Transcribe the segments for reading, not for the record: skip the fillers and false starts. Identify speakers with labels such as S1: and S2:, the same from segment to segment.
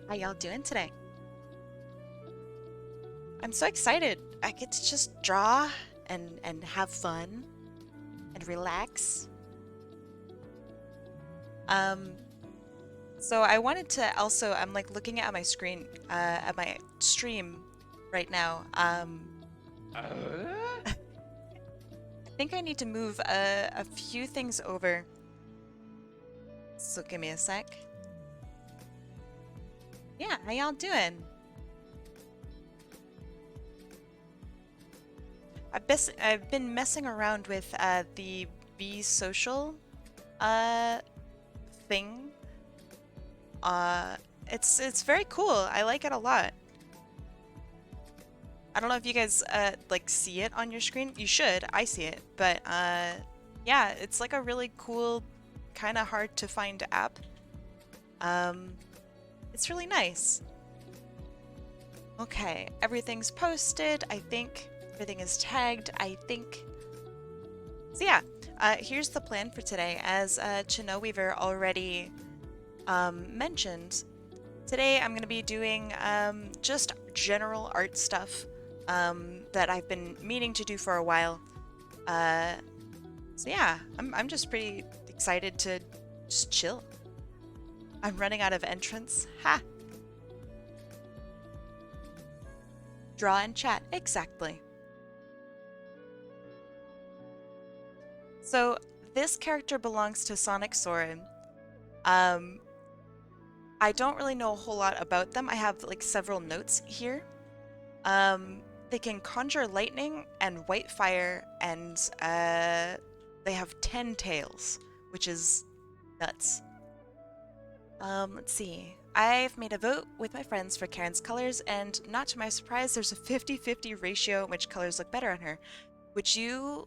S1: How y'all doing today? I'm so excited. I get to just draw and have fun and relax. Um, so I wanted to also, I'm like looking at my screen, at my stream right now. I think I need to move a few things over. So give me a sec. Yeah, how y'all doing? I've been messing around with the Be Social uh thing. Uh it's very cool. I like it a lot. I don't know if you guys like see it on your screen. You should. I see it. But yeah, it's like a really cool, kind of hard to find app. Um it's really nice. Okay, everything's posted, I think. Everything is tagged, I think. So yeah, here's the plan for today. As Chinoweaver already mentioned, today I'm going to be doing just general art stuff that I've been meaning to do for a while. So yeah, I'm just pretty excited to just chill. I'm running out of entrance. Ha! Draw and chat, exactly. So this character belongs to Sonicsoren. I don't really know a whole lot about them. I have like several notes here. They can conjure lightning and white fire, and they have 10 tails, which is nuts. Let's see. I've made a vote with my friends for Karen's colors, and not to my surprise, there's a 50-50 ratio in which colors look better on her. Would you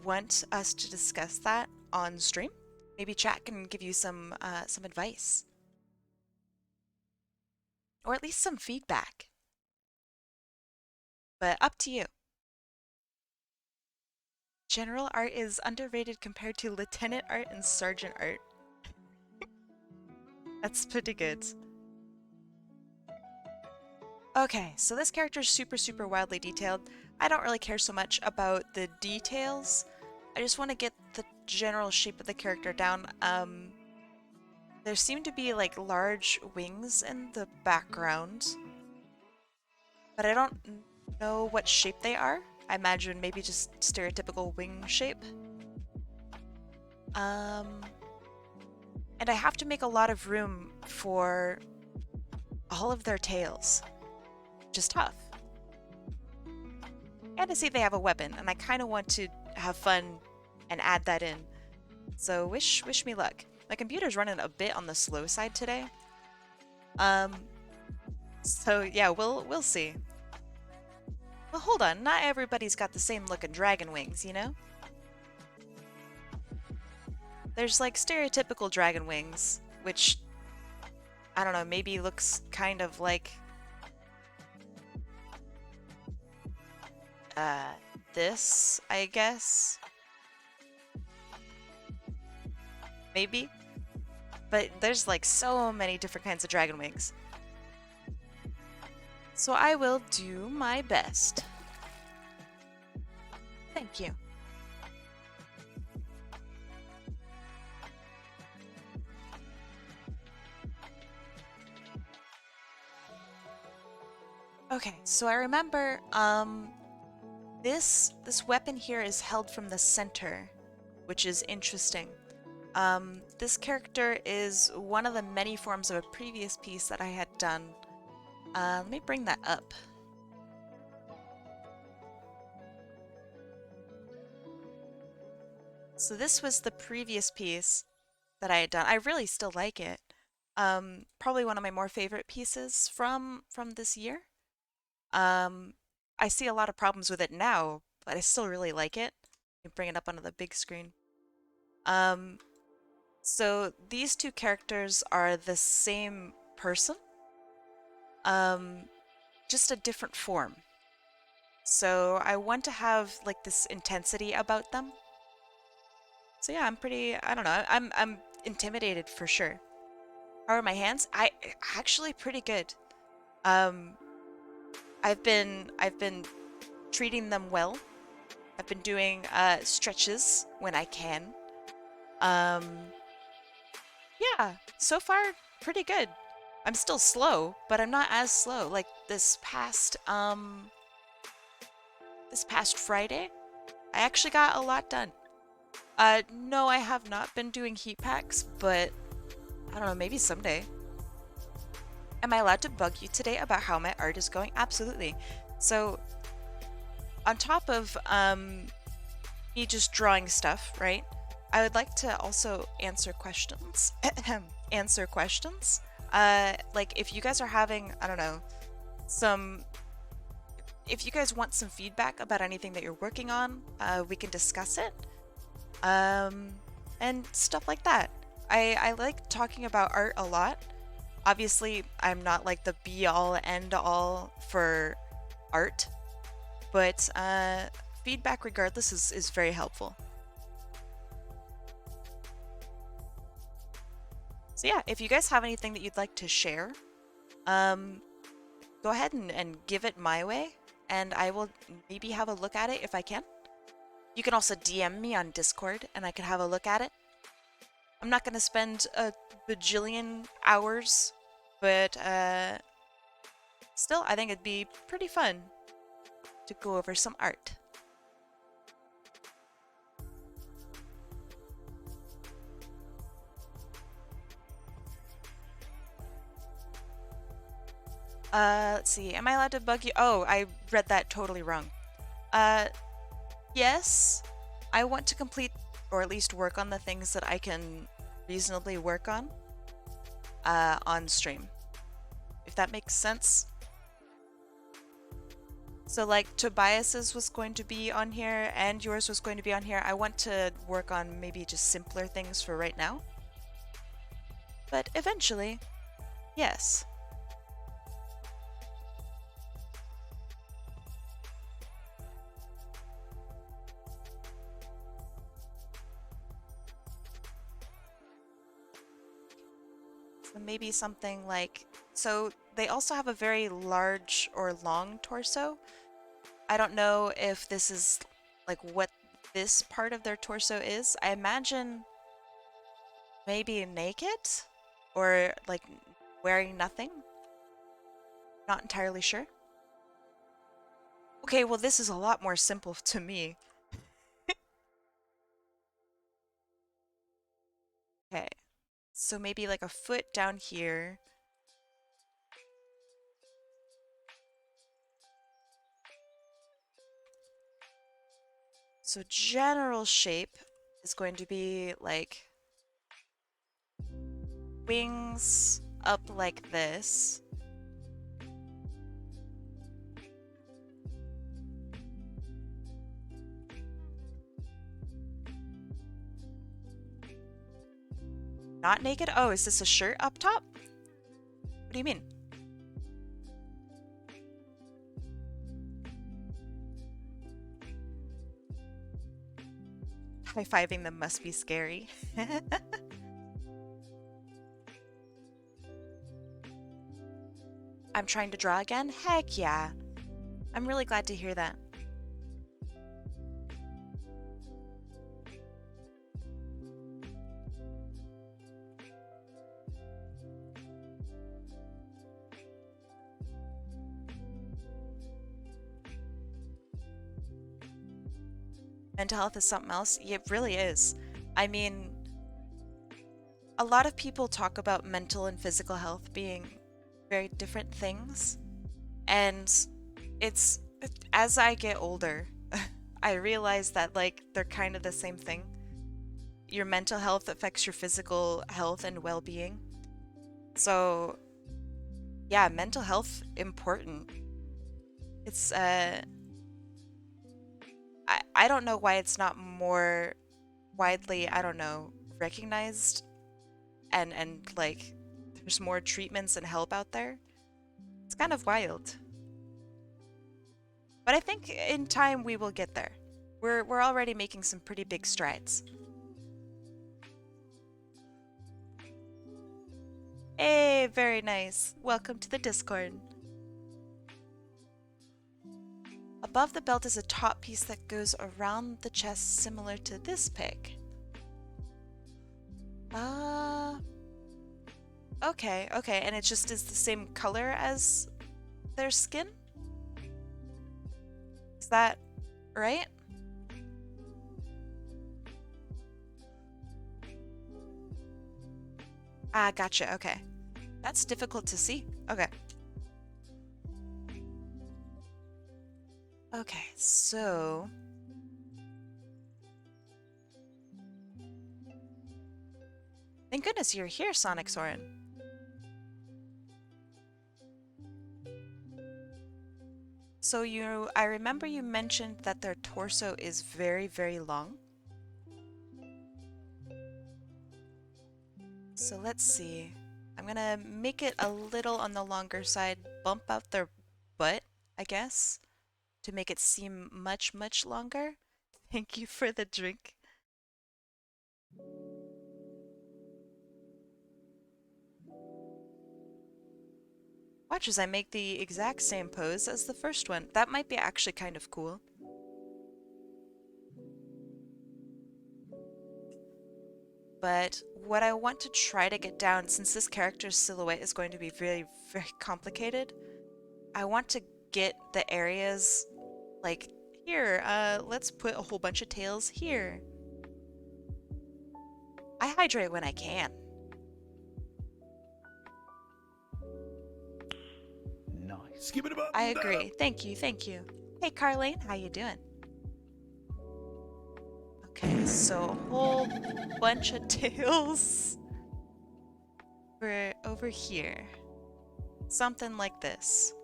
S1: want us to discuss that on stream? Maybe chat can give you some advice, or at least some feedback. But up to you. General art is underrated compared to lieutenant art and sergeant art. That's pretty good. Okay, so this character is super wildly detailed. I don't really care so much about the details. I just want to get the general shape of the character down. There seem to be like large wings in the background, but I don't know what shape they are. I imagine maybe just stereotypical wing shape. And I have to make a lot of room for all of their tails, which is tough. And to see they have a weapon, and I kind of want to have fun and add that in. So wish me luck. My computer's running a bit on the slow side today. So yeah, we'll see. Well, hold on, not everybody's got the same looking dragon wings, you know? There's like stereotypical dragon wings, which, I don't know, maybe looks kind of like this, I guess. Maybe. But there's like so many different kinds of dragon wings. So I will do my best. Thank you. Okay, so I remember this weapon here is held from the center, which is interesting. This character is one of the many forms of a previous piece that I had done. Let me bring that up. So this was the previous piece that I had done. I really still like it. Probably one of my more favorite pieces from this year. I see a lot of problems with it now, but I still really like it. You can bring it up onto the big screen. So these two characters are the same person, just a different form. So I want to have like this intensity about them. So yeah, I'm pretty, I don't know, I'm intimidated for sure. How are my hands? I actually pretty good. Um, I've been treating them well. I've been doing stretches when I can. Um, yeah, so far pretty good. I'm still slow, but I'm not as slow. Like this past Friday, I actually got a lot done. No, I have not been doing heat packs, but I don't know, maybe someday. Am I allowed to bug you today about how my art is going? Absolutely. So, on top of me just drawing stuff, right? I would like to also answer questions. Answer questions. Like if you guys are having, I don't know, some if you guys want some feedback about anything that you're working on, we can discuss it. And stuff like that. I like talking about art a lot. Obviously, I'm not like the be all end all for art, but feedback regardless is very helpful. So yeah, if you guys have anything that you'd like to share, um, go ahead and give it my way, and I will maybe have a look at it if I can. You can also DM me on Discord, and I can have a look at it. I'm not going to spend a bajillion hours, but still, I think it'd be pretty fun to go over some art. Let's see. Am I allowed to bug you? Oh, I read that totally wrong. Uh, yes. I want to complete, or at least work on the things that I can reasonably work on stream. If that makes sense. So like Tobias's was going to be on here and yours was going to be on here. I want to work on maybe just simpler things for right now. But eventually, yes. So maybe something like, so they also have a very large or long torso. I don't know if this is like what this part of their torso is. I imagine maybe naked or like wearing nothing. Not entirely sure. Okay, well this is a lot more simple to me. Okay, so maybe like a foot down here. So general shape is going to be like wings up like this. Not naked? Oh, is this a shirt up top? What do you mean? High-fiving them must be scary. I'm trying to draw again? Heck yeah. I'm really glad to hear that. Mental health is something else. It really is. I mean, a lot of people talk about mental and physical health being very different things. And it's, as I get older, I realize that like they're kind of the same thing. Your mental health affects your physical health and well-being. So, yeah, mental health important. It's I don't know why it's not more widely, I don't know, recognized and like there's more treatments and help out there. It's kind of wild. But I think in time we will get there. We're already making some pretty big strides. Hey, very nice. Welcome to the Discord. Above the belt is a top piece that goes around the chest similar to this pic. Okay, okay, and it just is the same color as their skin? Is that right? Ah, gotcha, okay. That's difficult to see. Okay. Okay, so... Thank goodness you're here, Sonicsoren. So I remember you mentioned that their torso is very, very long. So let's see. I'm gonna make it a little on the longer side, bump out their butt, I guess, to make it seem much, much longer. Thank you for the drink. Watch as I make the exact same pose as the first one. That might be actually kind of cool. But what I want to try to get down, since this character's silhouette is going to be very, very complicated, I want to get the areas like here, let's put a whole bunch of tails here. I hydrate when I can.
S2: Nice. Give it a button.
S1: I agree. Thank you, thank you. Hey Carlene, how you doing? Okay, so a whole bunch of tails. We're over here. Something like this.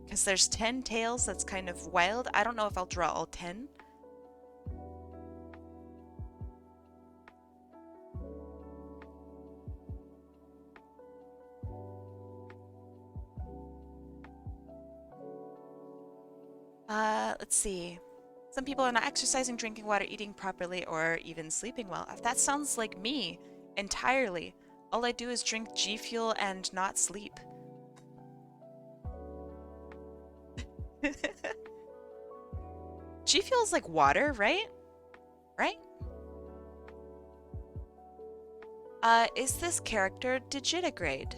S1: Because there's 10 tails, that's kind of wild. I don't know if I'll draw all 10. Let's see. Some people are not exercising, drinking water, eating properly, or even sleeping well. That sounds like me entirely. All I do is drink G Fuel and not sleep. G Fuel is like water, right? Right? Is this character digitigrade?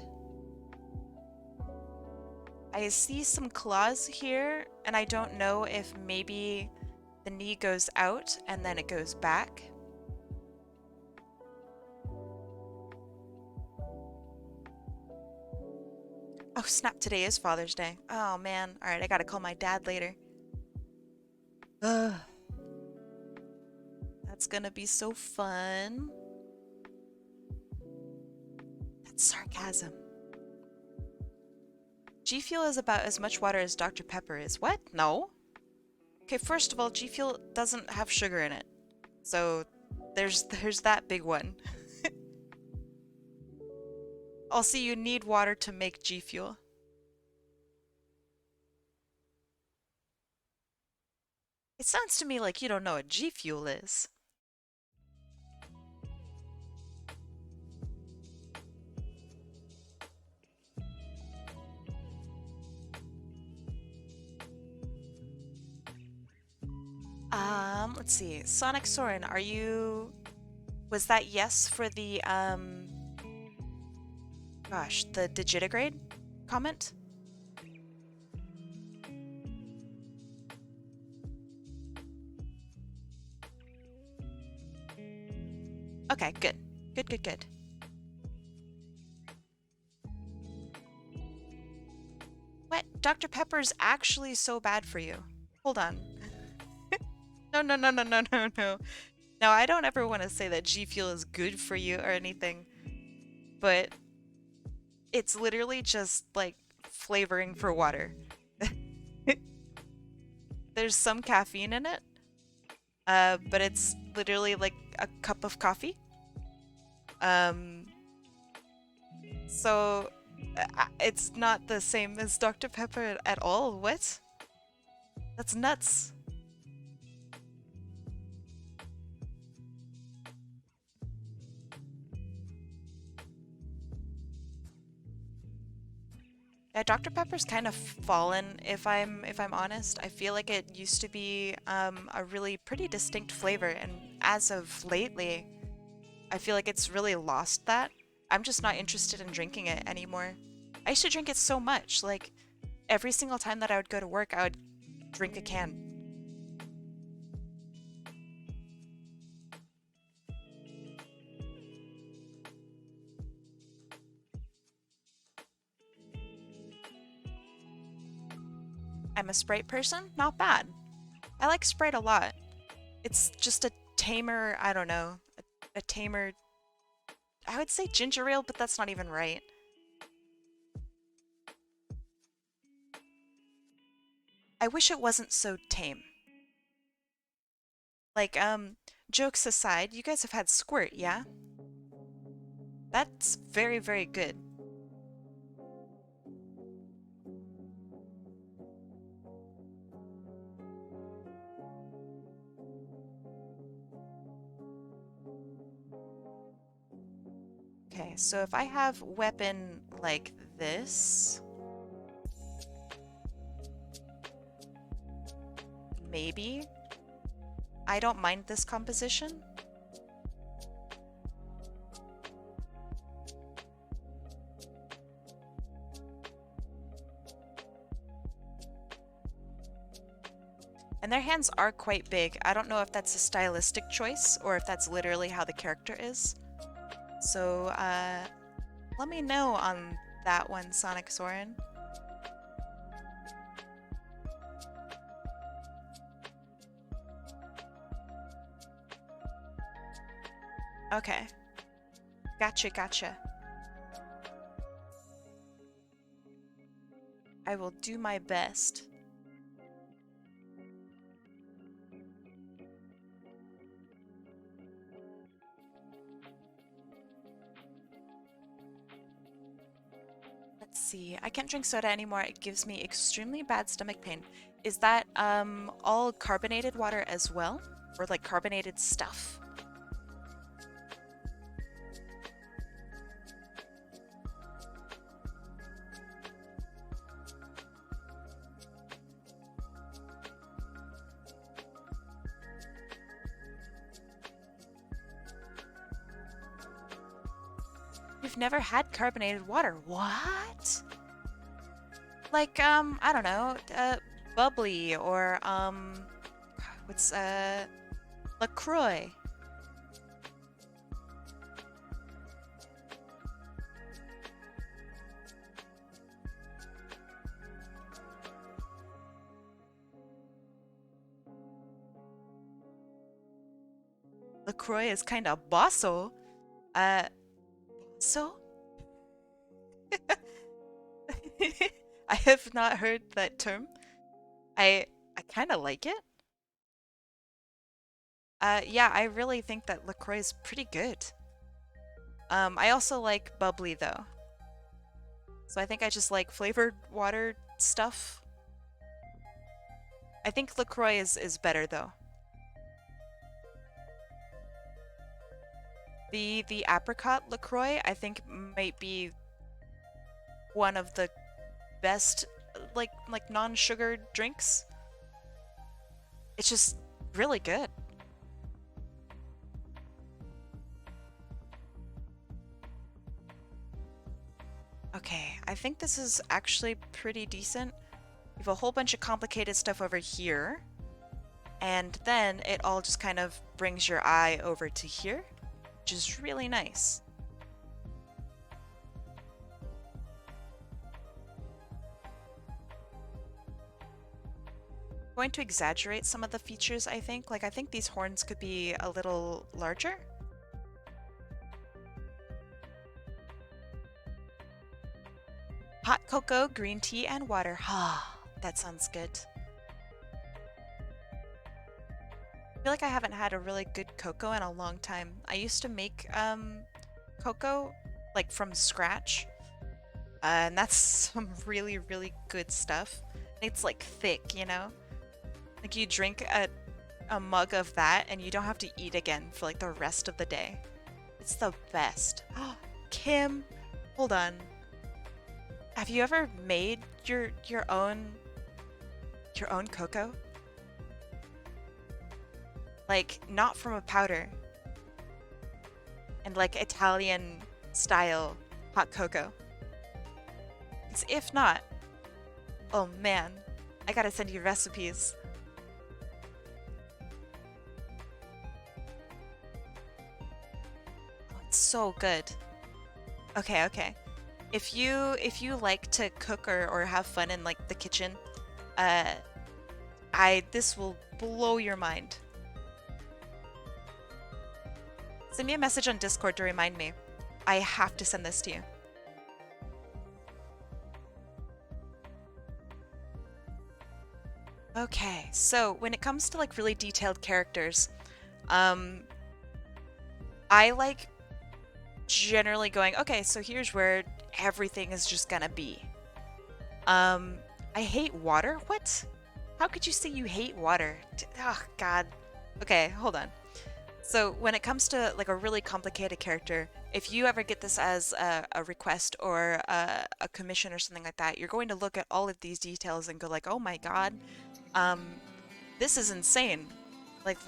S1: I see some claws here, and I don't know if maybe the knee goes out and then it goes back. Oh snap, today is Father's Day. Oh man, alright, I gotta call my dad later. Ugh. That's gonna be so fun. That's sarcasm. G Fuel is about as much water as Dr. Pepper is. What? No. Okay, first of all, G Fuel doesn't have sugar in it. So there's that big one. Also, you need water to make G Fuel. It sounds to me like you don't know what G Fuel is. Let's see. Sonicsoren, are you... Was that yes for the, gosh, the digitigrade comment? Okay, good. Good, good, good. What? Dr. Pepper's actually so bad for you. Hold on. No, no, no, no, no, no, no. Now, I don't ever want to say that G Fuel is good for you or anything, but it's literally just like flavoring for water. There's some caffeine in it, but it's literally like a cup of coffee. So it's not the same as Dr. Pepper at all. What? That's nuts. Yeah, Dr. Pepper's kind of fallen, if I'm honest. I feel like it used to be a really pretty distinct flavor, and as of lately, I feel like it's really lost that. I'm just not interested in drinking it anymore. I used to drink it so much, like every single time that I would go to work, I would drink a can. I'm a Sprite person? Not bad. I like Sprite a lot. It's just a tamer, I don't know, a tamer, I would say ginger ale, but that's not even right. I wish it wasn't so tame. Like, jokes aside, you guys have had Squirt, yeah? That's very, very good. Okay, so if I have weapon like this, maybe. I don't mind this composition. And their hands are quite big. I don't know if that's a stylistic choice or if that's literally how the character is. So, let me know on that one, Sonicsoren. Okay. Gotcha, gotcha. I will do my best. Let's see. I can't drink soda anymore. It gives me extremely bad stomach pain. Is that all carbonated water as well? Or like carbonated stuff? You've never had carbonated water. What? Like, I don't know, bubbly or, what's, LaCroix. LaCroix is kind of bosso. So? I have not heard that term. I kind of like it. Yeah, I really think that LaCroix is pretty good. I also like bubbly though. So I think I just like flavored water stuff. I think LaCroix is better though. The apricot LaCroix I think might be one of the best like non-sugar drinks. It's just really good. Okay, I think this is actually pretty decent. You have a whole bunch of complicated stuff over here. And then it all just kind of brings your eye over to here, which is really nice. I'm going to exaggerate some of the features, I think. Like, I think these horns could be a little larger. Hot cocoa, green tea, and water. Ah, that sounds good. I feel like I haven't had a really good cocoa in a long time. I used to make cocoa like from scratch, and that's some really, really good stuff. It's like thick, you know? Like you drink a mug of that and you don't have to eat again for like the rest of the day. It's the best. Kim, hold on. Have you ever made your own cocoa? Like not from a powder and like Italian style hot cocoa? 'Cause if not, oh man, I gotta send you recipes. Oh, it's so good. Okay, okay. If you like to cook or have fun in like the kitchen, uh this will blow your mind. Send me a message on Discord to remind me. I have to send this to you. Okay, so when it comes to like really detailed characters, I like generally going, okay, so here's where everything is just gonna be. I hate water? What? How could you say you hate water? Oh, God. Okay, hold on. So when it comes to like a really complicated character, if you ever get this as a request or a commission or something like that, you're going to look at all of these details and go like, oh my God, this is insane. Like,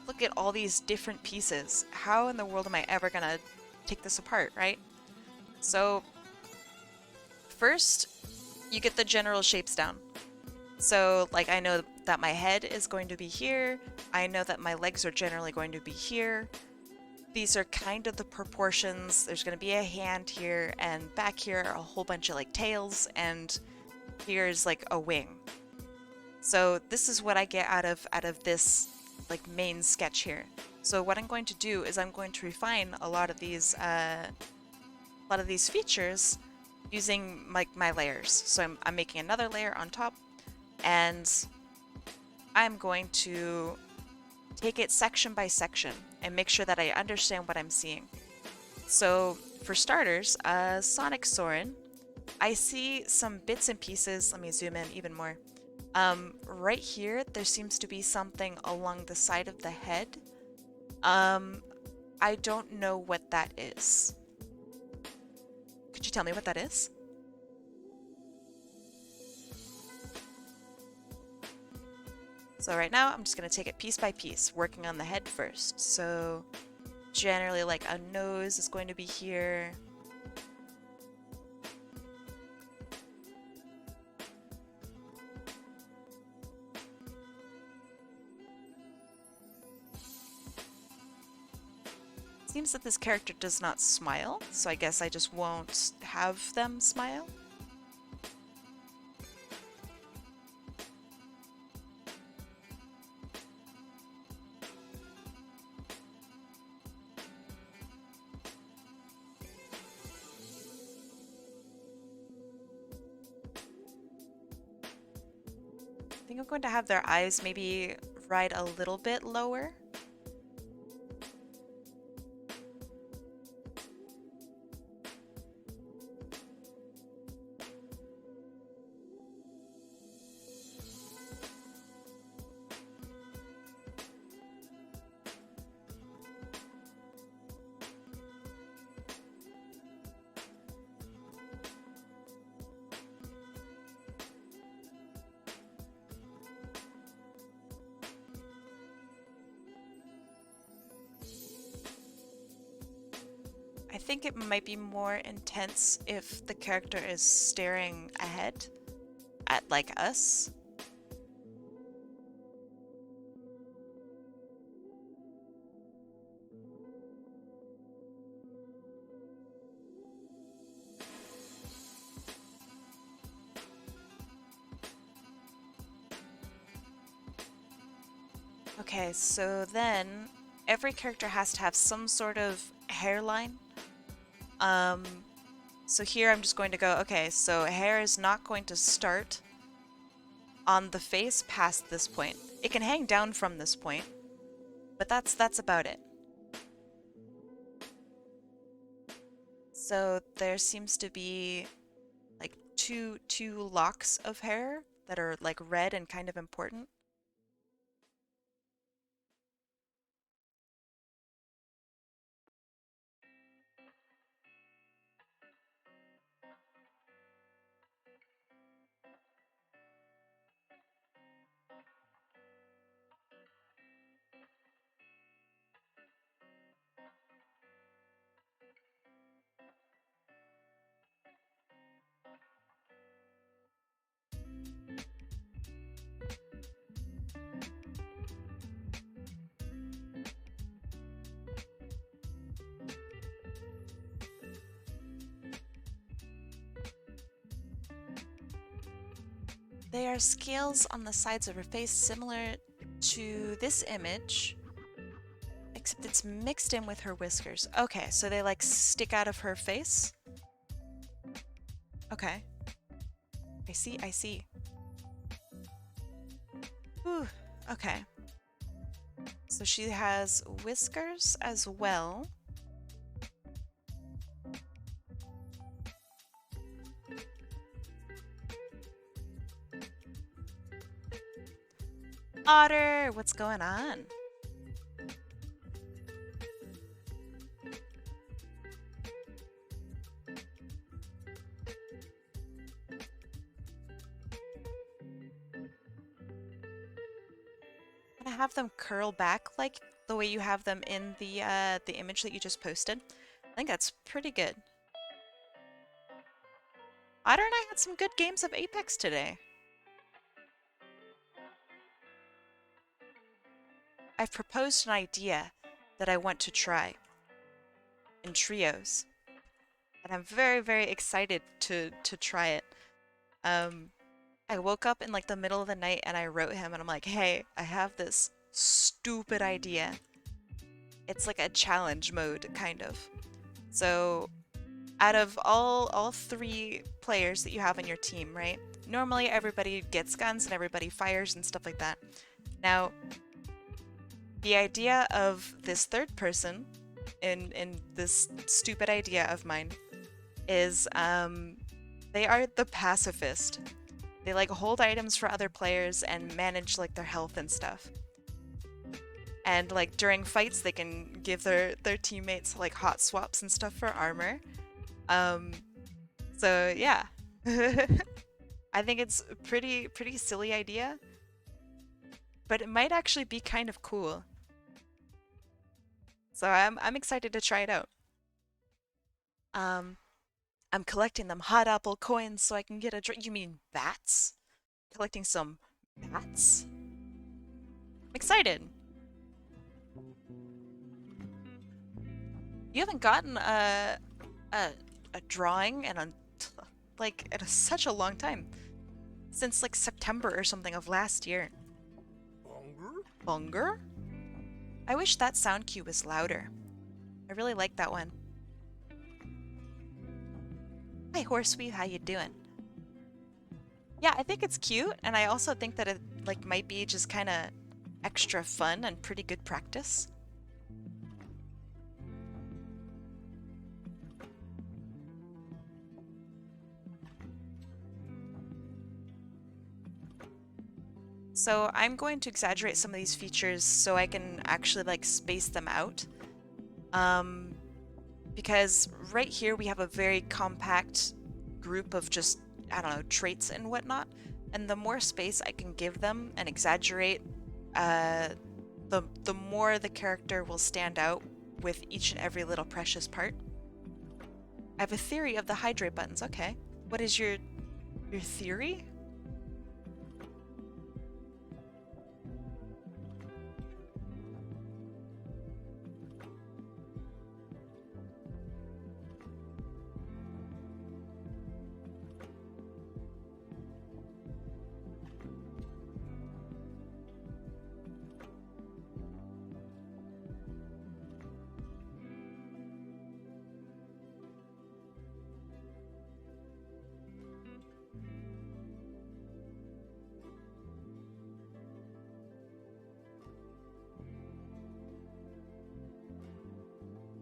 S1: look at all these different pieces. How in the world am I ever gonna take this apart, right? So first, you get the general shapes down. So, like, I know that my head is going to be here. I know that my legs are generally going to be here. These are kind of the proportions. There's going to be a hand here, and back here are a whole bunch of, like, tails, and here's, like, a wing. So this is what I get out of this, like, main sketch here. So what I'm going to do is I'm going to refine a lot of these features using my layers. So I'm making another layer on top, and I'm going to take it section by section and make sure that I understand what I'm seeing. So for starters, Sonicsoren, I see some bits and pieces. Let me zoom in even more. Right here, there seems to be something along the side of the head. I don't know what that is. Could you tell me what that is? So right now, I'm just going to take it piece by piece, working on the head first. So generally, like, a nose is going to be here. Seems that this character does not smile, so I guess I just won't have them smile. I think I'm going to have their eyes maybe ride a little bit lower. I think it might be more intense if the character is staring ahead at, like, us. Okay, so then every character has to have some sort of hairline. So here I'm just going to go, okay, so hair is not going to start on the face past this point. It can hang down from this point, but that's about it. So there seems to be like two locks of hair that are like red and kind of important. They are scales on the sides of her face, similar to this image, except it's mixed in with her whiskers. Okay, so they like stick out of her face. Okay. I see, I see. Whew, okay. So she has whiskers as well. Otter, what's going on? Gonna have them curl back like the way you have them in the image that you just posted. I think that's pretty good. Otter and I had some good games of Apex today. I've proposed an idea that I want to try in trios, and I'm very, very excited to try it. I woke up in like the middle of the night and I wrote him and I'm like, hey, I have this stupid idea. It's like a challenge mode, kind of. So out of all three players that you have on your team, right? Normally everybody gets guns and everybody fires and stuff like that. Now, the idea of this third person in this stupid idea of mine is they are the pacifist. They like hold items for other players and manage like their health and stuff. And like during fights they can give their teammates like hot swaps and stuff for armor. So yeah. I think it's a pretty silly idea, but it might actually be kind of cool. So I'm excited to try it out. I'm collecting them hot apple coins so I can get a drink. You mean bats? Collecting some bats? I'm excited. You haven't gotten a drawing in such a long time. Since like September or something of last year.
S2: Bunger?
S1: Bunger? I wish that sound cue was louder. I really like that one. Hi Horsewee, how you doing? Yeah, I think it's cute, and I also think that it like might be just kind of extra fun and pretty good practice. So I'm going to exaggerate some of these features so I can actually like space them out. Because right here we have a very compact group of just, I don't know, traits and whatnot. And the more space I can give them and exaggerate, the more the character will stand out with each and every little precious part. I have a theory of the hydrate buttons. Okay. What is your theory?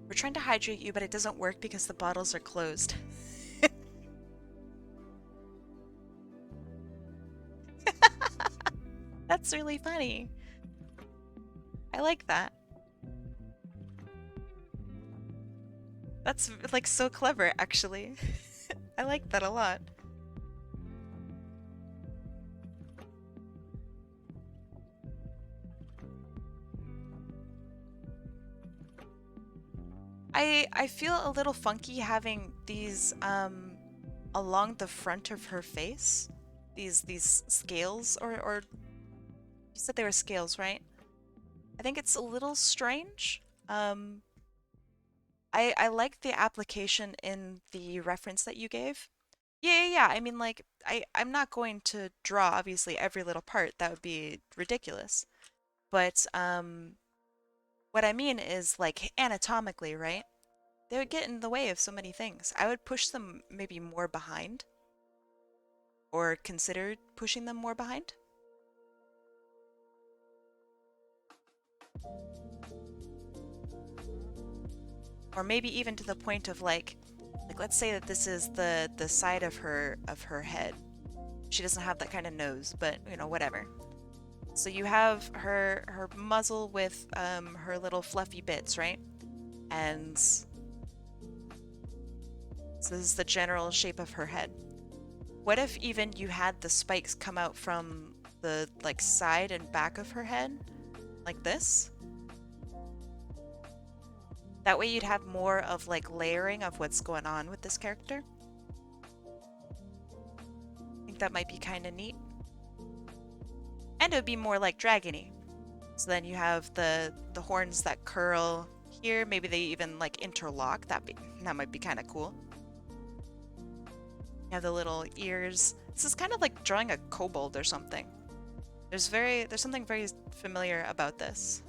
S1: We're trying to hydrate you, but it doesn't work because the bottles are closed. That's really funny. I like that. That's like so clever, actually. I like that a lot. I feel a little funky having these along the front of her face. These scales or you said they were scales, right? I think it's a little strange. I like the application in the reference that you gave. Yeah. I mean, like, I'm not going to draw obviously every little part. That would be ridiculous. But what I mean is like anatomically, right? They would get in the way of so many things. I would push them maybe more behind, or consider pushing them more behind. Or maybe even to the point of like let's say that this is the side of her head. She doesn't have that kind of nose, but you know, whatever. So you have her muzzle with her little fluffy bits, right? And so this is the general shape of her head. What if even you had the spikes come out from the like side and back of her head, like this? That way you'd have more of like layering of what's going on with this character. I think that might be kind of neat. And it would be more like dragony. So then you have the horns that curl here. Maybe they even like interlock. That might be kind of cool. You have the little ears. This is kind of like drawing a kobold or something. There's something very familiar about this.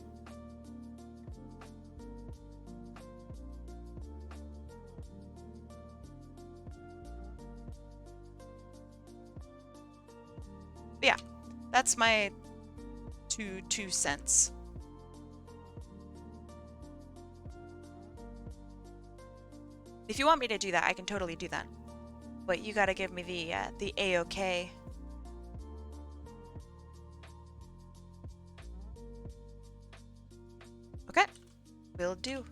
S1: But yeah, that's my two cents. If you want me to do that, I can totally do that. But you gotta give me the A-OK. Okay, will do.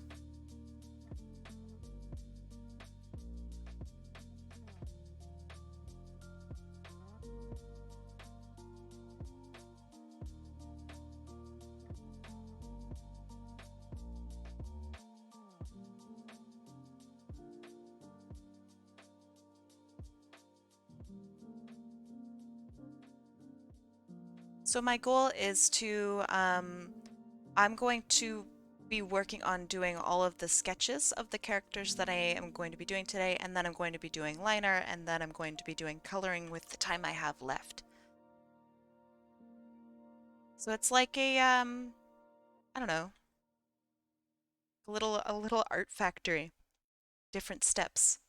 S1: So my goal is to, I'm going to be working on doing all of the sketches of the characters that I am going to be doing today, and then I'm going to be doing liner, and then I'm going to be doing coloring with the time I have left. So it's like a, I don't know, a little art factory, different steps.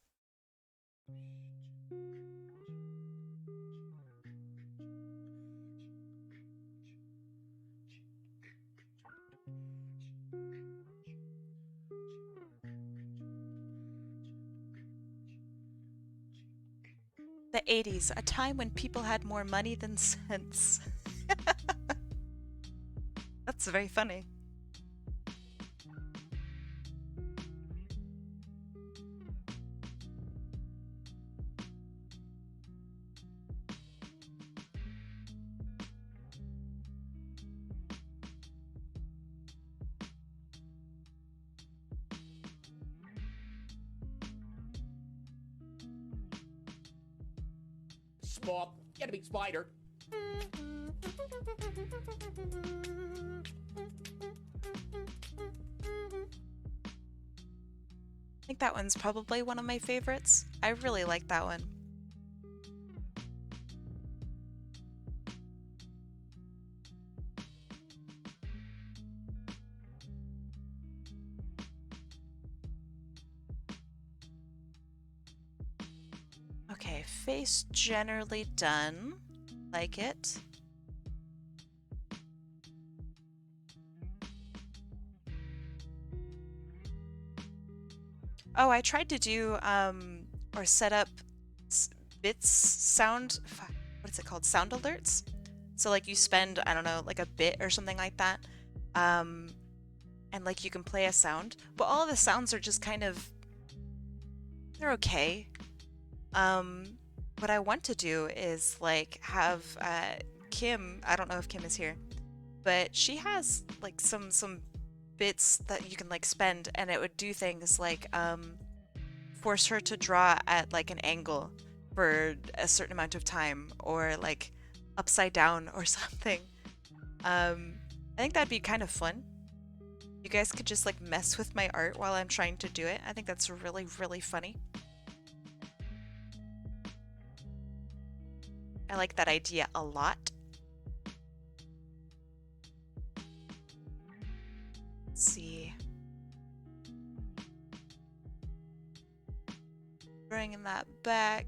S1: The 80s, a time when people had more money than sense. That's very funny.
S3: Spop, get a big spider.
S1: I think that one's probably one of my favorites. I really like that one. Okay, face generally done. Like it. Oh, I tried to do, or set up bits sound, what is it called? Sound alerts? So like you spend, I don't know, like a bit or something like that. And like you can play a sound, but all of the sounds are just kind of, they're okay. What I want to do is like have Kim, I don't know if Kim is here, but she has like some bits that you can like spend, and it would do things like force her to draw at like an angle for a certain amount of time, or like upside down or something. I think that'd be kind of fun. You guys could just like mess with my art while I'm trying to do it. I think that's really, really funny. I like that idea a lot. Let's see. Bringing that back.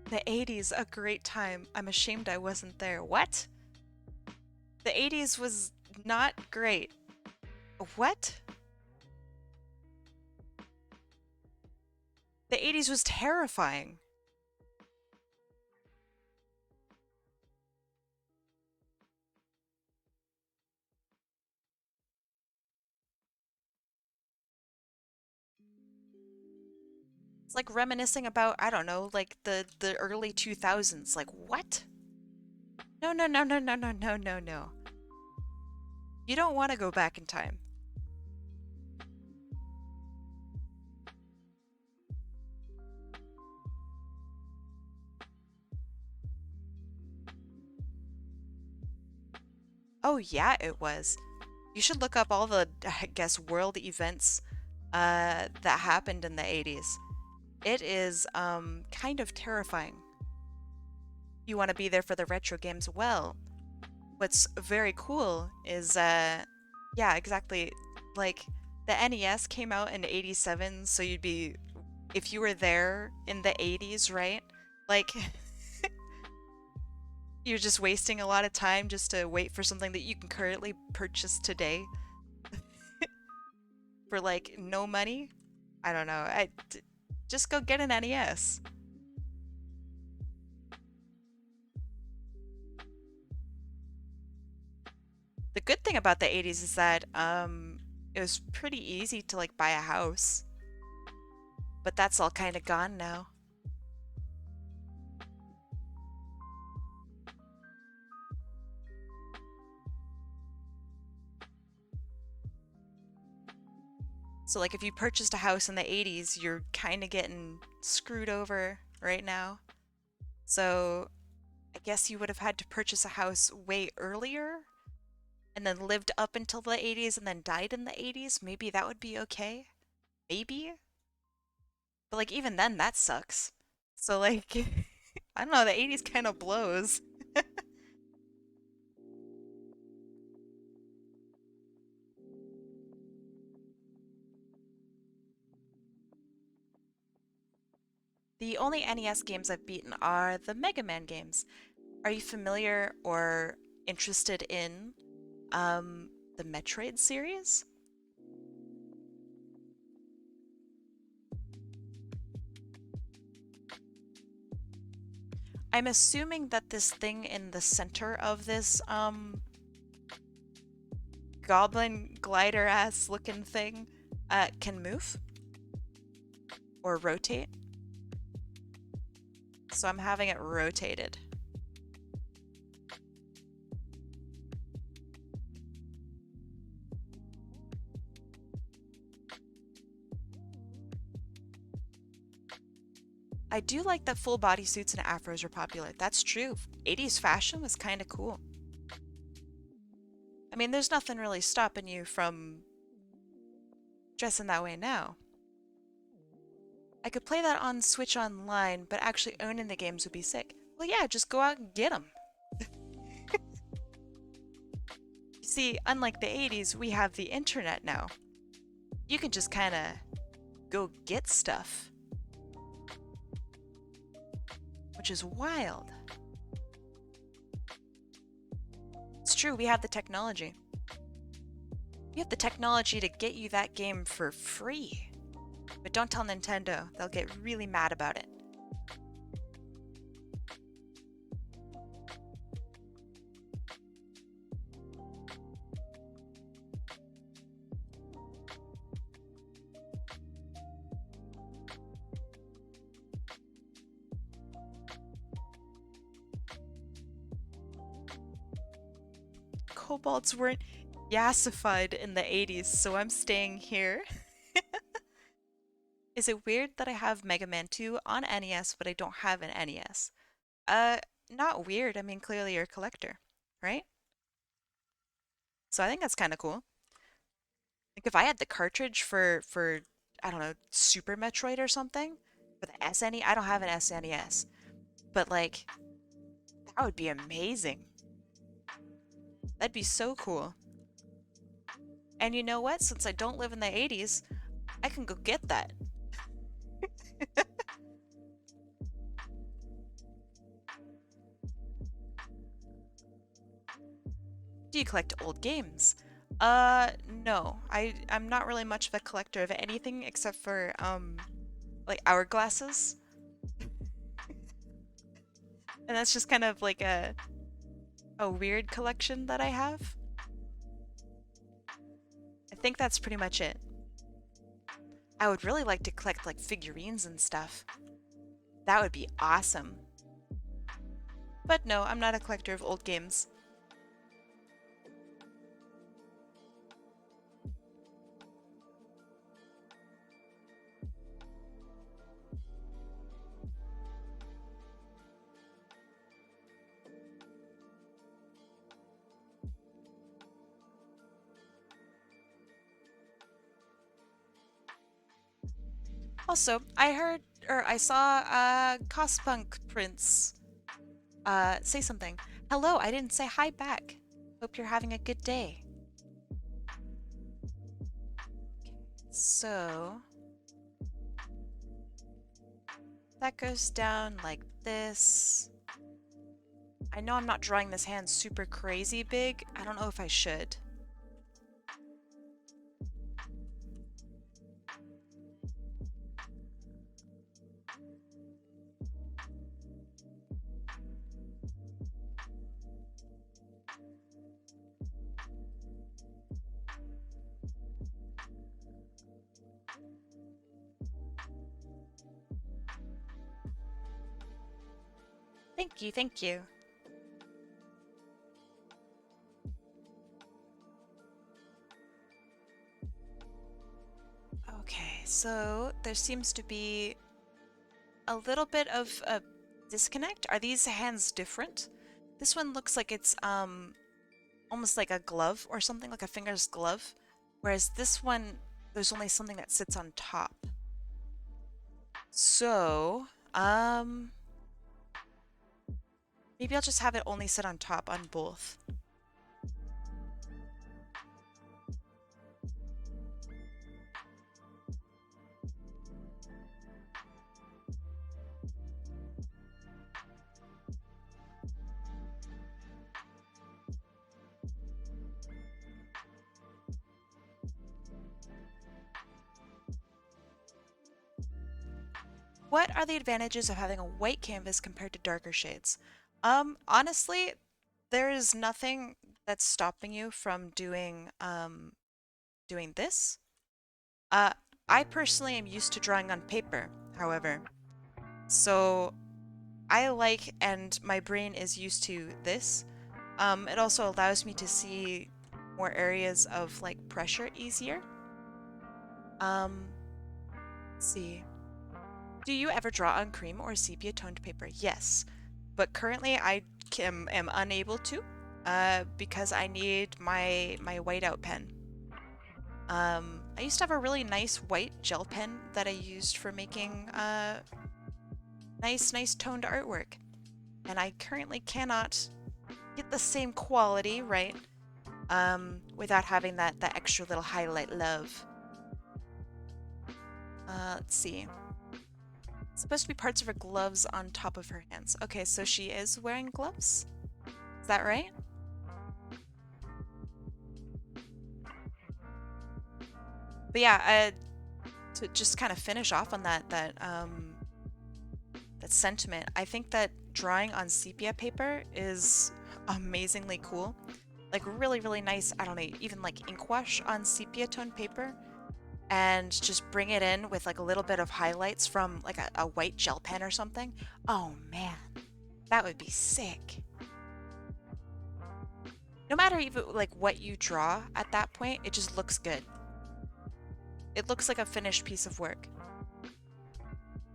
S1: The 80s, a great time. I'm ashamed I wasn't there. What? The 80s was not great. What? The 80s was terrifying. It's like reminiscing about, I don't know, like the early 2000s. Like, what? No, no, no, no, no, no, no, no, no. You don't want to go back in time. Oh yeah, it was. You should look up all the, I guess, world events that happened in the 80s. It is kind of terrifying. You want to be there for the retro games. Well, what's very cool is yeah, exactly. Like the NES came out in 87, so you'd be if you were there in the 80s, right? Like you're just wasting a lot of time just to wait for something that you can currently purchase today for like no money. I don't know. Just go get an NES. The good thing about the 80s is that it was pretty easy to like buy a house. But that's all kind of gone now. So like if you purchased a house in the 80s, you're kind of getting screwed over right now. So I guess you would have had to purchase a house way earlier and then lived up until the 80s and then died in the 80s. Maybe that would be okay. Maybe. But like even then that sucks. So like I don't know, the 80s kind of blows. The only NES games I've beaten are the Mega Man games. Are you familiar or interested in the Metroid series? I'm assuming that this thing in the center of this goblin glider ass looking thing can move or rotate. So I'm having it rotated. I do like that full bodysuits and afros are popular. That's true. 80s fashion was kind of cool. I mean, there's nothing really stopping you from dressing that way now. I could play that on Switch Online, but actually owning the games would be sick. Well, yeah, just go out and get them. You see, unlike the 80s, we have the internet now. You can just kind of go get stuff. Which is wild. It's true, we have the technology. We have the technology to get you that game for free. But don't tell Nintendo, they'll get really mad about it. Kobolds weren't yassified in the 80s, so I'm staying here. Is it weird that I have Mega Man 2 on NES, but I don't have an NES? Not weird. I mean, clearly you're a collector, right? So I think that's kind of cool. Like if I had the cartridge for I don't know, Super Metroid or something, for the SNES, I don't have an SNES, but like that would be amazing. That'd be so cool. And you know what? Since I don't live in the 80s, I can go get that. Do you collect old games? No. I'm not really much of a collector of anything except for like hourglasses. And that's just kind of like a weird collection that I have. I think that's pretty much it. I would really like to collect like figurines and stuff. That would be awesome. But no, I'm not a collector of old games. Also, I heard or I saw Cospunk Prince say something. Hello, I didn't say hi back. Hope you're having a good day. So that goes down like this. I know I'm not drawing this hand super crazy big. I don't know if I should. Thank you, thank you. Okay, so there seems to be a little bit of a disconnect. Are these hands different? This one looks like it's almost like a glove or something, like a finger's glove, whereas this one there's only something that sits on top. So, maybe I'll just have it only sit on top on both. What are the advantages of having a white canvas compared to darker shades? Honestly, there is nothing that's stopping you from doing this. Uh, I personally am used to drawing on paper, however, so I like and my brain is used to this. It also allows me to see more areas of like pressure easier. Um, let's see. Do you ever draw on cream or sepia toned paper? Yes, but currently am unable to because I need my whiteout pen. I used to have a really nice white gel pen that I used for making nice toned artwork, and I currently cannot get the same quality, right? Without having that extra little highlight love. Let's see. It's supposed to be parts of her gloves on top of her hands. Okay, so she is wearing gloves? Is that right? But yeah, to just kind of finish off on that sentiment, I think that drawing on sepia paper is amazingly cool. Like really nice, I don't know, even like ink wash on sepia tone paper and just bring it in with like a little bit of highlights from like a white gel pen or something. Oh man, that would be sick. No matter even like what you draw at that point, it just looks good. It looks like a finished piece of work.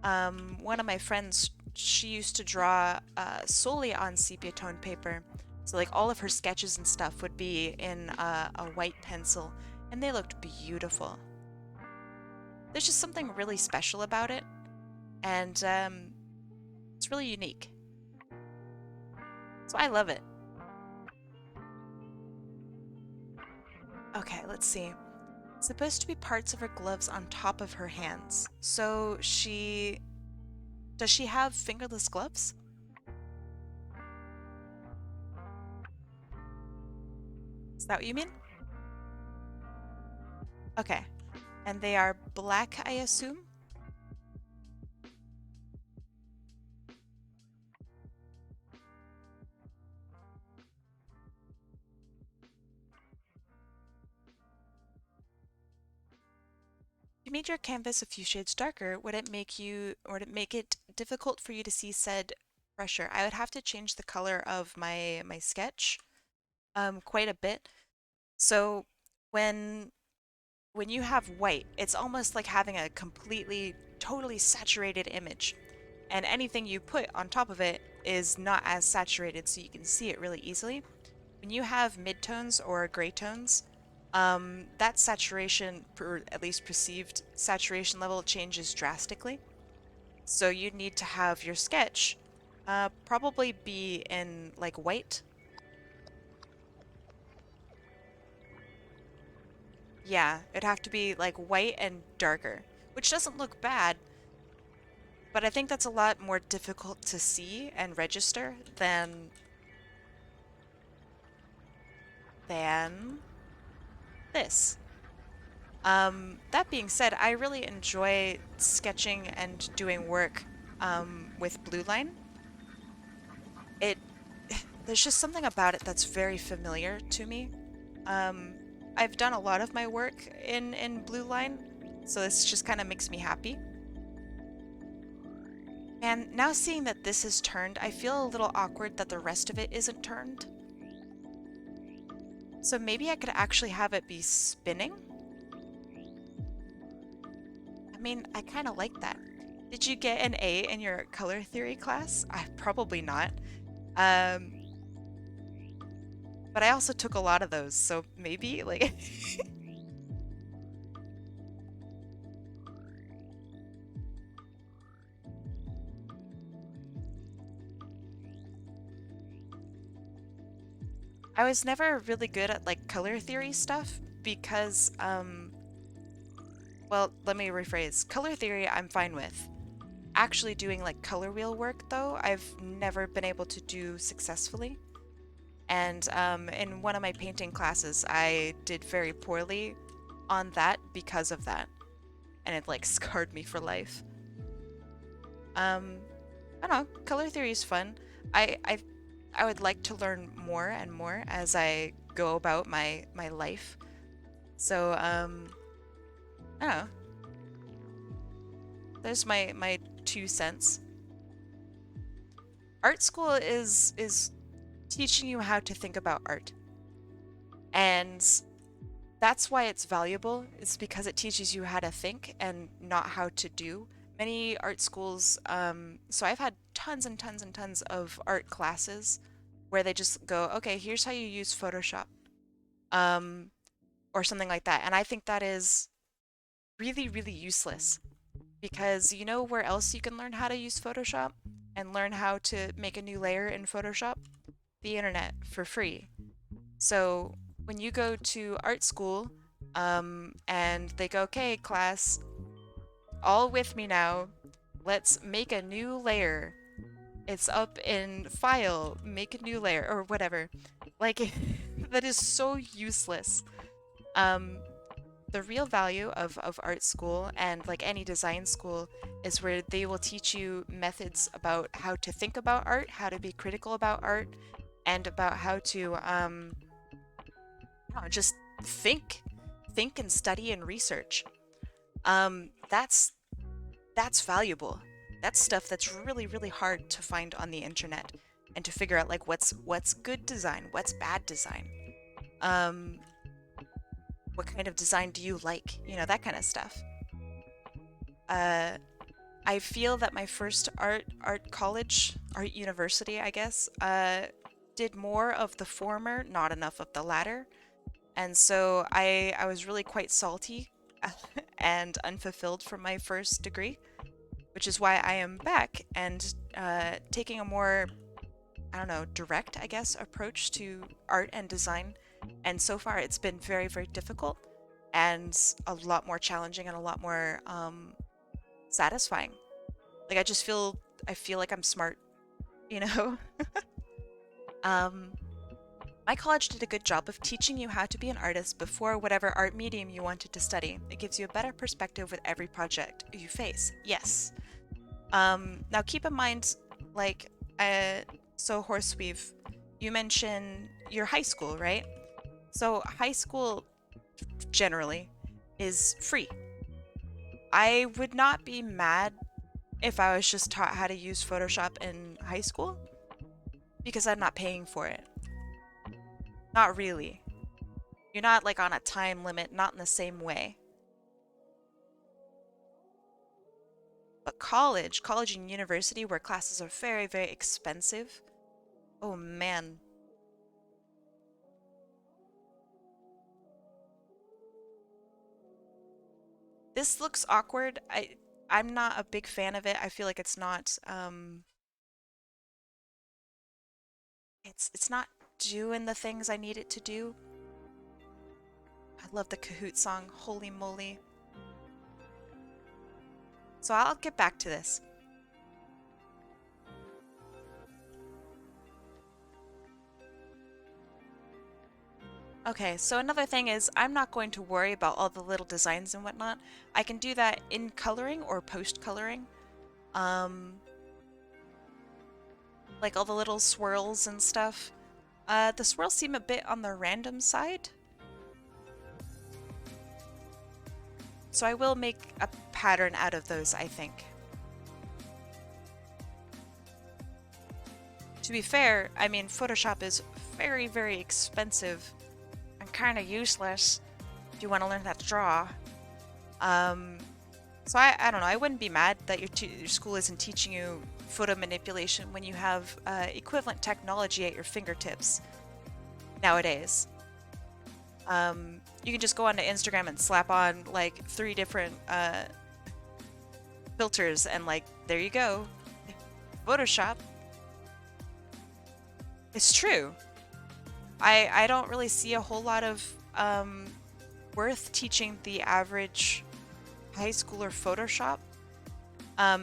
S1: One of my friends, she used to draw solely on sepia tone paper. So like all of her sketches and stuff would be in a white pencil, and they looked beautiful. There's just something really special about it, and it's really unique. So I love it. Okay, let's see. It's supposed to be parts of her gloves on top of her hands. So does she have fingerless gloves? Is that what you mean? Okay. And they are black, I assume? If you made your canvas a few shades darker, would it make it difficult for you to see said pressure? I would have to change the color of my sketch quite a bit. So when you have white, it's almost like having a totally saturated image. And anything you put on top of it is not as saturated, so you can see it really easily. When you have midtones or gray tones, that saturation, or at least perceived saturation level, changes drastically. So you'd need to have your sketch probably be in like white. Yeah, it'd have to be like white and darker, which doesn't look bad, but I think that's a lot more difficult to see and register than this. That being said, I really enjoy sketching and doing work with blue line. It There's just something about it that's very familiar to me. Um, I've done a lot of my work in blue line, so this just kind of makes me happy. And now seeing that this is turned, I feel a little awkward that the rest of it isn't turned. So maybe I could actually have it be spinning? I mean, I kind of like that. Did you get an A in your color theory class? Probably not. Um, but I also took a lot of those, so maybe, like... I was never really good at, like, color theory stuff because, well, let me rephrase. Color theory, I'm fine with. Actually doing, like, color wheel work, though, I've never been able to do successfully. And in one of my painting classes, I did very poorly on that because of that. And it, like, scarred me for life. I don't know. Color theory is fun. I would like to learn more and more as I go about my life. So, I don't know. There's my 2 cents. Art school is teaching you how to think about art. And that's why it's valuable. It's because it teaches you how to think and not how to do. Many art schools, so I've had tons and tons and tons of art classes where they just go, okay, here's how you use Photoshop, or something like that. And I think that is really, really useless because you know where else you can learn how to use Photoshop and learn how to make a new layer in Photoshop? The internet for free. So when you go to art school, and they go, okay, class, all with me now. Let's make a new layer. It's up in file, make a new layer, or whatever. Like, that is so useless. The real value of art school and like any design school is where they will teach you methods about how to think about art, how to be critical about art, and about how to just think and study and research. That's valuable. That's stuff that's really, really hard to find on the internet and to figure out like what's good design, what's bad design. What kind of design do you like? You know, that kind of stuff. I feel that my first art university, I guess, did more of the former, not enough of the latter. And so I was really quite salty and unfulfilled from my first degree, which is why I am back and taking a more, I don't know, direct, I guess, approach to art and design. And so far, it's been very, very difficult and a lot more challenging and a lot more satisfying. Like I feel like I'm smart, you know? um, my college did a good job of teaching you how to be an artist before whatever art medium you wanted to study. It gives you a better perspective with every project you face. Yes. Now keep in mind, like, so Horseweave, you mentioned your high school, right? So high school generally is free. I would not be mad if I was just taught how to use Photoshop in high school because I'm not paying for it. Not really. You're not like on a time limit, not in the same way. But college and university where classes are very, very expensive. Oh man. This looks awkward. I'm not a big fan of it. I feel like it's not it's not doing the things I need it to do. I love the Kahoot song, holy moly. So I'll get back to this. Okay, so another thing is I'm not going to worry about all the little designs and whatnot. I can do that in coloring or post-coloring. Um, like all the little swirls and stuff. The swirls seem a bit on the random side. So I will make a pattern out of those, I think. To be fair, I mean, Photoshop is very, very expensive and kind of useless if you want to learn how to draw. So I don't know, I wouldn't be mad that your school isn't teaching you photo manipulation when you have equivalent technology at your fingertips nowadays. You can just go onto Instagram and slap on like 3 different filters and like, there you go. Photoshop. It's true. I don't really see a whole lot of worth teaching the average high schooler Photoshop.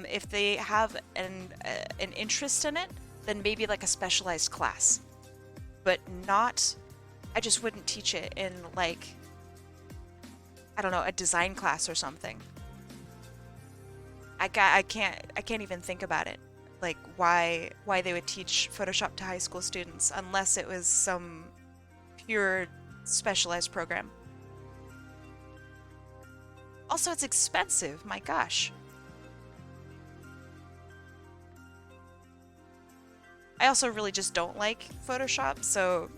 S1: If they have an interest in it, then maybe like a specialized class. But not, I just wouldn't teach it in like, I don't know, a design class or something. I can't even think about it. Like why they would teach Photoshop to high school students unless it was some pure specialized program. Also, it's expensive, my gosh. I also really just don't like Photoshop, so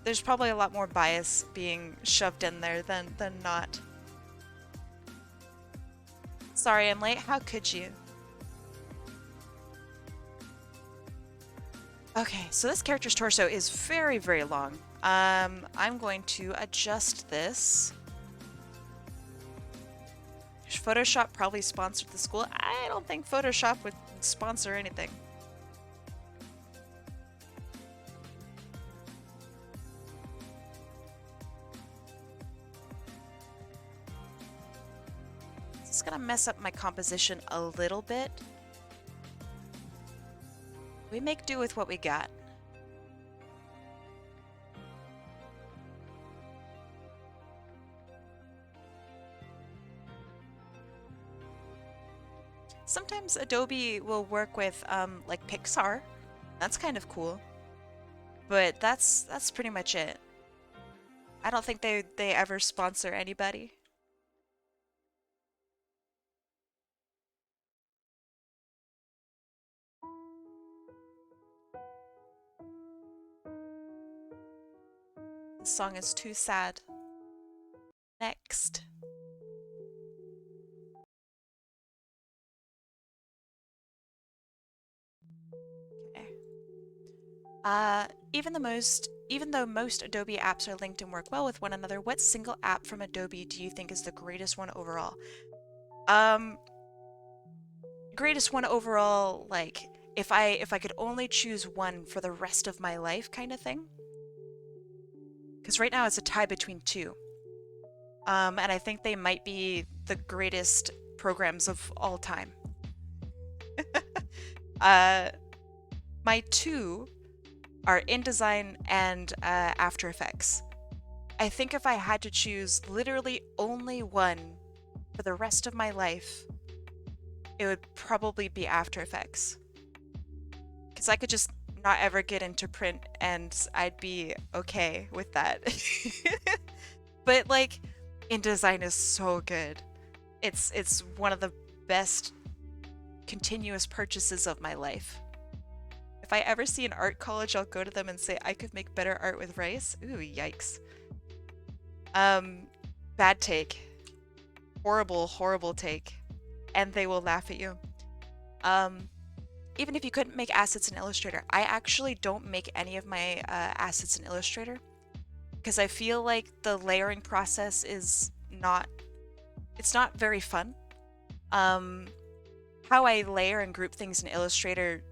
S1: there's probably a lot more bias being shoved in there than not. Sorry I'm late, how could you? Okay, so this character's torso is very, very long. I'm going to adjust this. Photoshop probably sponsored the school. I don't think Photoshop would sponsor anything. It's gonna mess up my composition a little bit. We make do with what we got. Sometimes Adobe will work with like Pixar. That's kind of cool. But that's pretty much it. I don't think they ever sponsor anybody. This song is too sad. Next. Okay. Even though most Adobe apps are linked and work well with one another, what single app from Adobe do you think is the greatest one overall? Um, Greatest one overall, like if I could only choose one for the rest of my life, kind of thing. Because right now it's a tie between two. And I think they might be the greatest programs of all time. uh, my two are InDesign and After Effects. I think if I had to choose literally only one for the rest of my life, it would probably be After Effects. Because I could just not ever get into print and I'd be okay with that. But like, InDesign is so good. It's one of the best continuous purchases of my life. If I ever see an art college, I'll go to them and say I could make better art with rice. Ooh, yikes. Bad take. Horrible, horrible take. And they will laugh at you. Even if you couldn't make assets in Illustrator, I actually don't make any of my assets in Illustrator because I feel like the layering process is it's not very fun. How I layer and group things in Illustrator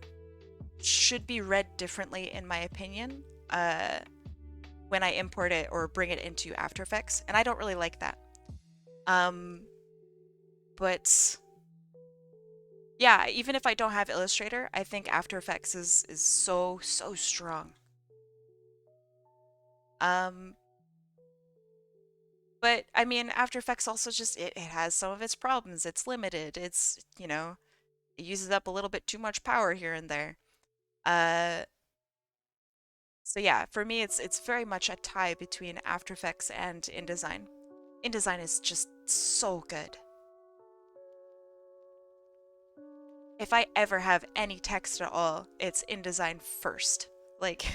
S1: should be read differently, in my opinion, when I import it or bring it into After Effects, and I don't really like that. But yeah, even if I don't have Illustrator, I think After Effects is so strong. But I mean, After Effects also just it has some of its problems. It's limited. It's, you know, it uses up a little bit too much power here and there. Uh, so yeah, for me it's very much a tie between After Effects and InDesign. InDesign is just so good. If I ever have any text at all, it's InDesign first. Like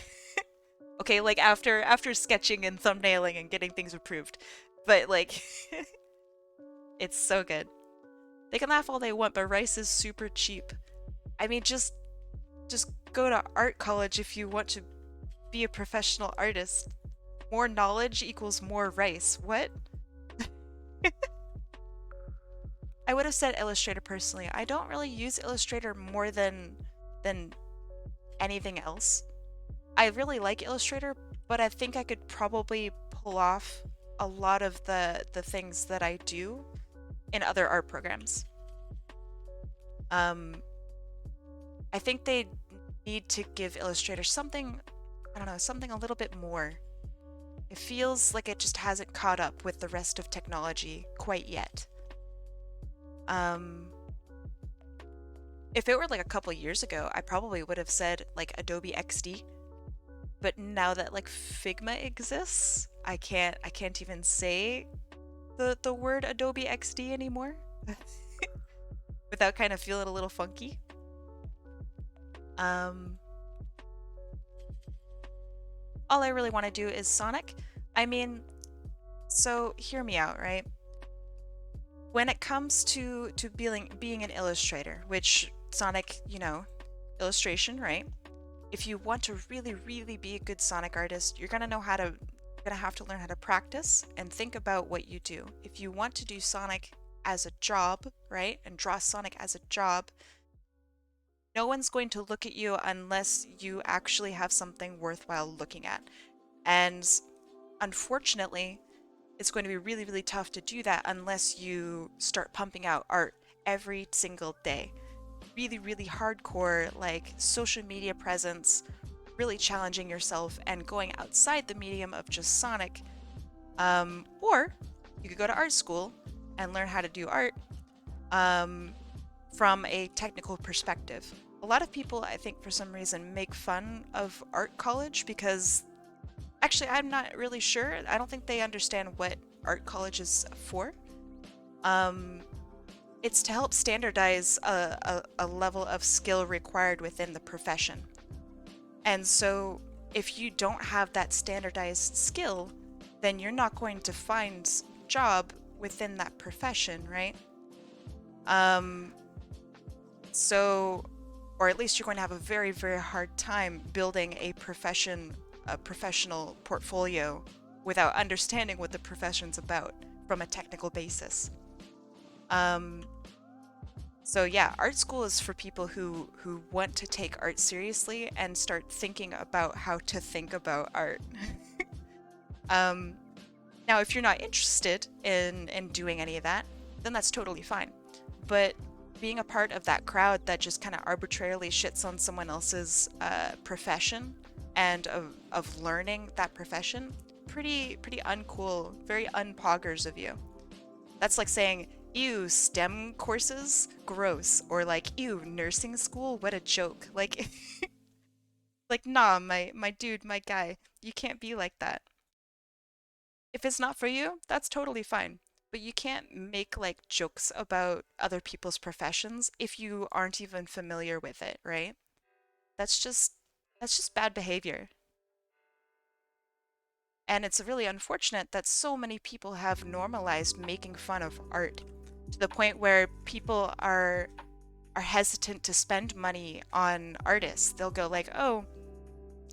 S1: okay, like after sketching and thumbnailing and getting things approved. But like it's so good. They can laugh all they want, but rice is super cheap. I mean, just go to art college if you want to be a professional artist. More knowledge equals more rice. What? I would have said Illustrator personally. I don't really use Illustrator more than anything else. I really like Illustrator, but I think I could probably pull off a lot of the things that I do in other art programs. I think they need to give Illustrator something, I don't know, something a little bit more. It feels like it just hasn't caught up with the rest of technology quite yet. If it were like a couple years ago, I probably would have said like Adobe XD. But now that like Figma exists, I can't even say the word Adobe XD anymore without kind of feeling a little funky. All I really want to do is Sonic. I mean, so hear me out, right? When it comes to being an illustrator, which Sonic, you know, illustration, right? If you want to really be a good Sonic artist, you're gonna have to learn how to practice and think about what you do. If you want to do Sonic as a job, right, and draw Sonic as a job, no one's going to look at you unless you actually have something worthwhile looking at. And unfortunately, it's going to be really tough to do that unless you start pumping out art every single day. Really hardcore, like social media presence, really challenging yourself and going outside the medium of just Sonic. Or you could go to art school and learn how to do art from a technical perspective. A lot of people, I think, for some reason, make fun of art college because actually, I'm not really sure. I don't think they understand what art college is for. It's to help standardize a level of skill required within the profession. And so if you don't have that standardized skill, then you're not going to find a job within that profession, right? or at least you're going to have a very, very hard time building a professional portfolio without understanding what the profession's about from a technical basis. So yeah, art school is for people who want to take art seriously and start thinking about how to think about art. Now, if you're not interested in doing any of that, then that's totally fine. But being a part of that crowd that just kind of arbitrarily shits on someone else's profession and of learning that profession, pretty uncool, very unpoggers of you. That's like saying, ew, STEM courses, gross, or like, ew, nursing school, what a joke. Like, like, nah, my dude, my guy, you can't be like that. If it's not for you, that's totally fine. But you can't make like jokes about other people's professions if you aren't even familiar with it, right? That's just that's just bad behavior. And it's really unfortunate that so many people have normalized making fun of art to the point where people are hesitant to spend money on artists. They'll go like, "Oh,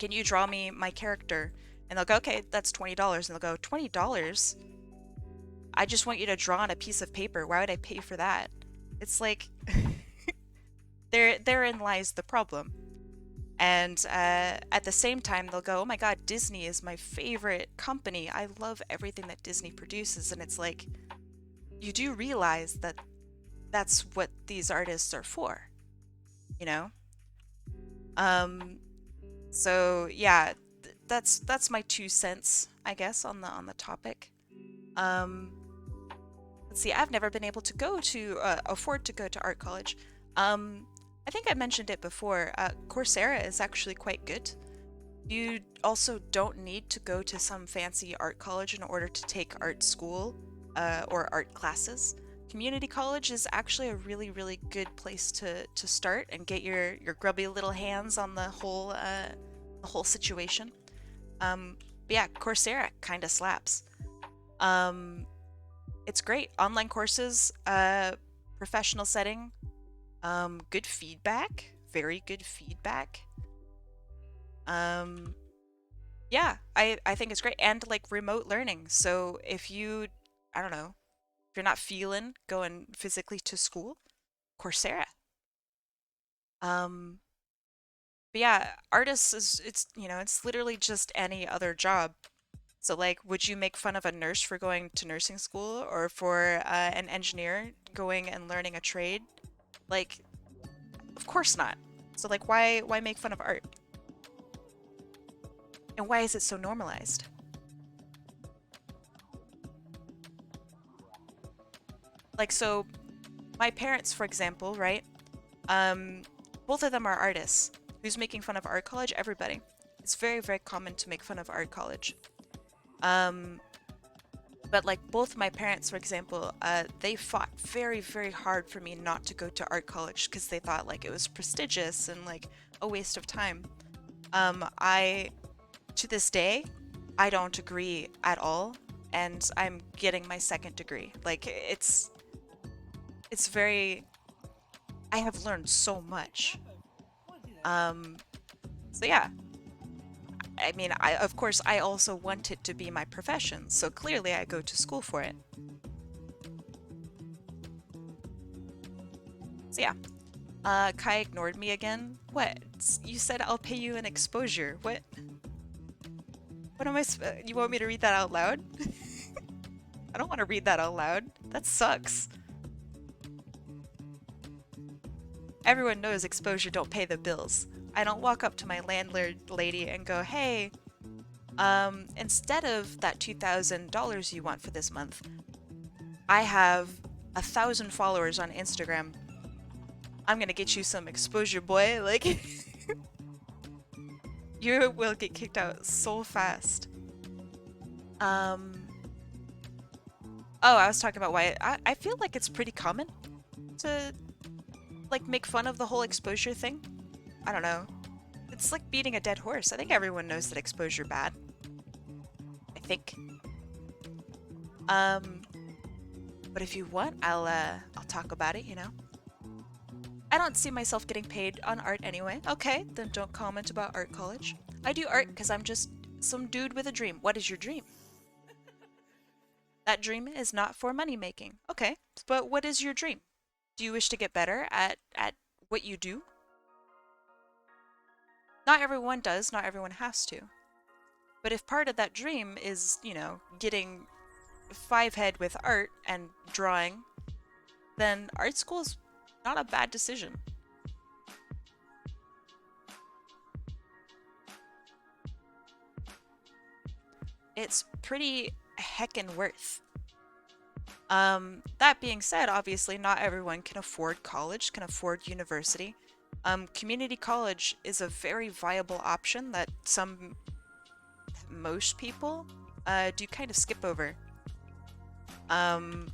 S1: can you draw me my character?" And they'll go, "Okay, that's $20." And they'll go, "$20? I just want you to draw on a piece of paper. Why would I pay for that?" It's like therein lies the problem. And at the same time, they'll go, "Oh my God, Disney is my favorite company. I love everything that Disney produces." And it's like, you do realize that that's what these artists are for, you know? So yeah, that's my 2 cents, I guess, on the topic. Um, let's see, I've never been able to go to afford to go to art college. I think I mentioned it before. Coursera is actually quite good. You also don't need to go to some fancy art college in order to take art school or art classes. Community college is actually a really, really good place to start and get your grubby little hands on the whole situation. But yeah, Coursera kind of slaps. It's great. Online courses, professional setting, good feedback, very good feedback. Yeah, I think it's great. And like remote learning. So if you, I don't know, if you're not feeling going physically to school, Coursera. Um, but yeah, artists is it's it's literally just any other job. So like, would you make fun of a nurse for going to nursing school or for an engineer going and learning a trade? Like, of course not. So like, why make fun of art? And why is it so normalized? Like, so my parents, for example, right? Both of them are artists. Who's making fun of art college? Everybody. It's very, very common to make fun of art college. But like both my parents, for example, they fought very, very hard for me not to go to art college because they thought like it was prestigious and like a waste of time. I, to this day, I don't agree at all, and I'm getting my second degree. Like it's very, I have learned so much. So yeah, I mean, of course I also want it to be my profession, so clearly I go to school for it. So yeah. Kai ignored me again. What? You said I'll pay you an exposure. What? What am I? You want me to read that out loud? I don't want to read that out loud. That sucks. Everyone knows exposure don't pay the bills. I don't walk up to my landlord lady and go, "Hey, instead of that $2,000 you want for this month, I have 1,000 followers on Instagram. I'm gonna get you some exposure, boy." Like, you will get kicked out so fast. Oh, I was talking about why I feel like it's pretty common to like make fun of the whole exposure thing. I don't know. It's like beating a dead horse. I think everyone knows that exposure bad. I think. But if you want, I'll talk about it, you know. I don't see myself getting paid on art anyway. Okay, then don't comment about art college. I do art because I'm just some dude with a dream. What is your dream? That dream is not for money making. Okay, but what is your dream? Do you wish to get better at what you do? Not everyone does, not everyone has to. But if part of that dream is, you know, getting five head with art and drawing, then art school's not a bad decision. It's pretty heckin' worth. That being said, obviously not everyone can afford college, can afford university. Community college is a very viable option that most people do kind of skip over. And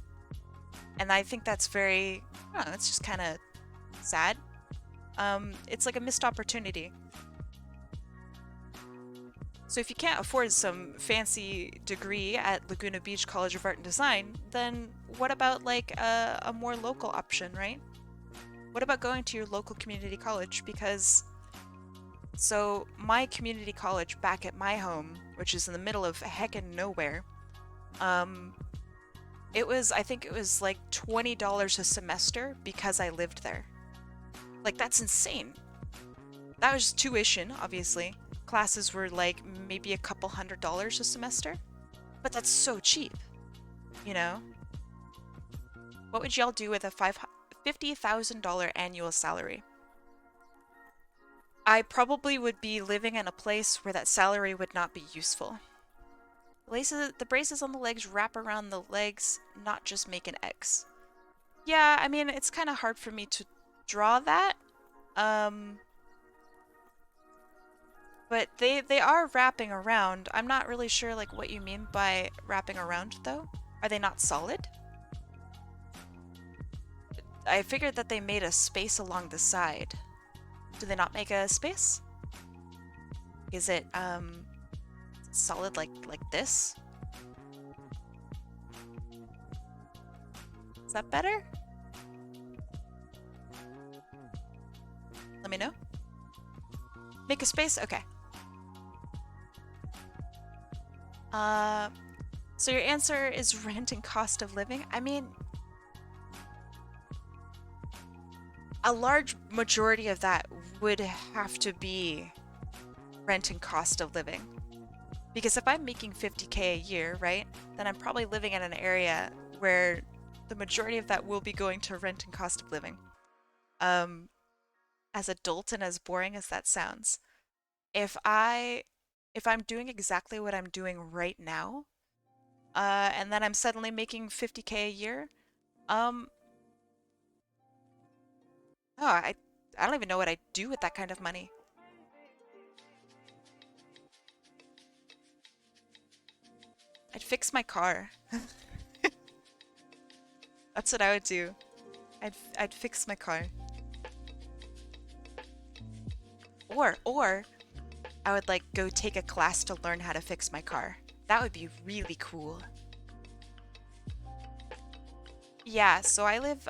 S1: I think that's very, I don't know, it's just kind of sad. It's like a missed opportunity. So if you can't afford some fancy degree at Laguna Beach College of Art and Design, then what about like a more local option, right? What about going to your local community college? Because, so my community college back at my home, which is in the middle of heckin' nowhere, I think it was like $20 a semester because I lived there. Like, that's insane. That was tuition, obviously. Classes were like maybe a couple $100s a semester. But that's so cheap, you know? What would y'all do with a $50,000 annual salary? I probably would be living in a place where that salary would not be useful. The braces on the legs wrap around the legs, not just make an X. Yeah, I mean, it's kind of hard for me to draw that. But they are wrapping around. I'm not really sure like what you mean by wrapping around though. Are they not solid? I figured that they made a space along the side. Do they not make a space? Is it solid like this? Is that better? Let me know. Make a space? Okay. So your answer is rent and cost of living? I mean, a large majority of that would have to be rent and cost of living. Because if I'm making 50K a year, right, then I'm probably living in an area where the majority of that will be going to rent and cost of living. As adult and as boring as that sounds, if I'm doing exactly what I'm doing right now, and then I'm suddenly making 50K a year, oh, I don't even know what I'd do with that kind of money. I'd fix my car. That's what I would do. I'd fix my car. Or I would like go take a class to learn how to fix my car. That would be really cool. Yeah, so I live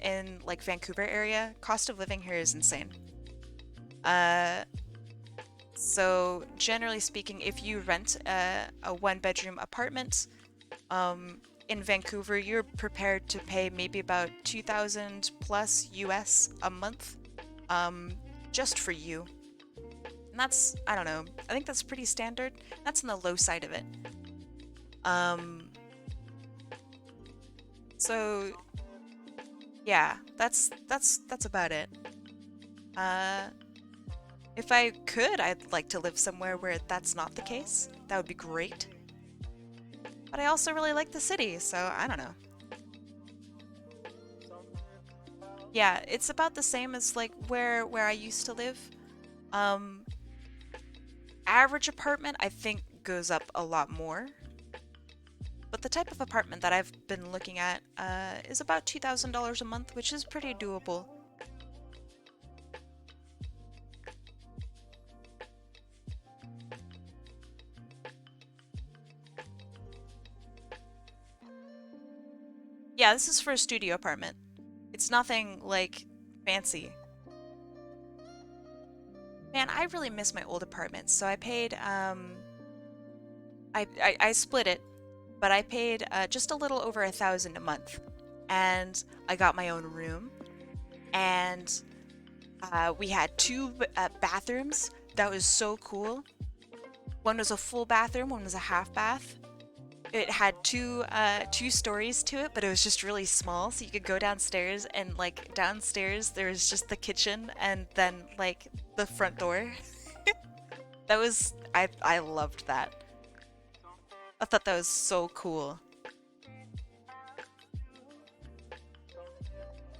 S1: in like Vancouver area. Cost of living here is insane. So generally speaking, if you rent a one-bedroom apartment in Vancouver, you're prepared to pay maybe about 2,000 plus US a month just for you. And that's, I don't know, I think that's pretty standard. That's on the low side of it. So yeah, that's about it. If I could, I'd like to live somewhere where that's not the case. That would be great. But I also really like the city, so I don't know. Yeah, it's about the same as like where I used to live. Average apartment I think goes up a lot more. But the type of apartment that I've been looking at is about $2,000 a month, which is pretty doable. Yeah, this is for a studio apartment. It's nothing like Fancy. Man, I really miss my old apartment. So I paid, I split it, but I paid just a little over 1,000 a month. And I got my own room. And we had two bathrooms. That was so cool. One was a full bathroom, one was a half bath. It had two stories to it, but it was just really small, so you could go downstairs, and like downstairs there was just the kitchen and then like the front door. That was I loved that. I thought that was so cool.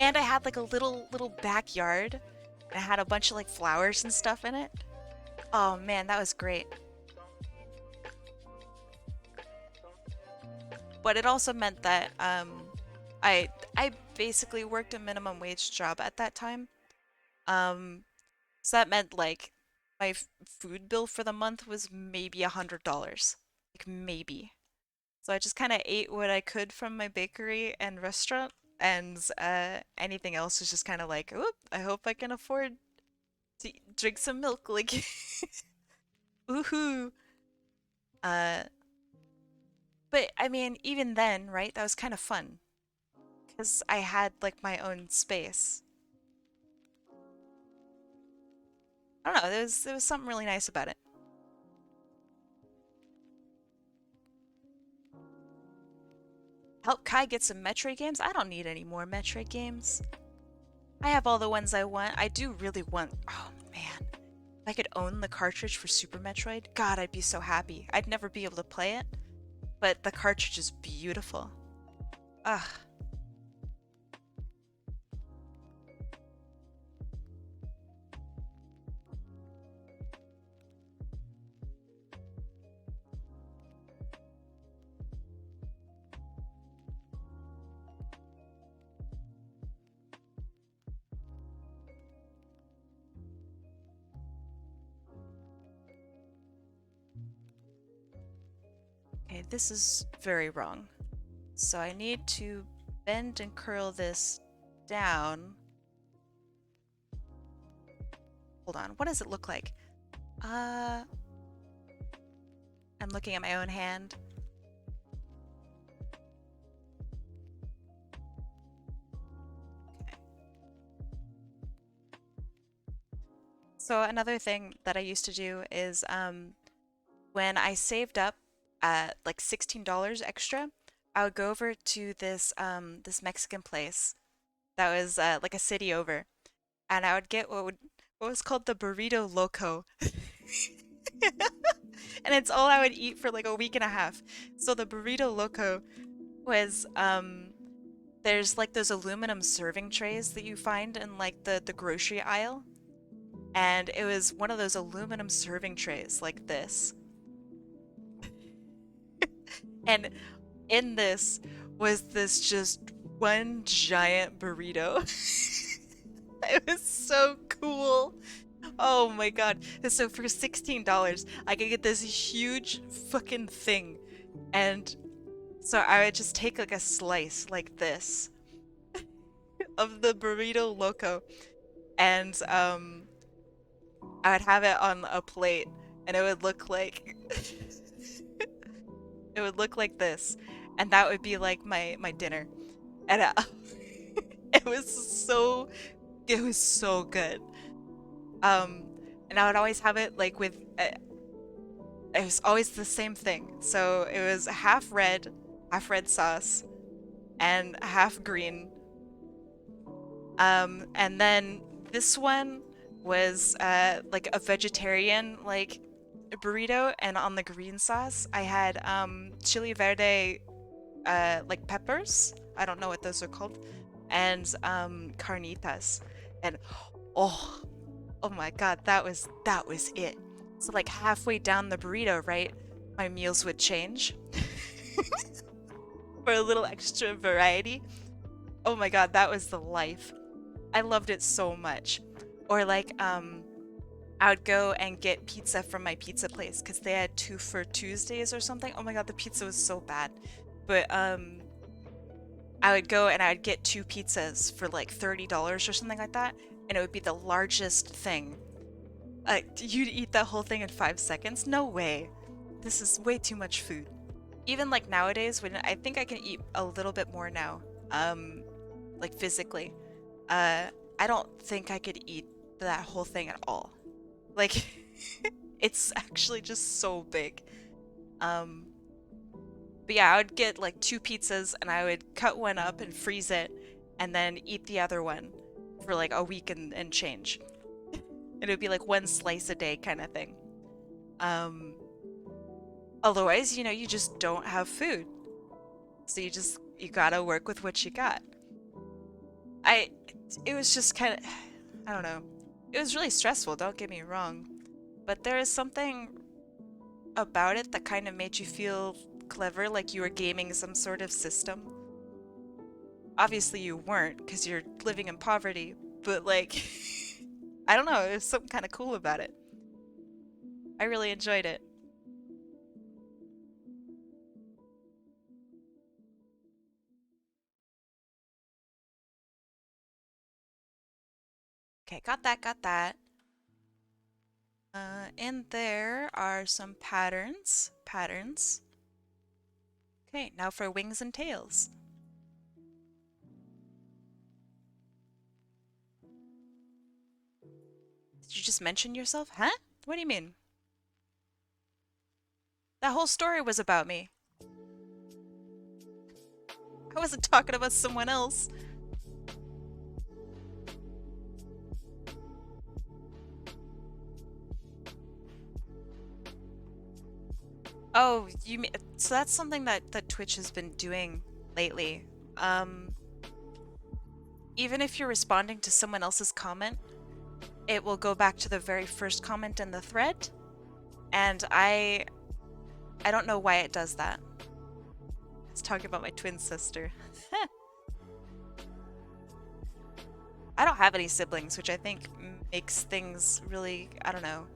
S1: And I had like a little backyard, and I had a bunch of like flowers and stuff in it. Oh man, that was great. But it also meant that I basically worked a minimum wage job at that time. Um, so that meant like my food bill for the month was maybe $100, like maybe. So I just kind of ate what I could from my bakery and restaurant, and anything else was just kind of like, oop, I hope I can afford to drink some milk, like, woohoo. Uh, but I mean, even then, right? That was kind of fun because I had like my own space. I don't know. There was something really nice about it. Help Kai get some Metroid games. I don't need any more Metroid games. I have all the ones I want. I do really want. Oh man, if I could own the cartridge for Super Metroid, God, I'd be so happy. I'd never be able to play it, but the cartridge is beautiful. Ugh. Okay, this is very wrong. So I need to bend and curl this down. Hold on, what does it look like? I'm looking at my own hand. Okay. So another thing that I used to do is when I saved up like $16 extra, I would go over to this Mexican place that was like a city over, and I would get what was called the burrito loco. And it's all I would eat for like a week and a half. So the burrito loco was there's like those aluminum serving trays that you find in like the grocery aisle, and it was one of those aluminum serving trays like this. And in this was this just one giant burrito. It was so cool. Oh my god. So for $16, I could get this huge fucking thing. And so I would just take like a slice like this of the burrito loco, and I would have it on a plate, and it would look like it would look like this, and that would be like my dinner. And it was so good. Um, and I would always have it like with it was always the same thing. So it was half red sauce, and half green. And then this one was like a vegetarian like burrito, and on the green sauce I had chili verde like peppers. I don't know what those are called, and carnitas. And oh, oh my god, that was it. So like halfway down the burrito, right, my meals would change for a little extra variety. Oh my god, that was the life. I loved it so much. Or like I would go and get pizza from my pizza place because they had 2 for Tuesdays or something. Oh my god, the pizza was so bad. But I would go and I'd get 2 pizzas for like $30 or something like that, and it would be the largest thing. You'd eat that whole thing in 5 seconds? No way. This is way too much food. Even like nowadays, when I think I can eat a little bit more now, like physically, uh, I don't think I could eat that whole thing at all. Like, it's actually just so big. Um, but yeah, I would get like 2 pizzas and I would cut one up and freeze it and then eat the other one for like a week and change. It would be like one slice a day kind of thing. Um, Otherwise, you just don't have food. So you gotta work with what you got. I, it was just kind of, I don't know. It was really stressful, don't get me wrong. But there is something about it that kind of made you feel clever, like you were gaming some sort of system. Obviously you weren't, because you're living in poverty, but like, I don't know, there's something kind of cool about it. I really enjoyed it. Okay, got that, got that. And there are some patterns. Patterns. Okay, now for wings and tails. Did you just mention yourself? Huh? What do you mean? That whole story was about me. I wasn't talking about someone else. Oh, you mean so that's something that Twitch has been doing lately. Um, Even if you're responding to someone else's comment, it will go back to the very first comment in the thread, and I don't know why it does that. It's talking about my twin sister. I don't have any siblings, which I think makes things really, I don't know,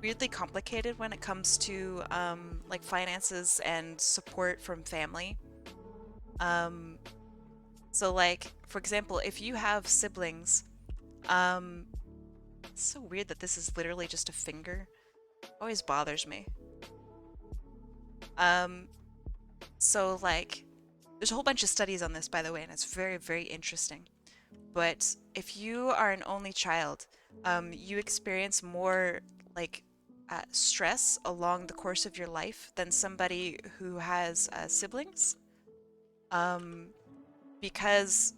S1: weirdly complicated when it comes to like finances and support from family. Um, so like, for example, if you have siblings, um, it's so weird that this is literally just a finger. Always bothers me. Um, so like, there's a whole bunch of studies on this, by the way, and it's very, very interesting. But if you are an only child, you experience more like stress along the course of your life than somebody who has siblings. Um, because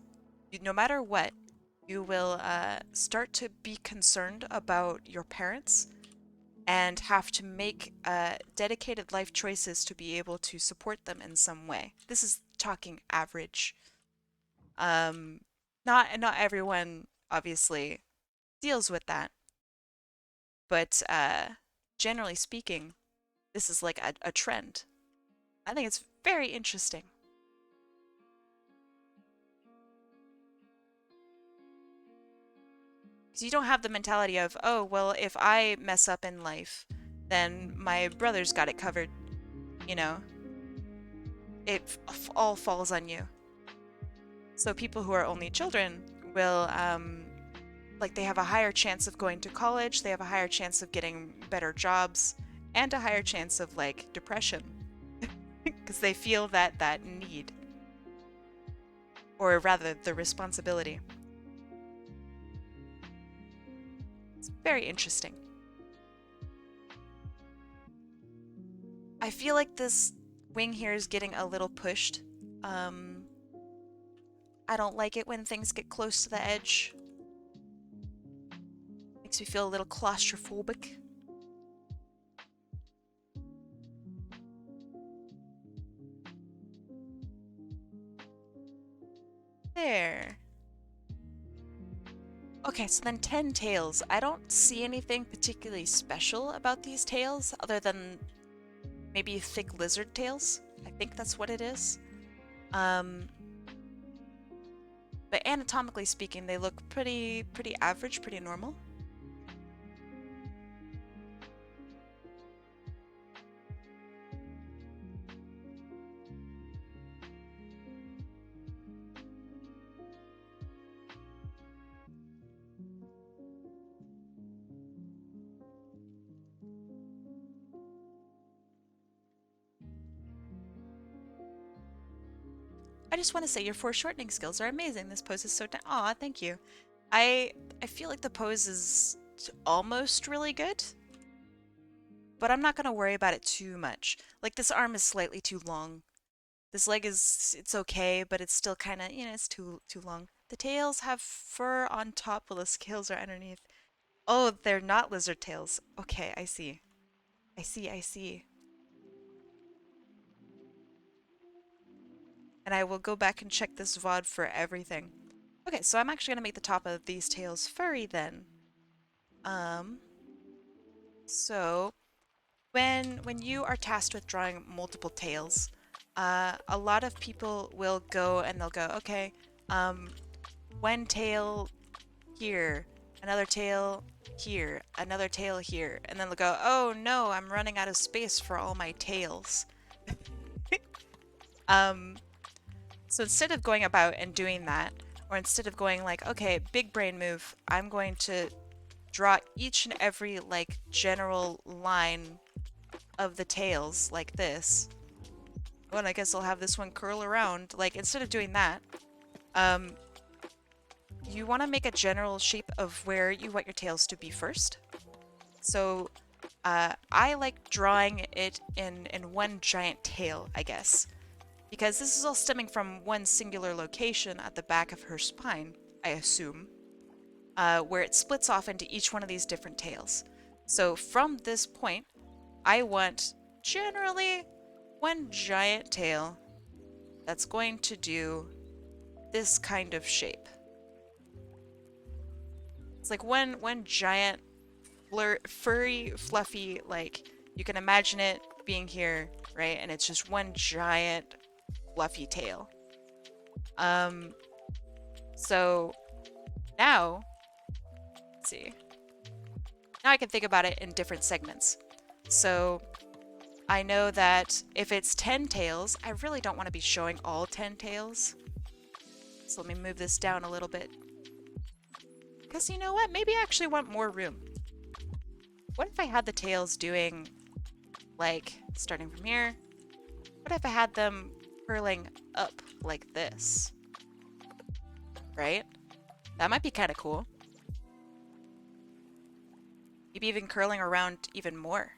S1: no matter what, you will start to be concerned about your parents and have to make dedicated life choices to be able to support them in some way. This is talking average. Um, not everyone obviously deals with that, but generally speaking, this is like a trend. I think it's very interesting. Because you don't have the mentality of, oh, well, if I mess up in life, then my brother's got it covered. You know, it all falls on you. So people who are only children will, like, they have a higher chance of going to college, they have a higher chance of getting better jobs, and a higher chance of, like, depression. Because they feel that need. Or rather, the responsibility. It's very interesting. I feel like this wing here is getting a little pushed. I don't like it when things get close to the edge. Makes me feel a little claustrophobic. There. Okay, so then 10 tails. I don't see anything particularly special about these tails other than maybe thick lizard tails. I think that's what it is. But anatomically speaking, they look pretty average, pretty normal. I just want to say your foreshortening skills are amazing. This pose is so aw, thank you. I feel like the pose is almost really good, but I'm not going to worry about it too much. Like, this arm is slightly too long. This leg it's okay, but it's still kind of, it's too long. The tails have fur on top while the scales are underneath. Oh, they're not lizard tails. Okay, I see. I see. And I will go back and check this VOD for everything. Okay, so I'm actually going to make the top of these tails furry then. So when you are tasked with drawing multiple tails, a lot of people will go and they'll go, okay, one tail here, another tail here, another tail here, and then they'll go, oh no, I'm running out of space for all my tails. So instead of going about and doing that, or instead of going like, okay, big brain move, I'm going to draw each and every like general line of the tails like this. Oh, and I guess I'll have this one curl around. Like, instead of doing that, you want to make a general shape of where you want your tails to be first. So I like drawing it in one giant tail, I guess. Because this is all stemming from one singular location at the back of her spine, I assume, where it splits off into each one of these different tails. So from this point, I want generally one giant tail that's going to do this kind of shape. It's like one giant furry, fluffy, like, you can imagine it being here, right? And it's just one giant fluffy tail. So now, let's see. Now I can think about it in different segments. So I know that if it's 10 tails, I really don't want to be showing all 10 tails. So let me move this down a little bit. Because you know what? Maybe I actually want more room. What if I had the tails doing, like, starting from here? What if I had them curling up like this? Right? That might be kind of cool. Maybe even curling around even more.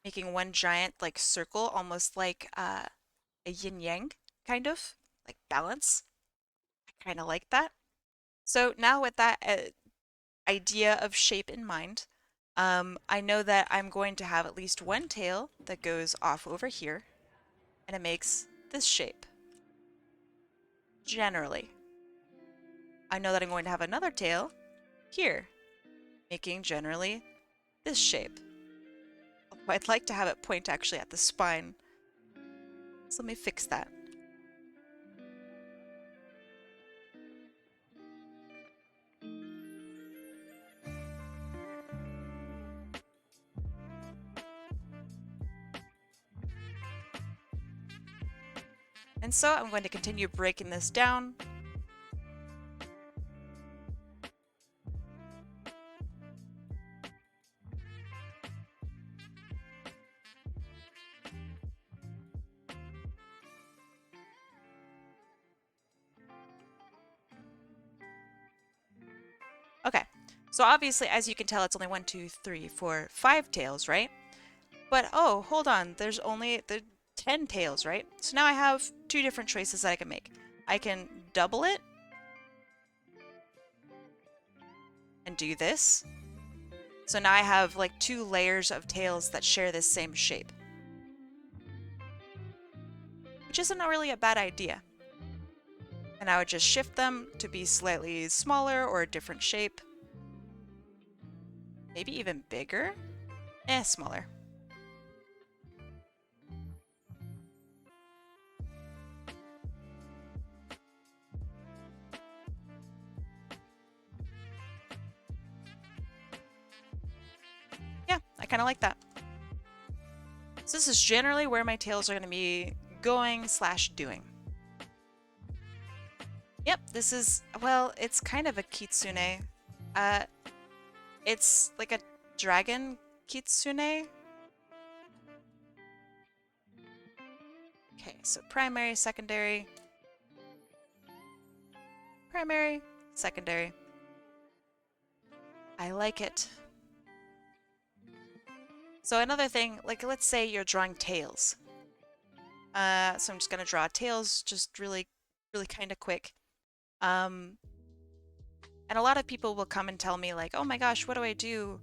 S1: Making one giant, like, circle, almost like a yin-yang, kind of. Like, balance. I kind of like that. So now with that idea of shape in mind, I know that I'm going to have at least one tail that goes off over here, and it makes this shape. Generally. I know that I'm going to have another tail here, making generally this shape. Although I'd like to have it point actually at the spine. So let me fix that. And so I'm going to continue breaking this down. Okay, so obviously, as you can tell, it's only 1, 2, 3, 4, 5 tails, right? But oh, hold on, there's only the 10 tails, right? So now I have two different choices that I can make. I can double it and do this. So now I have like 2 layers of tails that share this same shape. Which isn't really a bad idea. And I would just shift them to be slightly smaller or a different shape. Maybe even bigger? Smaller. Yeah, I kind of like that. So this is generally where my tails are going to be going / doing. Yep, this is, well, it's kind of a kitsune. It's like a dragon kitsune. Okay, so primary, secondary, primary, secondary. I like it. So another thing, like let's say you're drawing tails. So I'm just gonna draw tails, just really kind of quick. And a lot of people will come and tell me like, oh my gosh, what do I do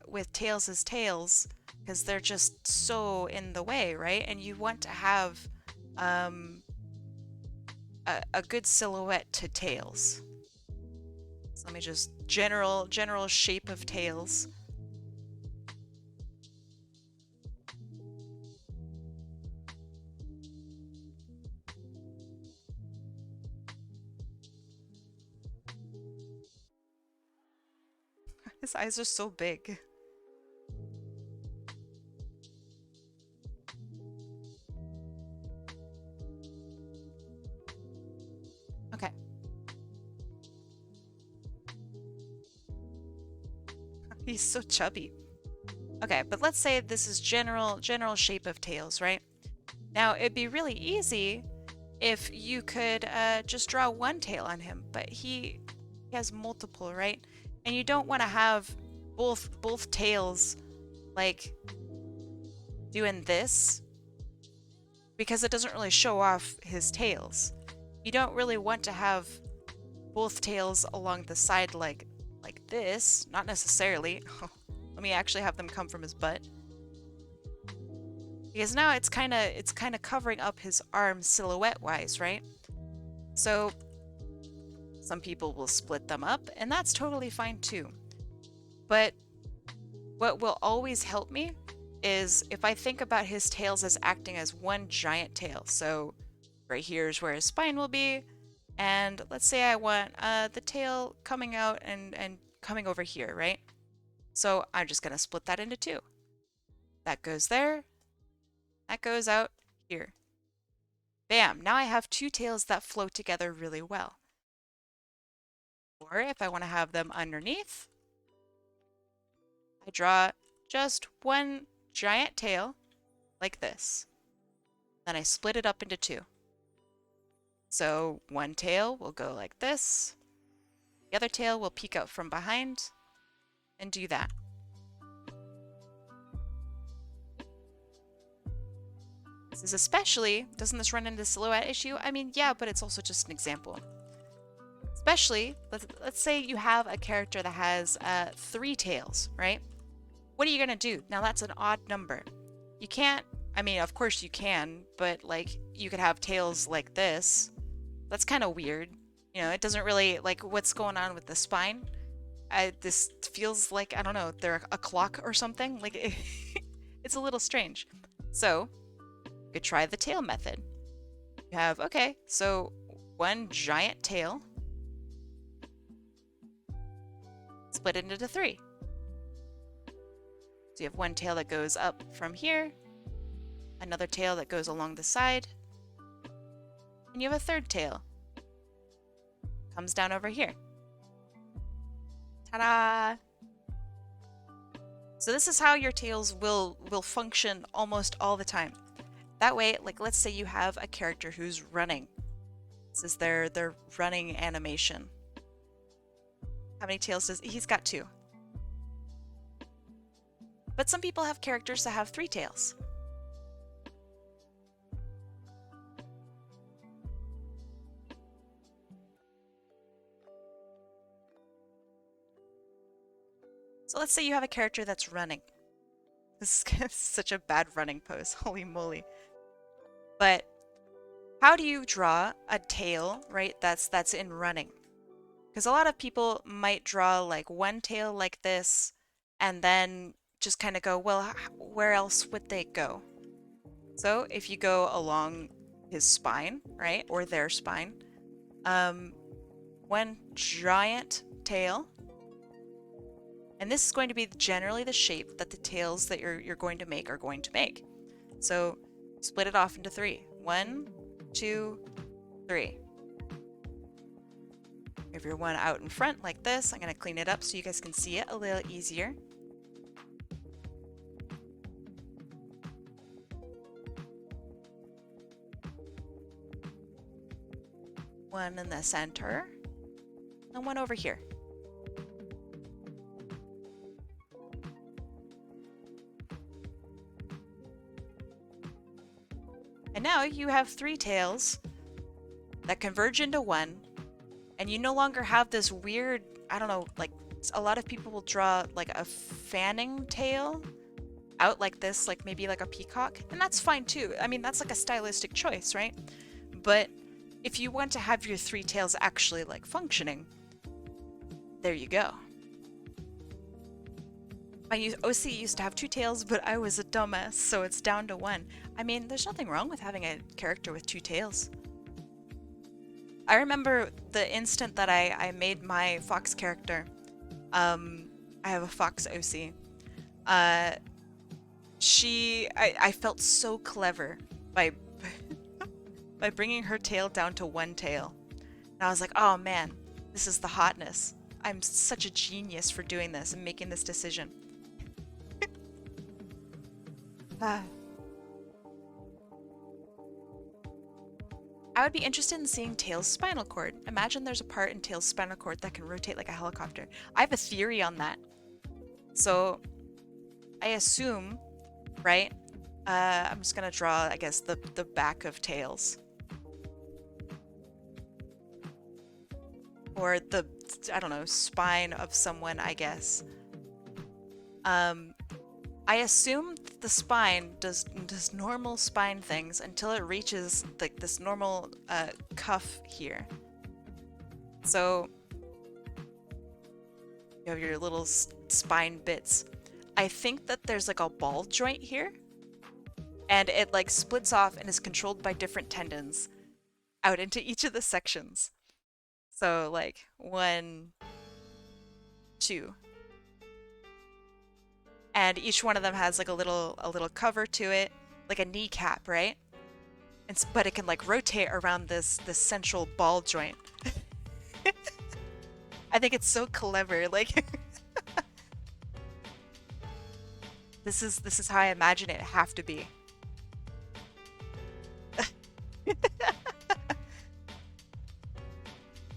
S1: with tails as tails? Because they're just so in the way, right? And you want to have a good silhouette to tails. So let me just general shape of tails. His eyes are so big. Okay. He's so chubby. Okay, but let's say this is general shape of tails, right? Now, it'd be really easy if you could just draw one tail on him, but he has multiple, right? And you don't want to have both tails like doing this because it doesn't really show off his tails. You don't really want to have both tails along the side like this, not necessarily. Let me actually have them come from his butt. Because now it's kind of covering up his arms silhouette-wise, right? So some people will split them up, and that's totally fine too. But what will always help me is if I think about his tails as acting as one giant tail. So right here is where his spine will be, and let's say I want the tail coming out and coming over here, right? So I'm just gonna split that into two. That goes there. That goes out here. Bam! Now I have two tails that flow together really well. Or if I want to have them underneath, I draw just one giant tail like this. Then I split it up into two. So one tail will go like this. The other tail will peek out from behind and do that. This is especially, doesn't this run into silhouette issue? I mean, yeah, but it's also just an example. Especially, let's say you have a character that has 3 tails, right? What are you gonna do? Now that's an odd number. You can't, I mean, of course you can, but like you could have tails like this. That's kind of weird. You know, it doesn't really, like what's going on with the spine? This feels like, I don't know, they're a clock or something. Like it's a little strange. So you could try the tail method. You have, okay, so one giant tail, split it into 3. So you have one tail that goes up from here, another tail that goes along the side, and you have a third tail. Comes down over here. Ta-da! So this is how your tails will function almost all the time. That way, like let's say you have a character who's running. This is their running animation. How many tails does he's got 2. But some people have characters that have 3 tails. So let's say you have a character that's running. This is such a bad running pose, holy moly. But how do you draw a tail, right, that's in running? Because a lot of people might draw like one tail like this and then just kind of go, well, where else would they go? So if you go along his spine, right, or their spine, one giant tail, and this is going to be generally the shape that the tails that you're going to make are going to make. So split it off into 3. 1, 2, 3. If you're one out in front like this, I'm going to clean it up so you guys can see it a little easier. one in the center, and one over here. And now you have 3 tails that converge into one, and you no longer have this weird, I don't know, like a lot of people will draw like a fanning tail out like this, like maybe like a peacock, and that's fine too. I mean, that's like a stylistic choice, right? But if you want to have your 3 tails actually like functioning, there you go. My OC used to have 2 tails, but I was a dumbass, so it's down to 1. I mean, there's nothing wrong with having a character with 2 tails. I remember the instant that I made my fox character. I have a fox OC. I felt so clever by by bringing her tail down to 1 tail. And I was like, oh man, this is the hotness. I'm such a genius for doing this and making this decision. I would be interested in seeing Tails' spinal cord. Imagine there's a part in Tails' spinal cord that can rotate like a helicopter. I have a theory on that. So, I assume, right? I'm just gonna draw, I guess, the back of Tails. Or the, I don't know, spine of someone, I guess. I assume the spine does normal spine things until it reaches like this normal cuff here. So you have your little spine bits. I think that there's like a ball joint here, and it like splits off and is controlled by different tendons out into each of the sections. So like 1, 2. And each one of them has like a little cover to it, like a kneecap, right? And but it can like rotate around this central ball joint. I think it's so clever. Like this is how I imagine it have to be.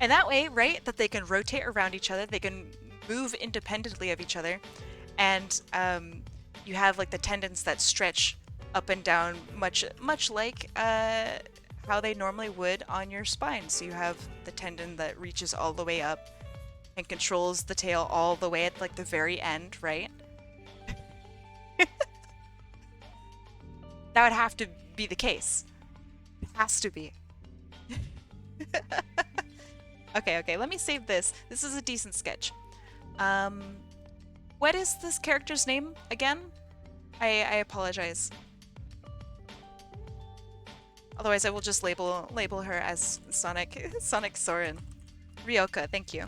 S1: And that way, right, that they can rotate around each other, they can move independently of each other. And you have like the tendons that stretch up and down much like how they normally would on your spine. So you have the tendon that reaches all the way up and controls the tail all the way at like the very end, right? That would have to be the case. It has to be. Okay, let me save this. This is a decent sketch. What is this character's name again? I apologize. Otherwise, I will just label her as Sonicsoren. Ryoka, thank you.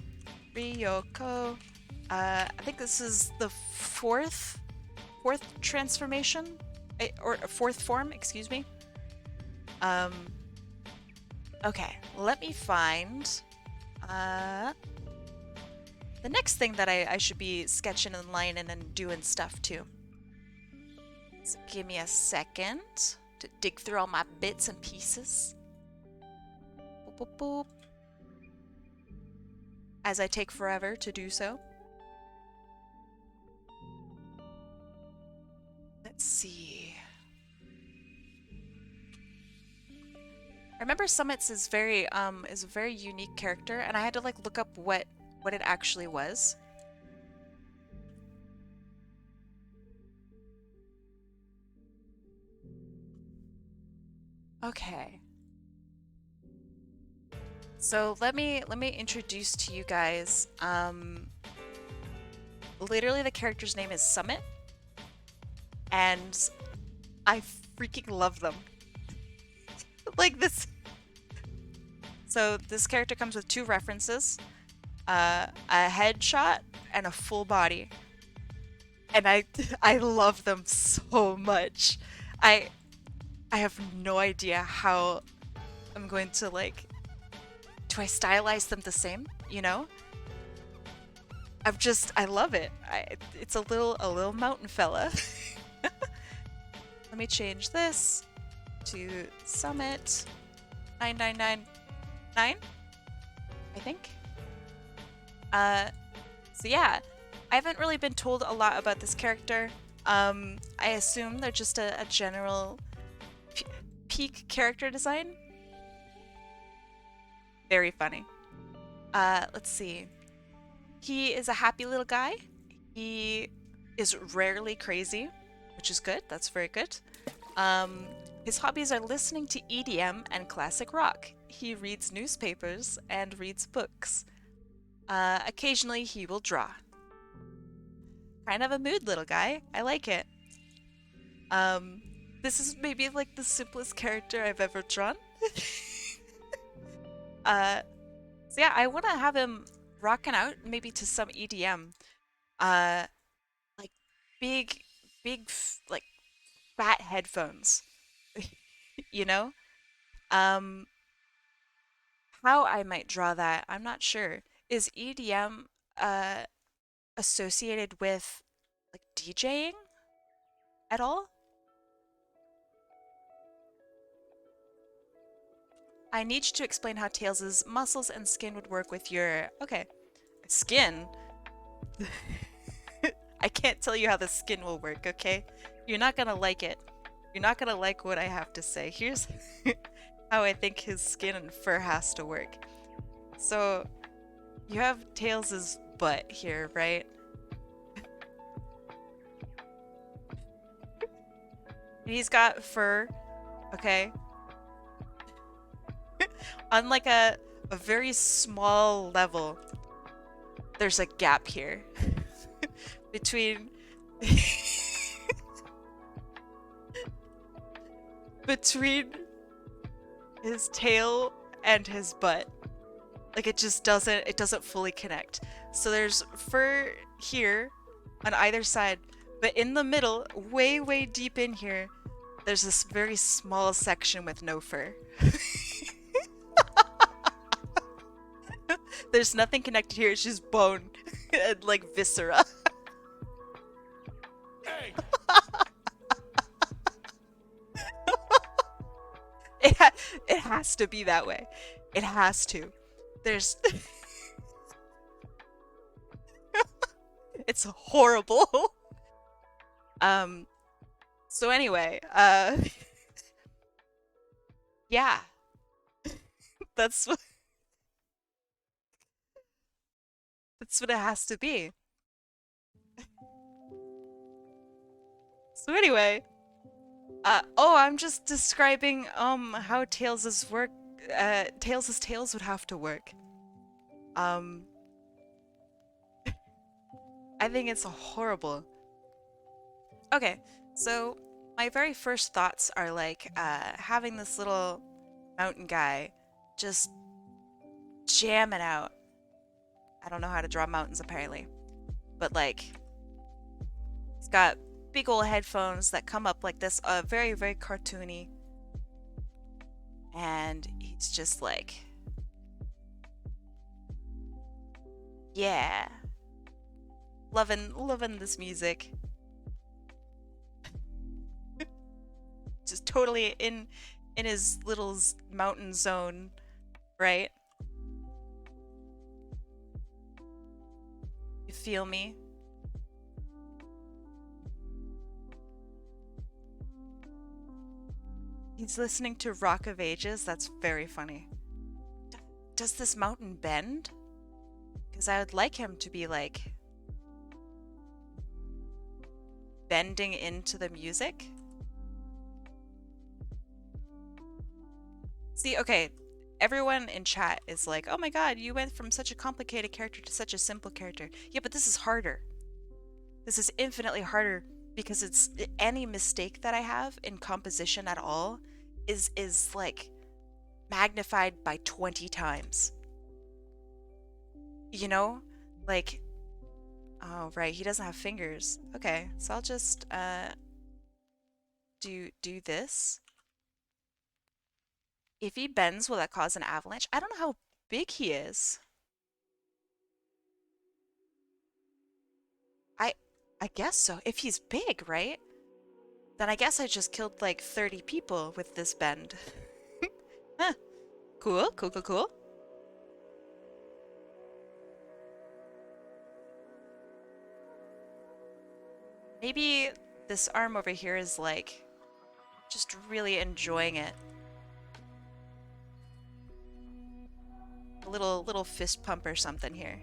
S1: Ryoko. I think this is the fourth transformation, or fourth form. Excuse me. Okay, let me find. The next thing that I should be sketching and lining and doing stuff too. So give me a second to dig through all my bits and pieces. Boop, boop, boop. As I take forever to do so. Let's see. I remember Summits is a very unique character, and I had to like look up what it actually was. Okay. So let me introduce to you guys. Literally the character's name is Summit, and I freaking love them. Like this. So this character comes with 2 references. A headshot and a full body, and I love them so much. I have no idea how I'm going to like. Do I stylize them the same? You know? I love it. It's a little mountain fella. Let me change this to Summit9999. I think. Uh, so yeah, I haven't really been told a lot about this character. I assume they're just a general peak character design. Very funny. Let's see. He is a happy little guy. He is rarely crazy, which is good. That's very good. His hobbies are listening to EDM and classic rock. He reads newspapers and reads books. Occasionally he will draw. Kind of a mood little guy. I like it. This is maybe like the simplest character I've ever drawn. So yeah, I want to have him rocking out maybe to some EDM. Like big, like fat headphones. You know? Um, how I might draw that, I'm not sure. Is EDM associated with like DJing at all? I need you to explain how Tails' muscles and skin would work with your... Okay. Skin? I can't tell you how the skin will work, okay? You're not gonna like it. You're not gonna like what I have to say. Here's how I think his skin and fur has to work. So, you have Tails' butt here, right? And he's got fur, okay? On like a very small level, there's a gap here between between his tail and his butt. Like it doesn't fully connect. So there's fur here on either side, but in the middle, way deep in here, there's this very small section with no fur. There's nothing connected here, it's just bone and like viscera.
S2: Hey!
S1: It has to be that way. It has to. There's it's horrible. So anyway, yeah. That's what it has to be. So anyway, oh, I'm just describing how Tails' tails would have to work. I think it's horrible. Okay, so my very first thoughts are like having this little mountain guy just jamming out. I don't know how to draw mountains apparently, but like he's got big old headphones that come up like this, very cartoony, and he's just like, yeah, loving this music. Just totally in his little mountain zone, right? You feel me? He's listening to Rock of Ages. That's very funny. Does this mountain bend? Because I would like him to be like bending into the music. See, okay, everyone in chat is like, oh my god, you went from such a complicated character to such a simple character. Yeah, but this is harder. This is infinitely harder because it's any mistake that I have in composition at all is like magnified by 20 times. You know? Like, oh right, he doesn't have fingers. Okay, so I'll just do this. If he bends, will that cause an avalanche? I don't know how big he is. I guess so. If he's big, right? Then I guess I just killed like 30 people with this bend. Huh. Cool. Maybe this arm over here is like just really enjoying it. A little fist pump or something here.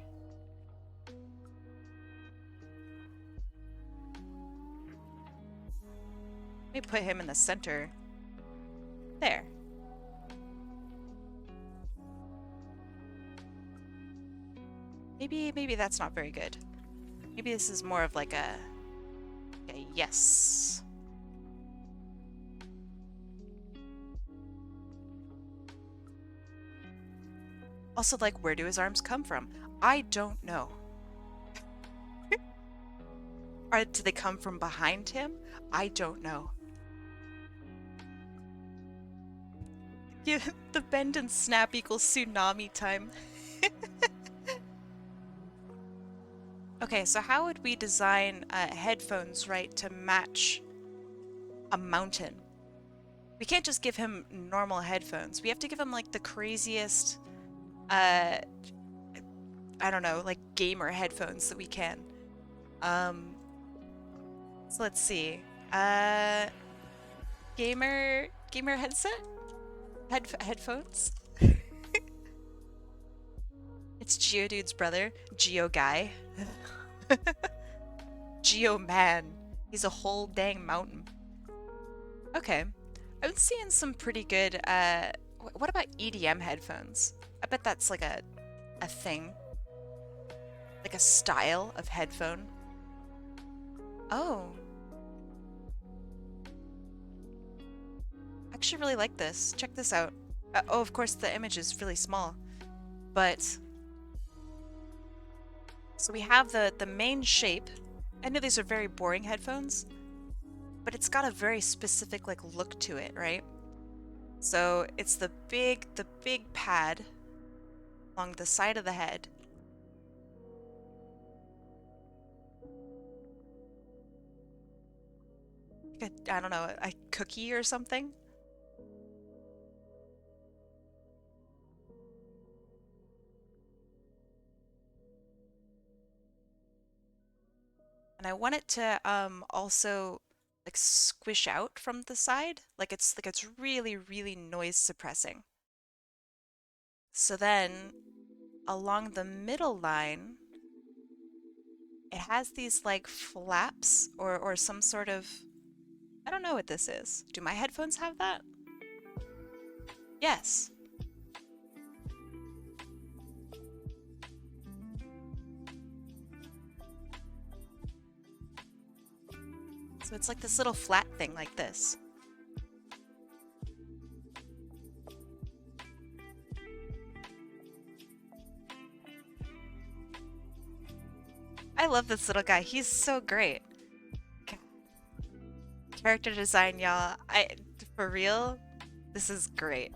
S1: Let me put him in the center. There. Maybe that's not very good. Maybe this is more of like a yes. Also, like, where do his arms come from? I don't know. Do they come from behind him? I don't know. Yeah, the bend and snap equals tsunami time. Okay, so how would we design headphones, right, to match a mountain? We can't just give him normal headphones. We have to give him, like, the craziest, I don't know, like, gamer headphones that we can. So let's see. Gamer headset? Headphones? It's Geodude's brother, Geo Guy. Geo Man. He's a whole dang mountain. Okay. I've been seeing some pretty good, what about EDM headphones? I bet that's like a thing. Like a style of headphone. Oh. I actually really like this. Check this out. Oh, of course the image is really small. But so we have the main shape. I know these are very boring headphones, but it's got a very specific like look to it, right? So it's the big pad along the side of the head. Like I don't know, a cookie or something. And I want it to also like squish out from the side, like it's really noise suppressing. So then along the middle line, it has these like flaps or some sort of, I don't know what this is. Do my headphones have that? Yes. So it's like this little flat thing like this. I love this little guy. He's so great. Character design, y'all. For real, this is great.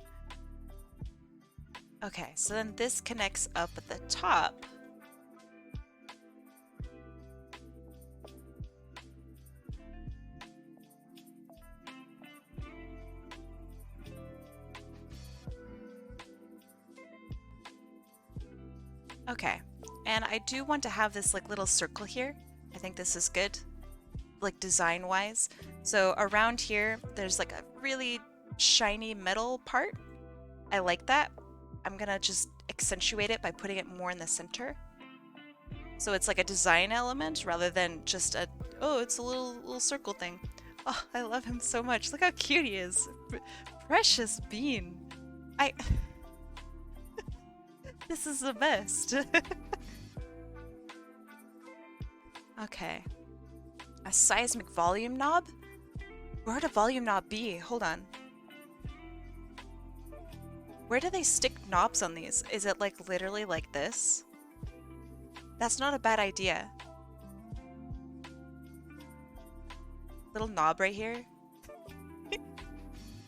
S1: Okay, so then this connects up at the top. Okay, and I do want to have this like little circle here. I think this is good, like design-wise. So around here, there's like a really shiny metal part. I like that. I'm gonna just accentuate it by putting it more in the center. So it's like a design element rather than just a, oh, it's a little circle thing. Oh, I love him so much. Look how cute he is. Precious bean. This is the best. Okay. A seismic volume knob? Where would a volume knob be? Hold on. Where do they stick knobs on these? Is it like literally like this? That's not a bad idea. Little knob right here.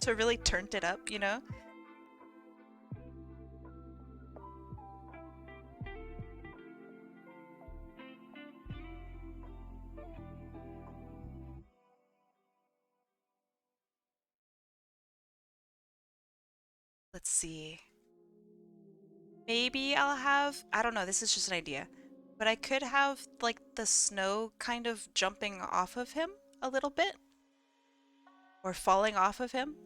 S1: To really turn it up, you know? Let's see. Maybe I'll have, I don't know, this is just an idea. But I could have like the snow kind of jumping off of him a little bit or falling off of him.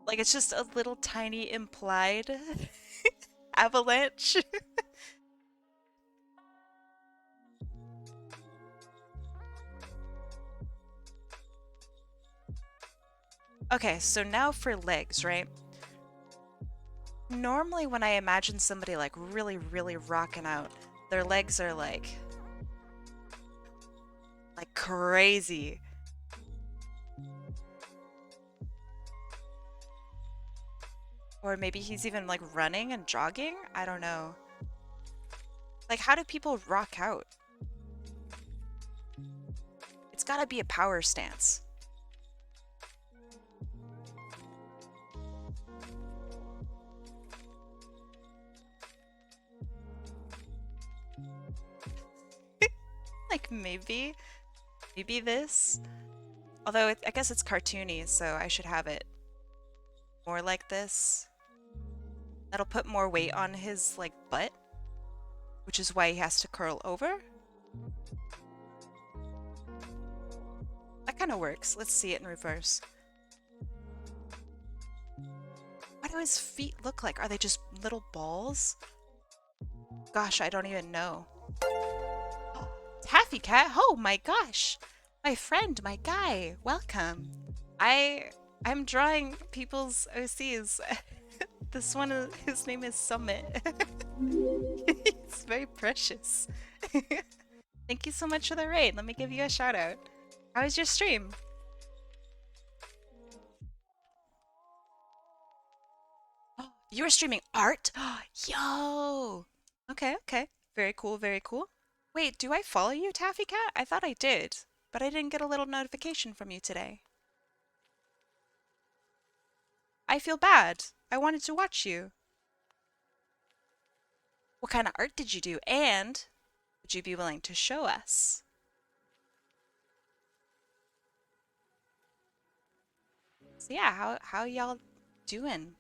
S1: Like it's just a little tiny implied avalanche. Okay, so now for legs, right? Normally when I imagine somebody like really, really rocking out, their legs are like crazy. Or maybe he's even like running and jogging? I don't know. Like how do people rock out? It's gotta be a power stance. Like maybe this. Although I guess it's cartoony, so I should have it more like this. That'll put more weight on his like butt, which is why he has to curl over. That kind of works. Let's see it in reverse. What do his feet look like? Are they just little balls? Gosh, I don't even know. Taffy Cat, oh my gosh. My friend, my guy, welcome. I'm drawing people's OCs. This one, his name is Summit. It's very precious. Thank you so much for the raid. Let me give you a shout out. How was your stream? You were streaming art? Yo! Okay, okay. Very cool, very cool. Wait, do I follow you, Taffy Cat? I thought I did, but I didn't get a little notification from you today. I feel bad. I wanted to watch you. What kind of art did you do? And would you be willing to show us? So yeah, how y'all doing?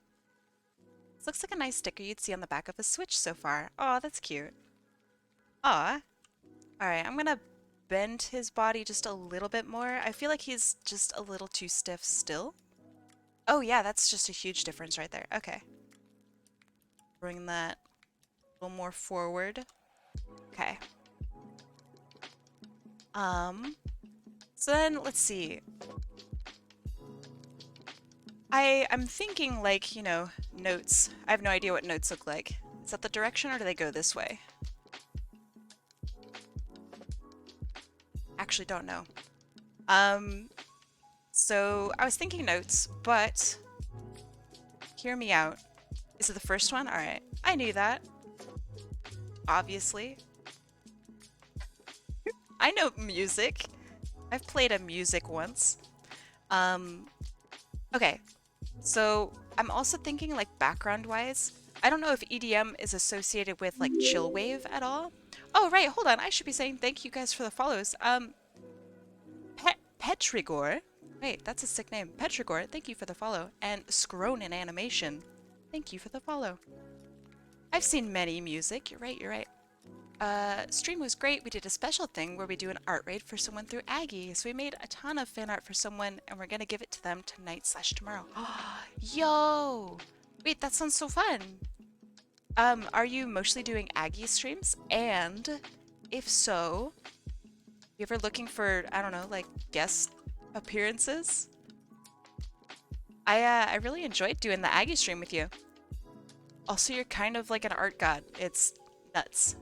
S1: This looks like a nice sticker you'd see on the back of a Switch so far. Oh, that's cute. Aw. Alright, I'm gonna bend his body just a little bit more. I feel like he's just a little too stiff still. Oh yeah, that's just a huge difference right there. Okay. Bring that a little more forward. Okay. So then, let's see. I'm thinking like, you know, notes. I have no idea what notes look like. Is that the direction or do they go this way? Actually don't know. So I was thinking notes, but hear me out. Is it the first one? Alright. I knew that. Obviously. I know music. I've played a music once. Okay. So I'm also thinking like background-wise. I don't know if EDM is associated with like chill wave at all. Oh, right. Hold on. I should be saying thank you guys for the follows. Petrigor. Wait, that's a sick name. Petrigor, thank you for the follow. And Scronin Animation, thank you for the follow. I've seen many music. You're right, you're right. Stream was great. We did a special thing where we do an art raid for someone through Aggie. So we made a ton of fan art for someone and we're gonna give it to them tonight/tomorrow. Yo! Wait, that sounds so fun. Are you mostly doing Aggie streams? And if so, you ever looking for, I don't know, like guest appearances? I really enjoyed doing the Aggie stream with you. Also, you're kind of like an art god. It's nuts.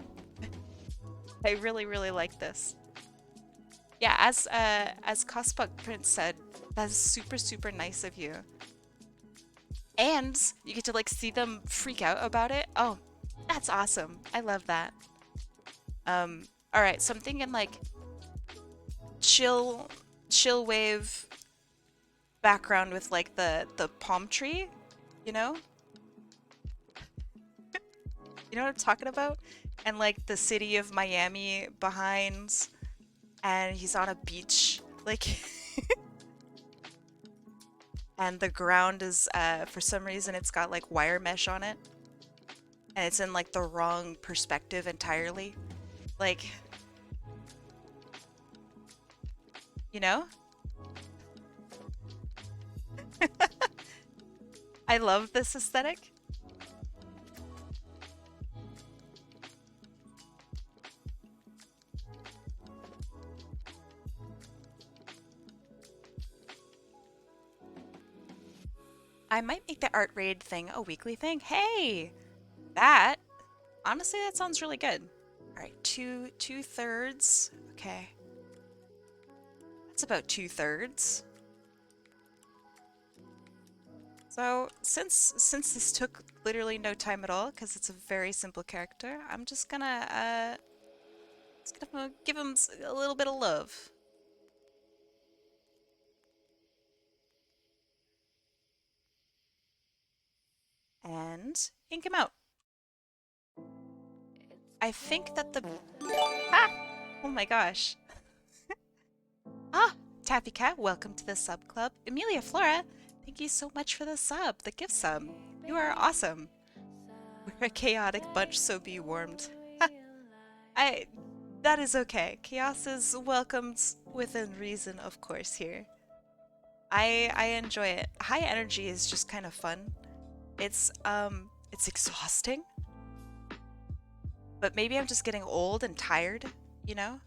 S1: I really, really like this. Yeah, as Cosbuck Prince said, that's super, super nice of you. And you get to like see them freak out about it. Oh, that's awesome. I love that. Alright, so I'm thinking like chill wave background with like the palm tree, you know? You know what I'm talking about? And like the city of Miami behind, and he's on a beach, like and the ground is for some reason it's got like wire mesh on it. and it's in like the wrong perspective entirely. Like, you know? I love this aesthetic. I might make the art raid thing a weekly thing. Hey, that honestly, that sounds really good. All right, two-thirds. Okay, that's about 2/3. So since this took literally no time at all, because it's a very simple character, I'm just gonna give him a little bit of love. And ink him out. I think that the... Ah! Oh my gosh. Ah! Taffy Cat, welcome to the sub club. Emilia Flora, thank you so much for the sub, the gift sub. You are awesome. We're a chaotic bunch, so be warmed. That is okay. Chaos is welcomed within reason, of course, here. I enjoy it. High energy is just kind of fun. It's exhausting. But maybe I'm just getting old and tired, you know?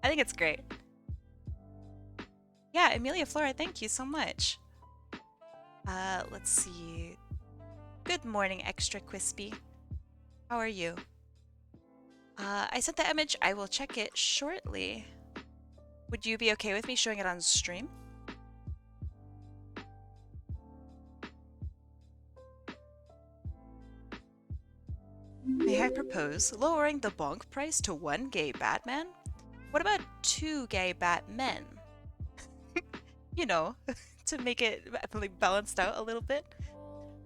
S1: I think it's great. Yeah, Emilia Flora, thank you so much. Let's see. Good morning, Extra Crispy. How are you? I sent the image. I will check it shortly. Would you be okay with me showing it on stream? May I propose lowering the bonk price to 1 gay Batman? What about 2 gay Batmen? You know, to make it like balanced out a little bit.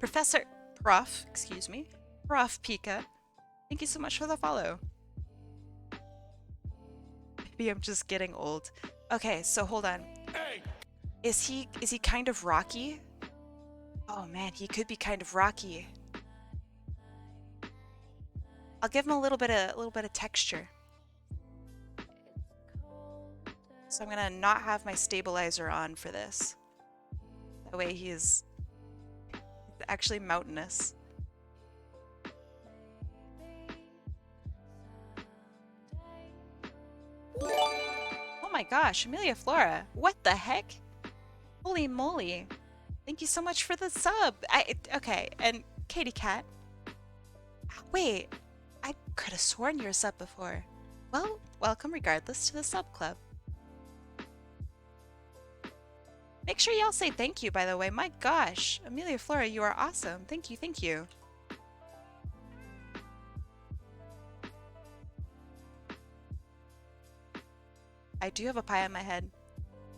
S1: Excuse me, Prof Pika, thank you so much for the follow. Maybe I'm just getting old. Okay, so hold on.
S2: Hey.
S1: Is he kind of rocky? Oh man, he could be kind of rocky. I'll give him a little bit of texture. So I'm gonna not have my stabilizer on for this. That way he's actually mountainous. Oh my gosh, Amelia Flora, what the heck? Holy moly. Thank you so much for the sub. Okay, and Katie Cat. Wait, I could have sworn you're a sub before. Well, welcome regardless to the sub club. Make sure y'all say thank you, by the way. My gosh, Amelia Flora, you are awesome. Thank you, thank you. I do have a pie on my head.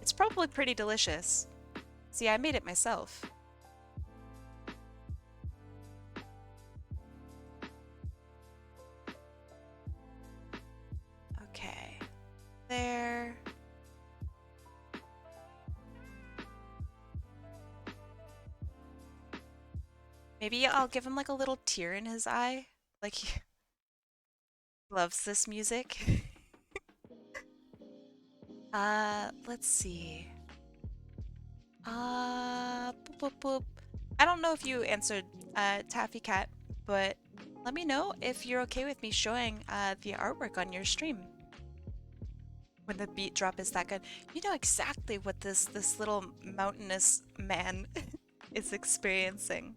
S1: It's probably pretty delicious. See, I made it myself. Okay. There. Maybe I'll give him like a little tear in his eye. Like he loves this music. Let's see. Boop, boop, boop. I don't know if you answered, Taffy Cat, but let me know if you're okay with me showing, the artwork on your stream. When the beat drop is that good. You know exactly what this little mountainous man is experiencing.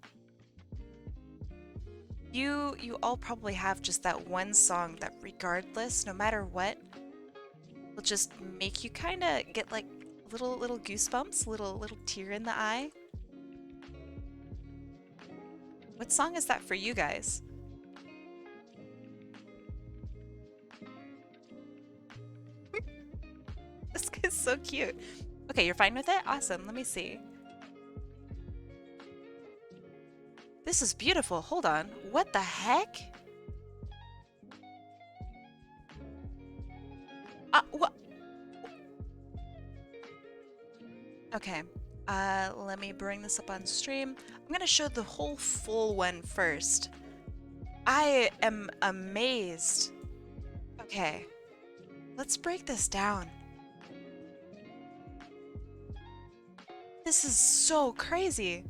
S1: You all probably have just that one song that regardless, no matter what, will just make you kind of get like little goosebumps, little tear in the eye. What song is that for you guys? This guy's so cute. Okay, you're fine with it? Awesome. Let me see. This is beautiful. Hold on. What the heck? What? Okay. Let me bring this up on stream. I'm gonna show the whole full one first. I am amazed. Okay, let's break this down. This is so crazy.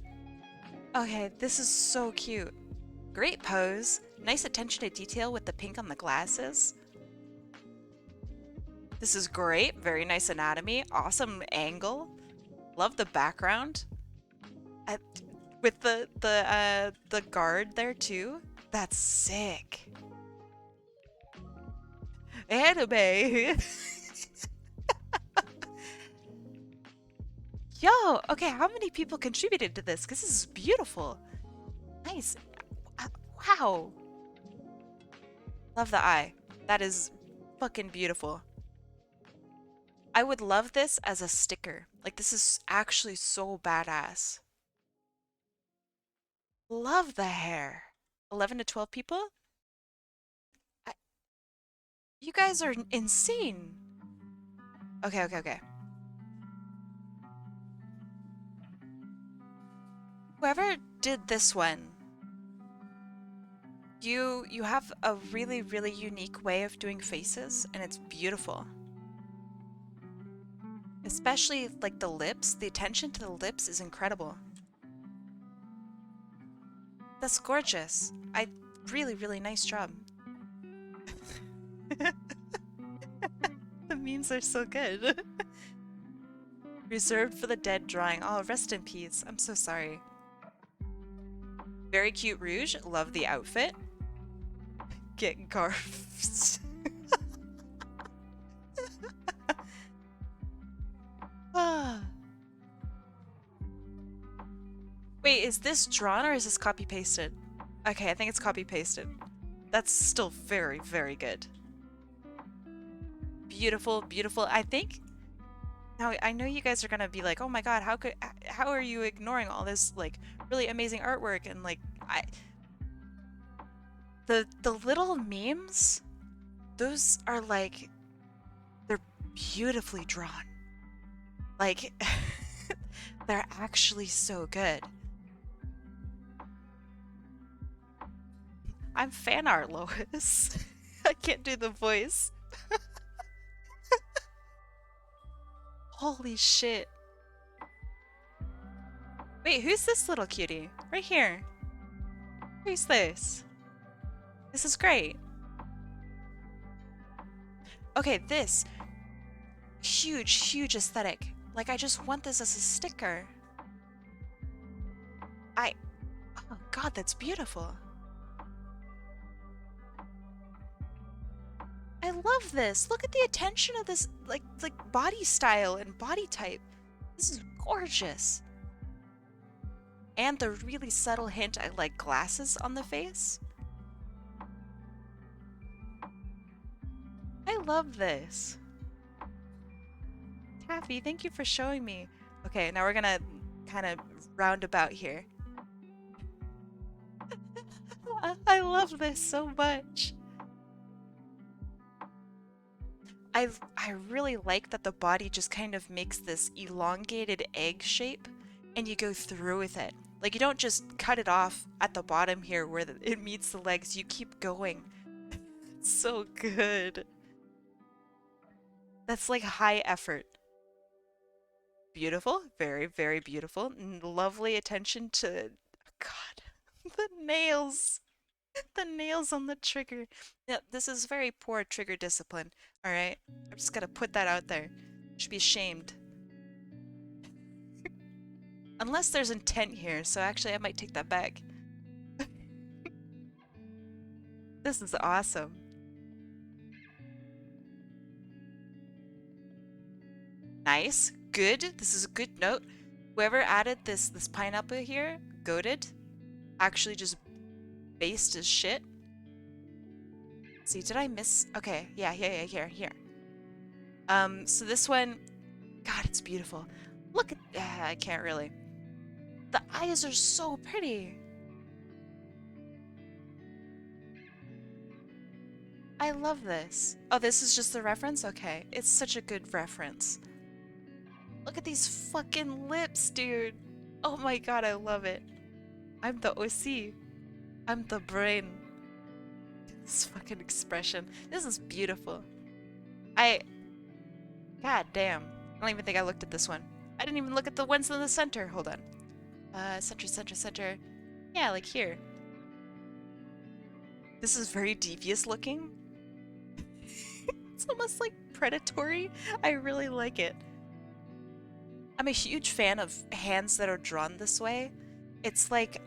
S1: Okay, this is so cute. Great pose. Nice attention to detail with the pink on the glasses. This is great. Very nice anatomy. Awesome angle. Love the background. I, with the guard there too. That's sick. Anime. Yo, okay, how many people contributed to this? Because this is beautiful. Nice. Wow. Love the eye. That is fucking beautiful. I would love this as a sticker. Like, this is actually so badass. Love the hair. 11 to 12 people? You guys are insane. Okay, okay, okay. Whoever did this one, you have a really, really unique way of doing faces, and it's beautiful. Especially, like, the lips. The attention to the lips is incredible. That's gorgeous. Really, really nice job. The memes are so good. Reserved for the dead drawing. Oh, rest in peace. I'm so sorry. Very cute rouge. Love the outfit. Get garfed. Ah. Wait, is this drawn or is this copy pasted? Okay, I think it's copy pasted. That's still very, very good. Beautiful, beautiful. I think now I know you guys are gonna be like, oh my god, how are you ignoring all this like really amazing artwork and like the little memes, those are like they're beautifully drawn. Like they're actually so good. I'm fan art, Lois. I can't do the voice. Holy shit. Wait, who's this little cutie? Right here. Who's this? This is great. Okay, this. Huge, huge aesthetic. Like, I just want this as a sticker. Oh god, that's beautiful. I love this. Look at the attention of this, like body style and body type. This is gorgeous. And the really subtle hint I like glasses on the face. I love this. Taffy, thank you for showing me. Okay, now we're gonna kind of roundabout here. I love this so much. I really like that the body just kind of makes this elongated egg shape and you go through with it. Like, you don't just cut it off at the bottom here where it meets the legs. You keep going. It's so good. That's like high effort. Beautiful. Very, very beautiful. Lovely attention to... God. The nails. The nails on the trigger. Yeah, this is very poor trigger discipline. Alright? I'm just gonna put that out there. You should be ashamed. Unless there's intent here, so actually I might take that back. This is awesome. Nice. Good. This is a good note. Whoever added this pineapple here, goated. Actually just based as shit. See, did I miss? Okay, yeah, here. So this one, God, it's beautiful. Look at, I can't really. The eyes are so pretty. I love this. Oh, this is just the reference? Okay, it's such a good reference. Look at these fucking lips, dude. Oh my god, I love it. I'm the OC. I'm the brain. This fucking expression. This is beautiful. God damn. I don't even think I looked at this one. I didn't even look at the ones in the center. Hold on. Center, center, center. Yeah, like here. This is very devious looking. It's almost like predatory. I really like it. I'm a huge fan of hands that are drawn this way. It's like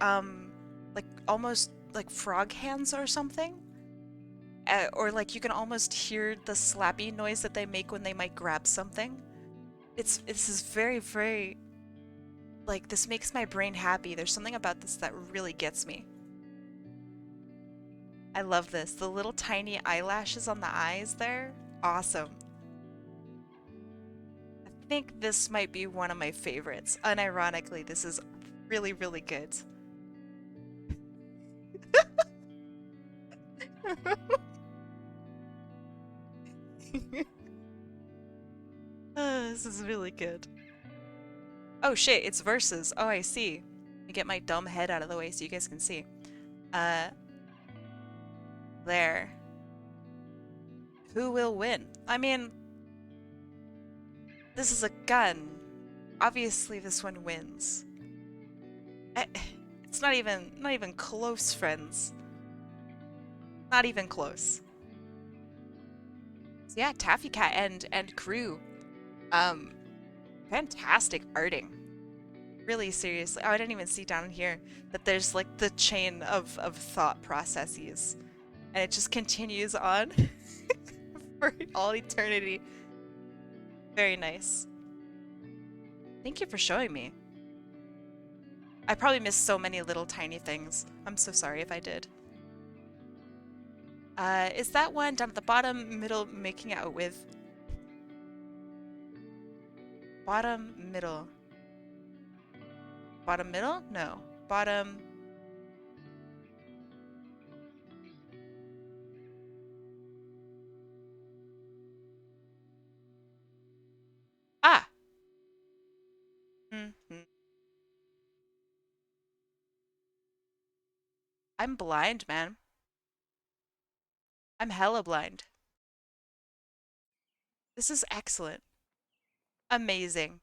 S1: almost like frog hands or something. Or like you can almost hear the slappy noise that they make when they might grab something. This is very, very, like, this makes my brain happy. There's something about this that really gets me. I love this. The little tiny eyelashes on the eyes there. Awesome. I think this might be one of my favorites. Unironically, this is really, really good. This is really good. Oh shit, it's versus. Oh, I see. Let me get my dumb head out of the way so you guys can see. There. Who will win? I mean, this is a gun. Obviously this one wins. It's not even close, friends. Not even close. So yeah, Taffy Cat and crew. Fantastic arting. Really, seriously. Oh, I didn't even see down here that there's like the chain of thought processes. And it just continues on for all eternity. Very nice. Thank you for showing me. I probably missed so many little tiny things. I'm so sorry if I did. Is that one down at the bottom, middle, making out with? Bottom, middle. Bottom, middle? No. Bottom. Ah! Mm-hmm. I'm blind, man. I'm hella blind. This is excellent. Amazing.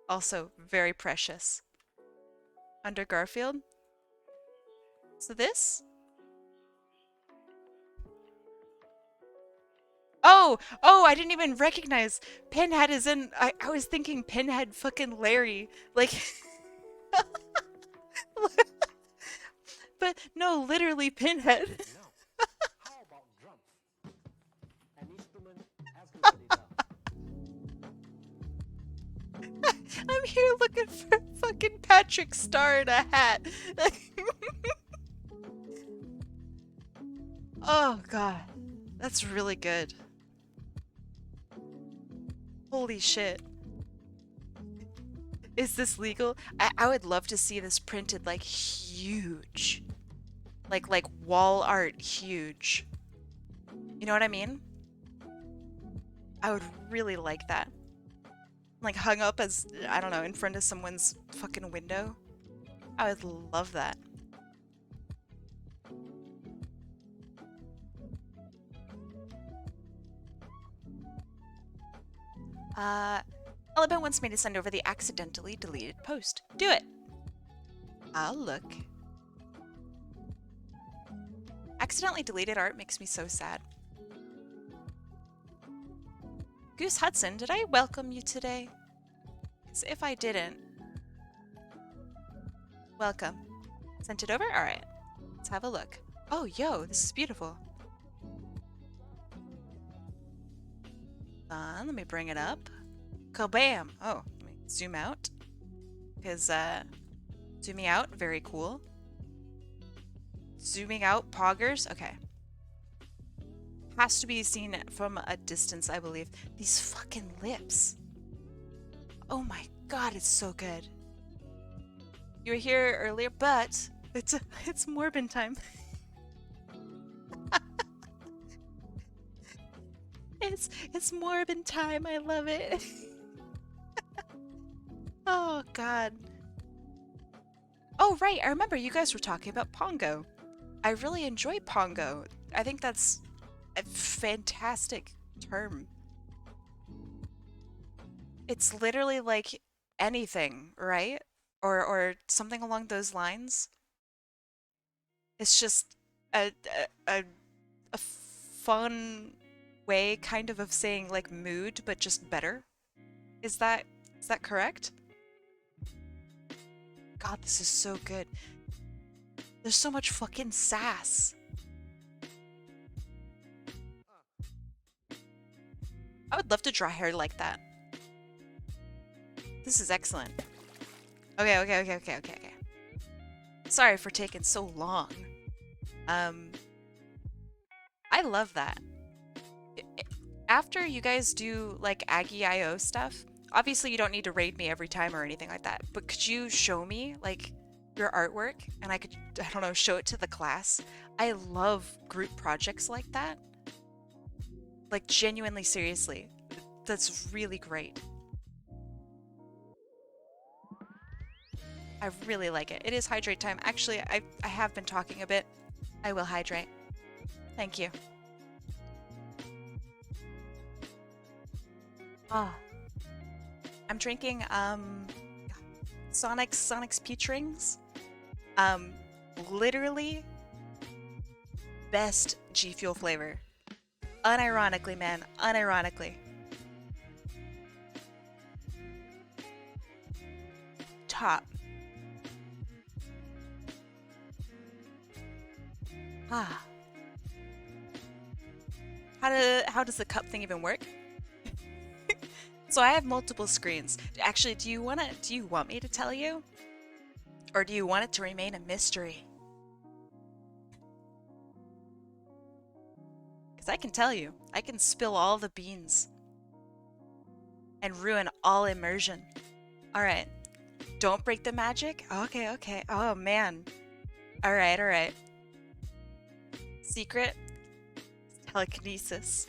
S1: Also, very precious. Under Garfield. So this? Oh! Oh, I didn't even recognize. Pinhead is in... I was thinking Pinhead fucking Larry. Like... But no, literally Pinhead.
S2: How about drums? An instrument as
S1: I'm here looking for fucking Patrick Star in a hat. Oh god. That's really good. Holy shit. Is this legal? I would love to see this printed like huge. Like wall art huge. You know what I mean? I would really like that. Like hung up as, I don't know, in front of someone's fucking window. I would love that. Elabin wants me to send over the accidentally deleted post. Do it! I'll look. Accidentally deleted art makes me so sad. Goose Hudson, did I welcome you today? 'Cause if I didn't... Welcome. Sent it over? Alright. Let's have a look. Oh, yo, this is beautiful. Let me bring it up. Kabam! Oh, let me zoom out. Because, zooming out, very cool. Zooming out, poggers. Okay. Has to be seen from a distance, I believe. These fucking lips. Oh my god, it's so good. You were here earlier, but it's Morbin time. It's Morbin time. I love it. Oh god. Oh, right, I remember you guys were talking about Pongo. I really enjoy Pongo. I think that's a fantastic term. It's literally like anything, right? Or something along those lines. It's just a a, a, a fun way kind of saying like mood, but just better. Is that is that correct? God, this is so good. There's so much fucking sass. I would love to draw hair like that. This is excellent. Okay. Sorry for taking so long. Um, I love that. After you guys do like Aggie IO stuff, obviously you don't need to raid me every time or anything like that, but could you show me like your artwork and I could, I don't know, show it to the class? I love group projects like that. Like genuinely, seriously. That's really great. I really like it. It is hydrate time. Actually, I have been talking a bit. I will hydrate. Thank you. Ah. I'm drinking Sonic's peach rings. Literally best G Fuel flavor. Unironically, man. Unironically. Top. Ah. How does the cup thing even work? So I have multiple screens. Actually, do you want me to tell you? Or do you want it to remain a mystery? Because I can tell you. I can spill all the beans. And ruin all immersion. Alright. Don't break the magic? Okay. Oh, man. Alright. Secret? Telekinesis.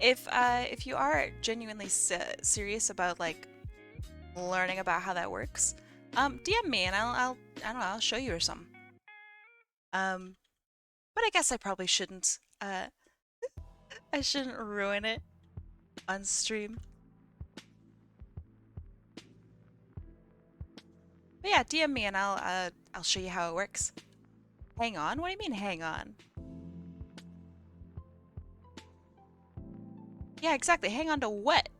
S1: If you are genuinely serious about like learning about how that works, DM me and I don't know, I'll show you or something. But I guess I probably shouldn't I shouldn't ruin it on stream. But yeah, DM me and I'll show you how it works. Hang on? What do you mean hang on? Yeah, exactly. Hang on to what?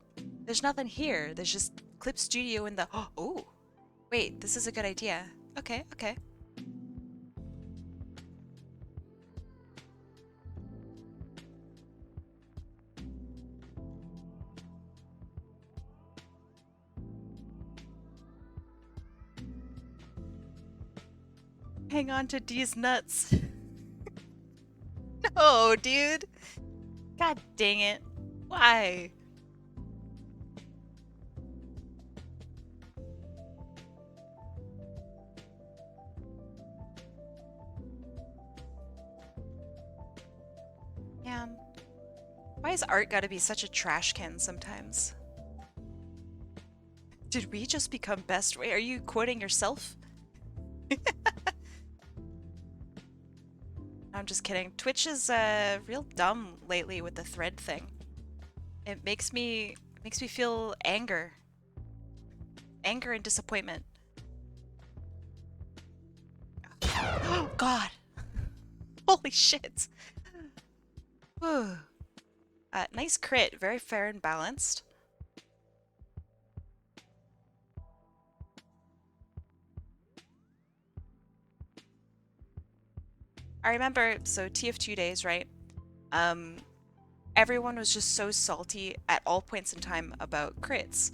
S1: There's nothing here. There's just Clip Studio in the... Oh! Wait, this is a good idea. Okay. Hang on to D's nuts. No, dude! God dang it. Why? Man. Why has art gotta be such a trash can sometimes? Did we just become best? Wait, are you quoting yourself? I'm just kidding. Twitch is real dumb lately with the thread thing. It makes me feel anger. Anger and disappointment. Oh God. Holy shit. Whew. Nice crit, very fair and balanced. I remember, so TF2 days, right? Everyone was just so salty at all points in time about crits.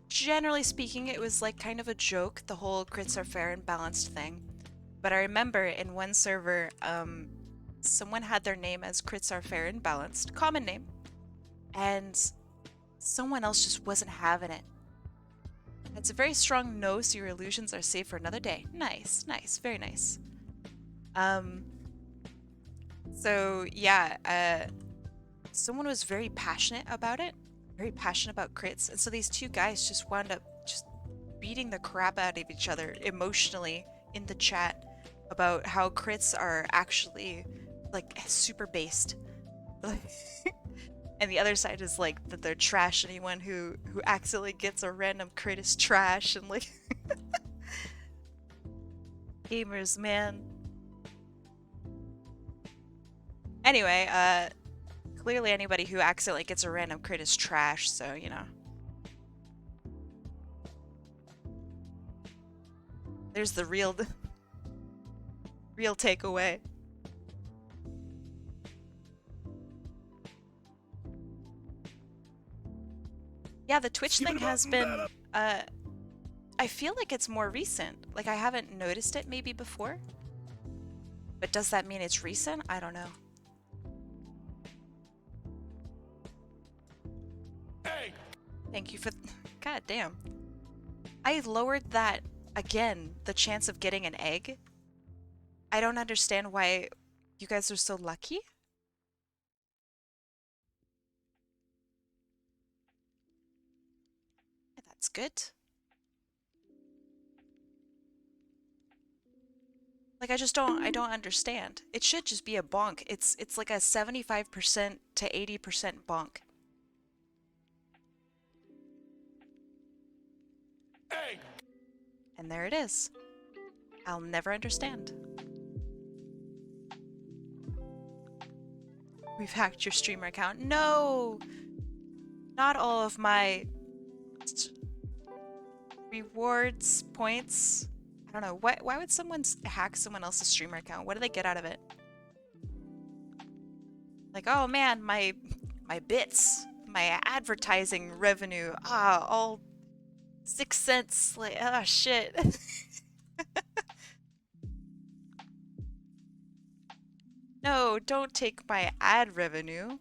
S1: Generally speaking, it was like kind of a joke, the whole crits are fair and balanced thing. But I remember in one server, someone had their name as crits are fair and balanced, common name, and someone else just wasn't having it. It's a very strong no, so your illusions are safe for another day. Nice, very nice. So yeah, someone was very passionate about it, very passionate about crits, and so these two guys just wound up just beating the crap out of each other emotionally in the chat about how crits are actually like super based. And the other side is like that they're trash. Anyone who accidentally gets a random crit is trash, and like gamers, man. Anyway, clearly anybody who accidentally gets a random crit is trash, so you know. There's the real real takeaway. Yeah, the Twitch thing has been, I feel like it's more recent. Like, I haven't noticed it maybe before. But does that mean it's recent? I don't know.
S2: Hey!
S1: Thank you for... God damn. I lowered that, again, the chance of getting an egg. I don't understand why you guys are so lucky. Yeah, that's good. Like, I don't understand. It should just be a bonk. It's like a 75% to 80% bonk.
S2: Hey!
S1: And there it is. I'll never understand. We've hacked your streamer account. No! Not all of my rewards, points. I don't know. Why would someone hack someone else's streamer account? What do they get out of it? Like, oh man, my bits, my advertising revenue, all 6 cents. Like, ah, shit. No, don't take my ad revenue.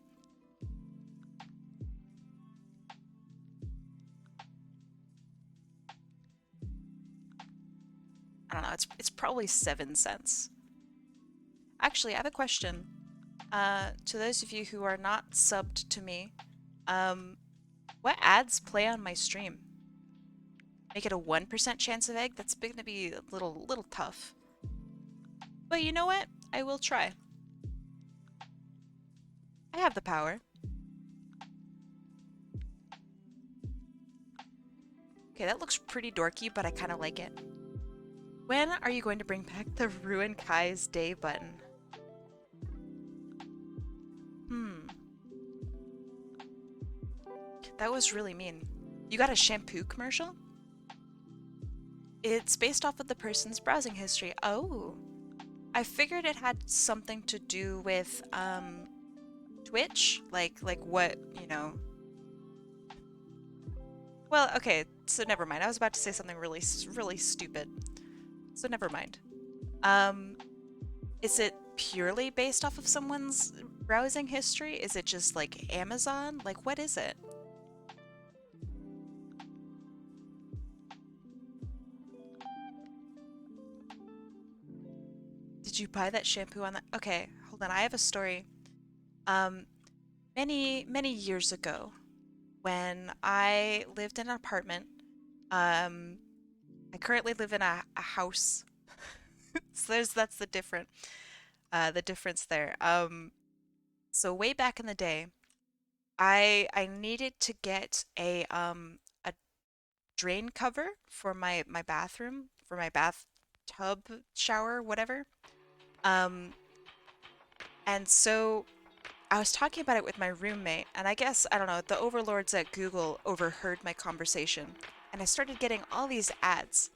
S1: I don't know, it's probably 7 cents. Actually, I have a question. To those of you who are not subbed to me, what ads play on my stream? Make it a 1% chance of egg? That's gonna be a little tough. But you know what? I will try. I have the power. Okay, that looks pretty dorky, but I kind of like it. When are you going to bring back the Ruin Kai's Day button? That was really mean. You got a shampoo commercial? It's based off of the person's browsing history. Oh. I figured it had something to do with, Twitch? Like what, you know... Well, okay, so never mind. I was about to say something really stupid. So never mind. Is it purely based off of someone's browsing history? Is it just like Amazon? Like, what is it? Did you buy that shampoo on that? Okay, hold on. I have a story. Many years ago, when I lived in an apartment, I currently live in a house. So that's the difference there. So way back in the day, I needed to get a drain cover for my bathroom, for my bathtub, shower, whatever. And so I was talking about it with my roommate, and I guess, I don't know, the overlords at Google overheard my conversation, and I started getting all these ads.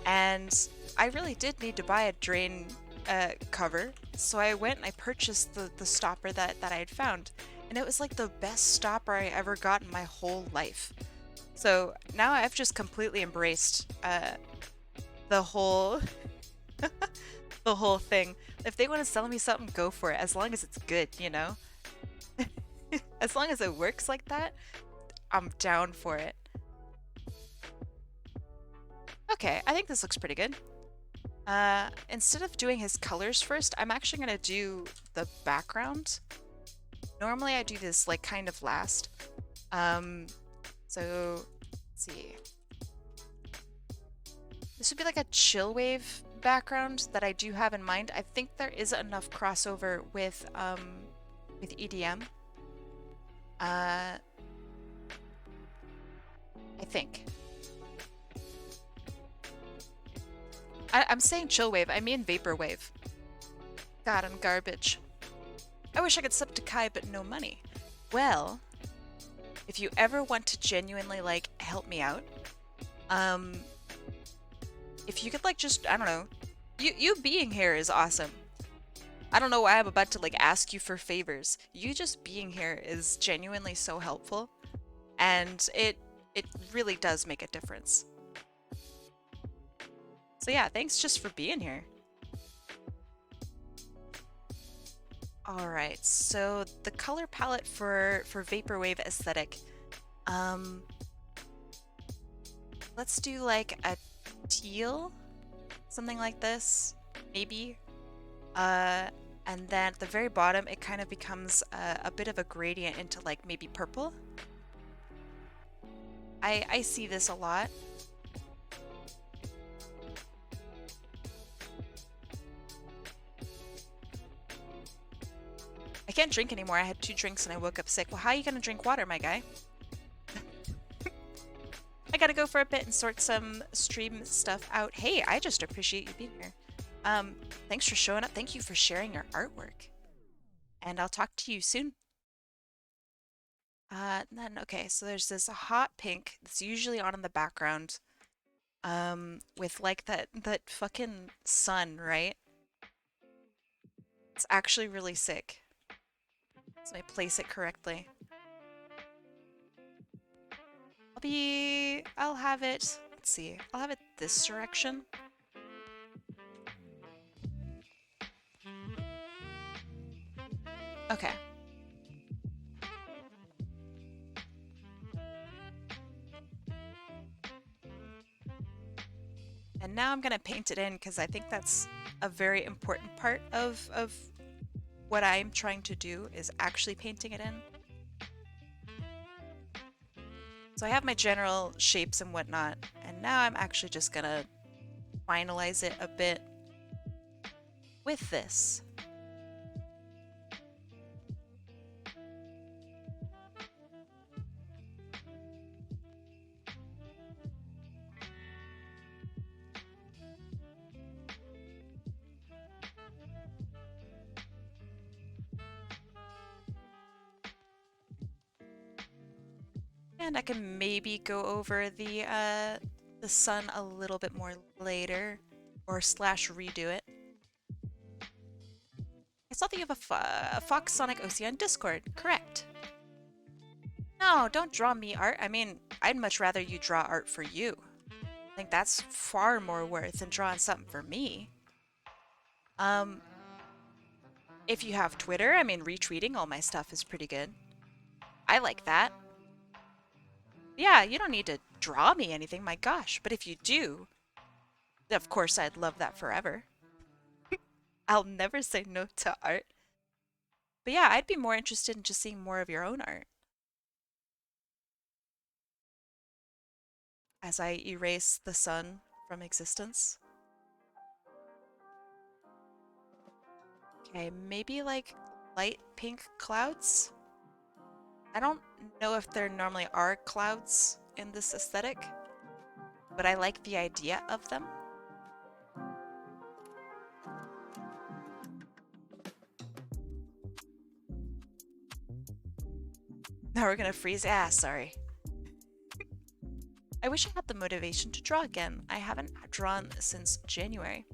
S1: And I really did need to buy a drain cover, so I went and I purchased the stopper that I had found. And it was like the best stopper I ever got in my whole life. So now I've just completely embraced the whole the whole thing. If they want to sell me something, go for it, as long as it's good, you know? As long as it works like that, I'm down for it. Okay, I think this looks pretty good. Instead of doing his colors first, I'm actually gonna do the background. Normally I do this like kind of last. So let's see. This would be like a chill wave background that I do have in mind. I think there is enough crossover with EDM. I think. I'm saying chill wave. I mean vaporwave. God, I'm garbage. I wish I could sub to Kai, but no money. Well, if you ever want to genuinely like help me out, if you could like just, I don't know, you being here is awesome. I don't know why I'm about to like ask you for favors. You just being here is genuinely so helpful, and it really does make a difference. So yeah, thanks just for being here. All right, so the color palette for vaporwave aesthetic, let's do like a teal, something like this, maybe. And then at the very bottom, it kind of becomes a bit of a gradient into like maybe purple. I see this a lot. I can't drink anymore. I had 2 drinks and I woke up sick. Well, how are you gonna drink water, my guy? I gotta go for a bit and sort some stream stuff out. Hey, I just appreciate you being here. Thanks for showing up. Thank you for sharing your artwork. And I'll talk to you soon. Then, okay, so there's this hot pink that's usually on in the background. With like that fucking sun, right? It's actually really sick. So I place it correctly. I'll have it, let's see, I'll have it this direction. Okay. And now I'm gonna paint it in because I think that's a very important part of what I'm trying to do is actually painting it in. So I have my general shapes and whatnot, and now I'm actually just gonna finalize it a bit with this. And I can maybe go over the sun a little bit more later, or slash redo it. I saw that you have a Fox Sonic OC on Discord. Correct. No, don't draw me art. I mean, I'd much rather you draw art for you. I think that's far more worth than drawing something for me. If you have Twitter, I mean, retweeting all my stuff is pretty good. I like that. Yeah, you don't need to draw me anything, my gosh. But if you do, of course I'd love that forever. I'll never say no to art. But yeah, I'd be more interested in just seeing more of your own art. As I erase the sun from existence. Okay, maybe like light pink clouds? I don't know if there normally are clouds in this aesthetic, but I like the idea of them. Now we're gonna freeze. Ah, sorry. I wish I had the motivation to draw again. I haven't drawn since January.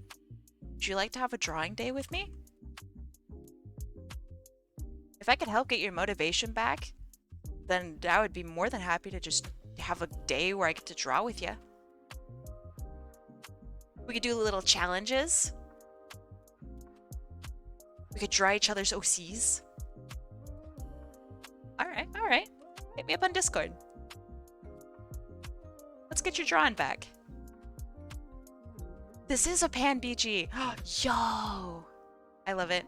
S1: Would you like to have a drawing day with me? If I could help get your motivation back, then I would be more than happy to just have a day where I get to draw with you. We could do little challenges. We could draw each other's OCs. Alright. Hit me up on Discord. Let's get your drawing back. This is a Pan BG. Yo! I love it.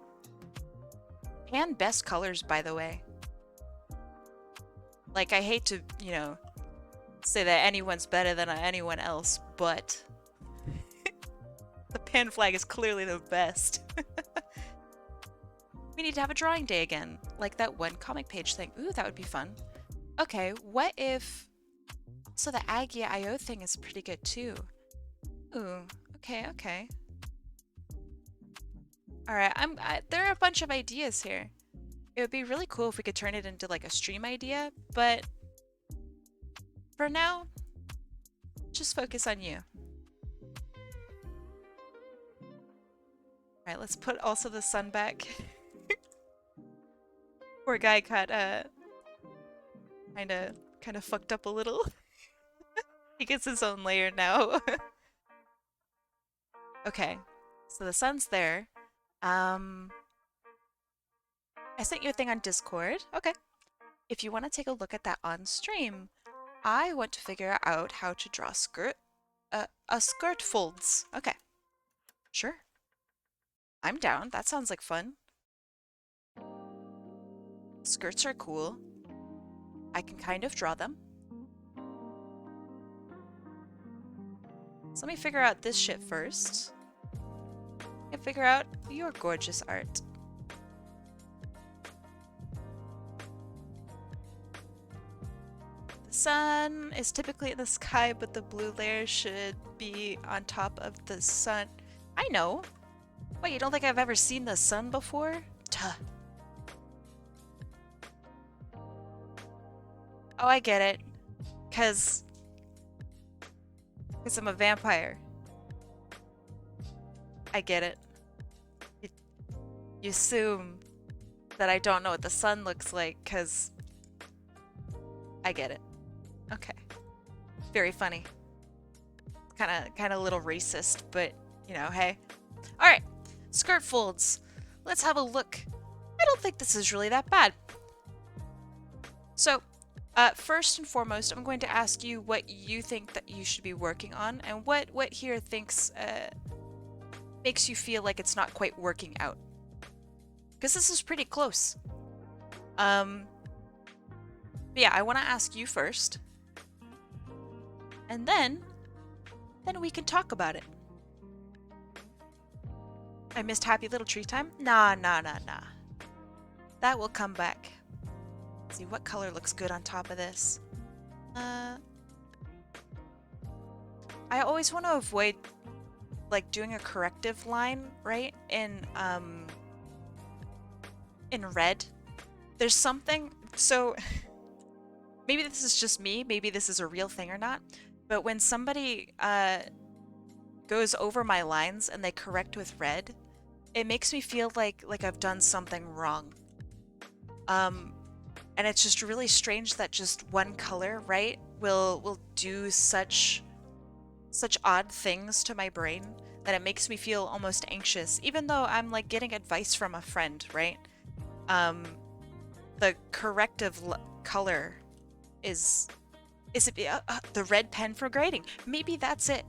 S1: Pan best colors, by the way. Like, I hate to, you know, say that anyone's better than anyone else, but Japan flag is clearly the best. We need to have a drawing day again, like that one comic page thing. Ooh, that would be fun. Okay, what if... So the Aggie IO thing is pretty good too. Ooh, okay, okay. Alright, there are a bunch of ideas here. It would be really cool if we could turn it into like a stream idea, but for now, just focus on you. Alright, let's put also the sun back. Poor guy got kinda fucked up a little. He gets his own layer now. Okay, so the sun's there. I sent you a thing on Discord. Okay. If you want to take a look at that on stream, I want to figure out how to draw a skirt folds. Okay. Sure. I'm down. That sounds like fun. Skirts are cool. I can kind of draw them. So let me figure out this shit first. And figure out your gorgeous art. The sun is typically in the sky, but the blue layer should be on top of the sun. I know. What, you don't think I've ever seen the sun before? Tuh. Oh, I get it. Because I'm a vampire. I get it. You assume that I don't know what the sun looks like, because I get it. Okay. Very funny. Kinda a little racist, but, you know, hey. Alright. Skirt folds. Let's have a look. I don't think this is really that bad. So, first and foremost, I'm going to ask you what you think that you should be working on, and what here thinks makes you feel like it's not quite working out. Because this is pretty close. But yeah, I want to ask you first. And then we can talk about it. I missed Happy Little Tree Time? Nah. That will come back. Let's see, what color looks good on top of this? I always want to avoid like doing a corrective line, right? In red. There's something, so maybe this is just me, maybe this is a real thing or not, but when somebody goes over my lines and they correct with red, it makes me feel like I've done something wrong. And it's just really strange that just one color, right, will do such odd things to my brain that it makes me feel almost anxious, even though I'm like getting advice from a friend, right? The corrective color is it the red pen for grading? Maybe that's it.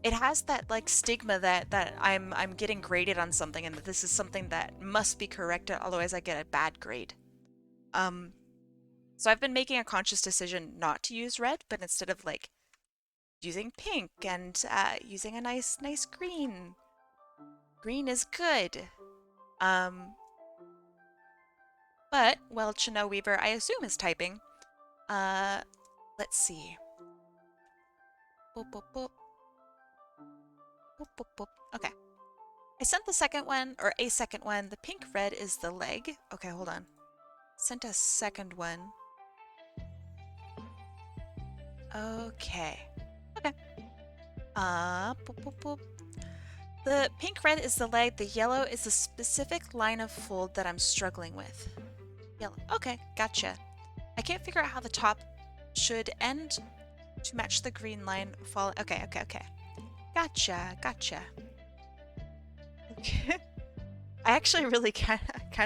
S1: It has that like stigma that I'm getting graded on something and that this is something that must be corrected, otherwise I get a bad grade. So I've been making a conscious decision not to use red, but instead of like using pink and using a nice green. Green is good. But while Chanel Weaver, I assume, is typing, let's see. Boop, boop, boop. Boop, boop, boop. Okay. I sent the second one, or a second one. The pink red is the leg. Okay, hold on. Sent a second one. Okay. Okay. Boop, boop, boop. The pink red is the leg. The yellow is the specific line of fold that I'm struggling with. Yellow. Okay, gotcha. I can't figure out how the top should end to match the green line fall. Okay. Gotcha. Okay. I actually really kind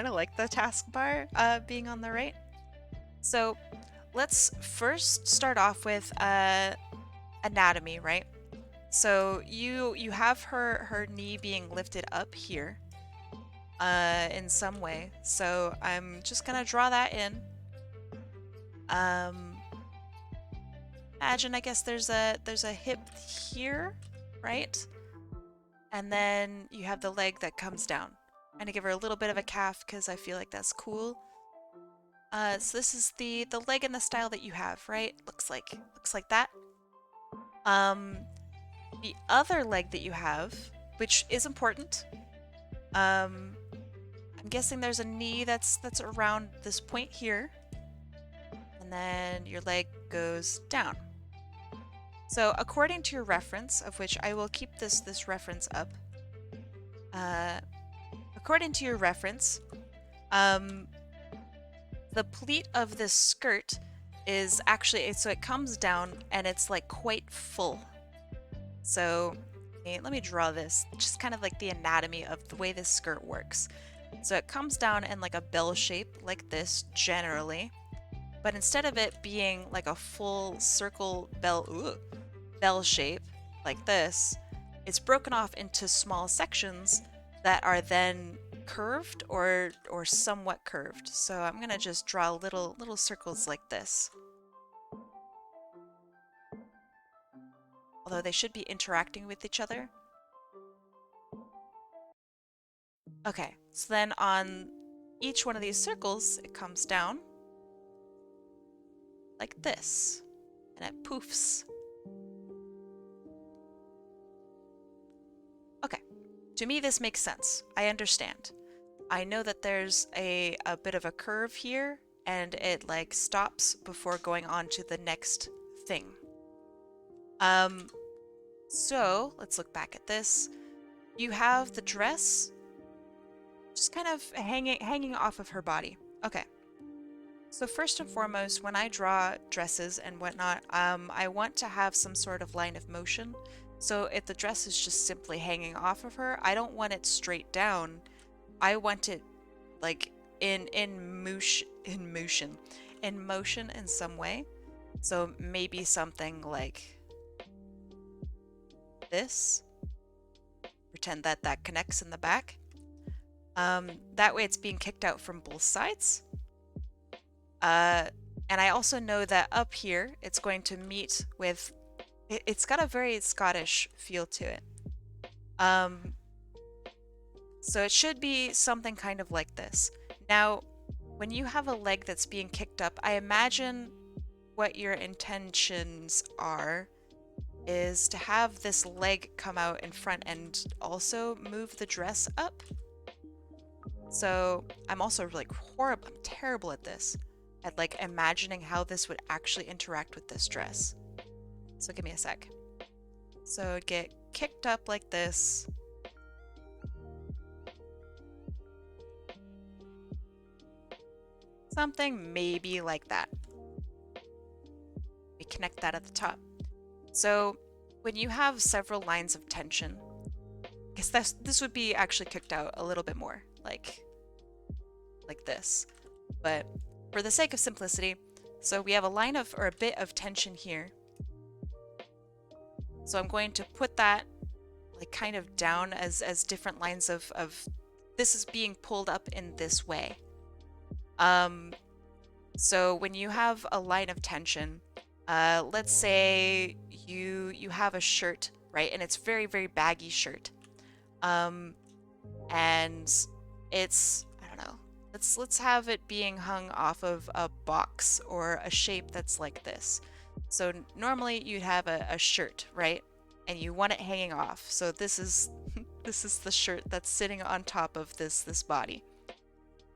S1: of like the taskbar being on the right. So let's first start off with anatomy, right? So you have her knee being lifted up here in some way. So I'm just gonna draw that in. Imagine, I guess there's a hip here, right? And then you have the leg that comes down. I'm gonna give her a little bit of a calf because I feel like that's cool. So this is the leg in the style that you have, right? Looks like that. The other leg that you have, which is important, I'm guessing there's a knee that's around this point here, and then your leg goes down. So according to your reference, of which I will keep this reference up, according to your reference, the pleat of this skirt is actually, so it comes down and it's like quite full. So let me draw this, just kind of like the anatomy of the way this skirt works. So it comes down in like a bell shape like this generally, but instead of it being like a full circle bell shape like this, it's broken off into small sections that are then curved or somewhat curved. So I'm gonna just draw little circles like this. Although they should be interacting with each other. Okay, so then on each one of these circles, it comes down like this, and it poofs. Okay, to me this makes sense. I understand. I know that there's a bit of a curve here, and it like stops before going on to the next thing. So let's look back at this. You have the dress just kind of hanging off of her body. Okay. So first and foremost, when I draw dresses and whatnot, I want to have some sort of line of motion. So if the dress is just simply hanging off of her, I don't want it straight down. I want it like in motion in some way. So maybe something like this. Pretend that that connects in the back. That way it's being kicked out from both sides. And I also know that up here it's going to meet with, it's got a very Scottish feel to it. So it should be something kind of like this. Now, when you have a leg that's being kicked up, I imagine what your intentions are is to have this leg come out in front and also move the dress up. So I'm also like I'm terrible at this, at like imagining how this would actually interact with this dress. So give me a sec. So it'd get kicked up like this. Something maybe like that. We connect that at the top. So when you have several lines of tension, I guess this would be actually kicked out a little bit more, like this. But for the sake of simplicity, so we have a line of, or a bit of tension here. So I'm going to put that like kind of down as different lines of this is being pulled up in this way. So when you have a line of tension, let's say you have a shirt, right? And it's very, very baggy shirt. And it's, I don't know, let's have it being hung off of a box or a shape that's like this. So normally you'd have a shirt, right? And you want it hanging off. So this is this is the shirt that's sitting on top of this body.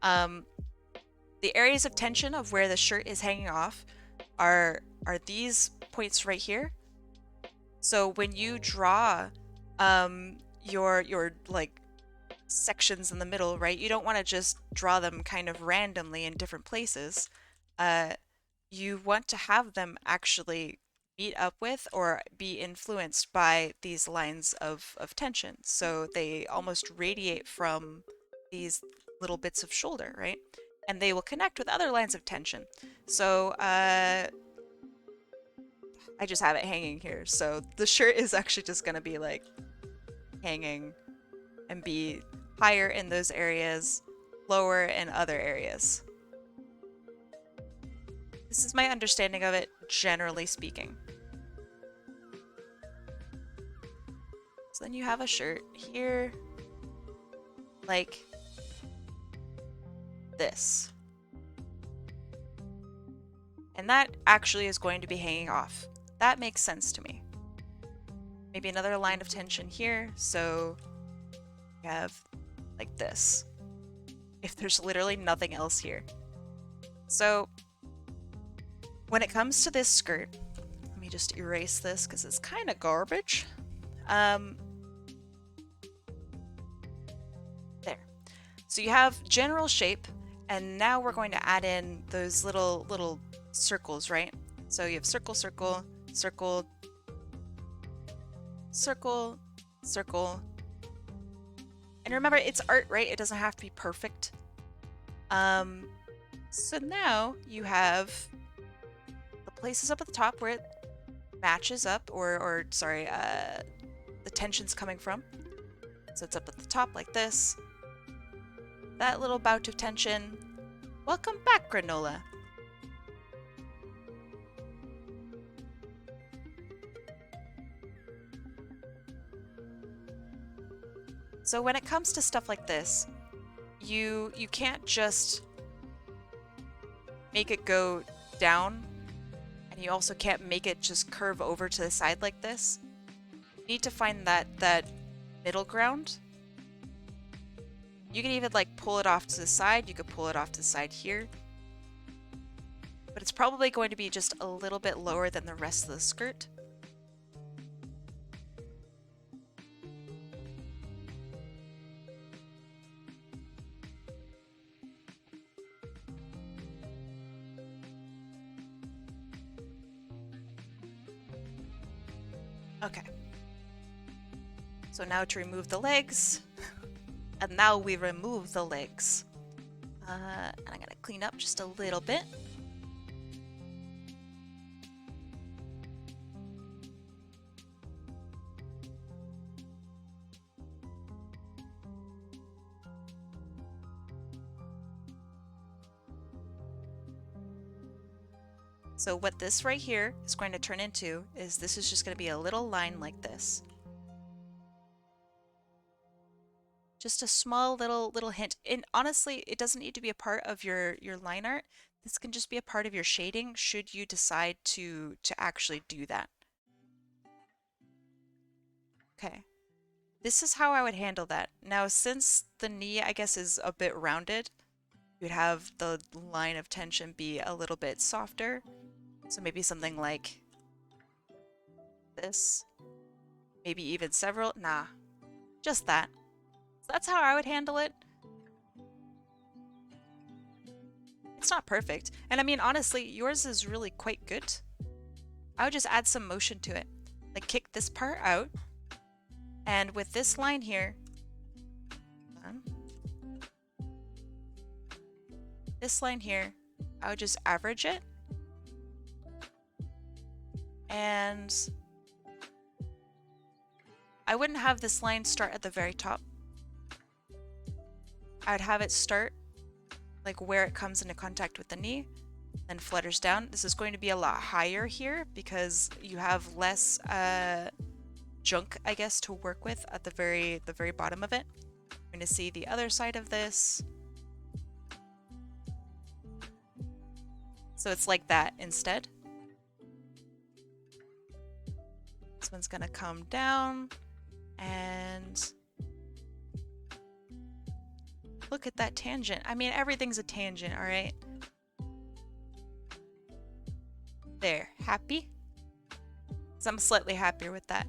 S1: The areas of tension of where the shirt is hanging off are these points right here. So when you draw your like sections in the middle, right? You don't want to just draw them kind of randomly in different places. You want to have them actually meet up with or be influenced by these lines of tension. So they almost radiate from these little bits of shoulder, right? And they will connect with other lines of tension. So I just have it hanging here. So the shirt is actually just going to be like hanging and be higher in those areas, lower in other areas. This is my understanding of it, generally speaking. So then you have a shirt here, like this. And that actually is going to be hanging off. That makes sense to me. Maybe another line of tension here, so you have like this. If there's literally nothing else here. So when it comes to this skirt, let me just erase this because it's kind of garbage. There. So you have general shape, and now we're going to add in those little circles, right? So you have circle, circle, circle, circle, circle. And remember, it's art, right? It doesn't have to be perfect. So now you have the places up at the top where it matches up, or sorry, the tension's coming from. So it's up at the top like this. That little bout of tension. Welcome back, Granola. So when it comes to stuff like this, you can't just make it go down, and you also can't make it just curve over to the side like this. You need to find that middle ground. You can even like pull it off to the side. You could pull it off to the side here. But it's probably going to be just a little bit lower than the rest of the skirt. Okay. So now to remove the legs. And now we remove the legs. And I'm gonna clean up just a little bit. So what this right here is going to turn into is this is just going to be a little line like this. Just a small little hint. And honestly, it doesn't need to be a part of your line art. This can just be a part of your shading should you decide to actually do that. Okay. This is how I would handle that. Now, since the knee, I guess, is a bit rounded, you'd have the line of tension be a little bit softer. So maybe something like this. Maybe even several. Nah, just that. So that's how I would handle it. It's not perfect. And I mean, honestly, yours is really quite good. I would just add some motion to it. Like kick this part out. And with this line here, this line here, I would just average it. And I wouldn't have this line start at the very top. I'd have it start like where it comes into contact with the knee, then flutters down. This is going to be a lot higher here because you have less junk, I guess, to work with at the very bottom of it. We're going to see the other side of this. So it's like that instead. This one's going to come down and look at that tangent. I mean, everything's a tangent, all right? There, happy? So I'm slightly happier with that.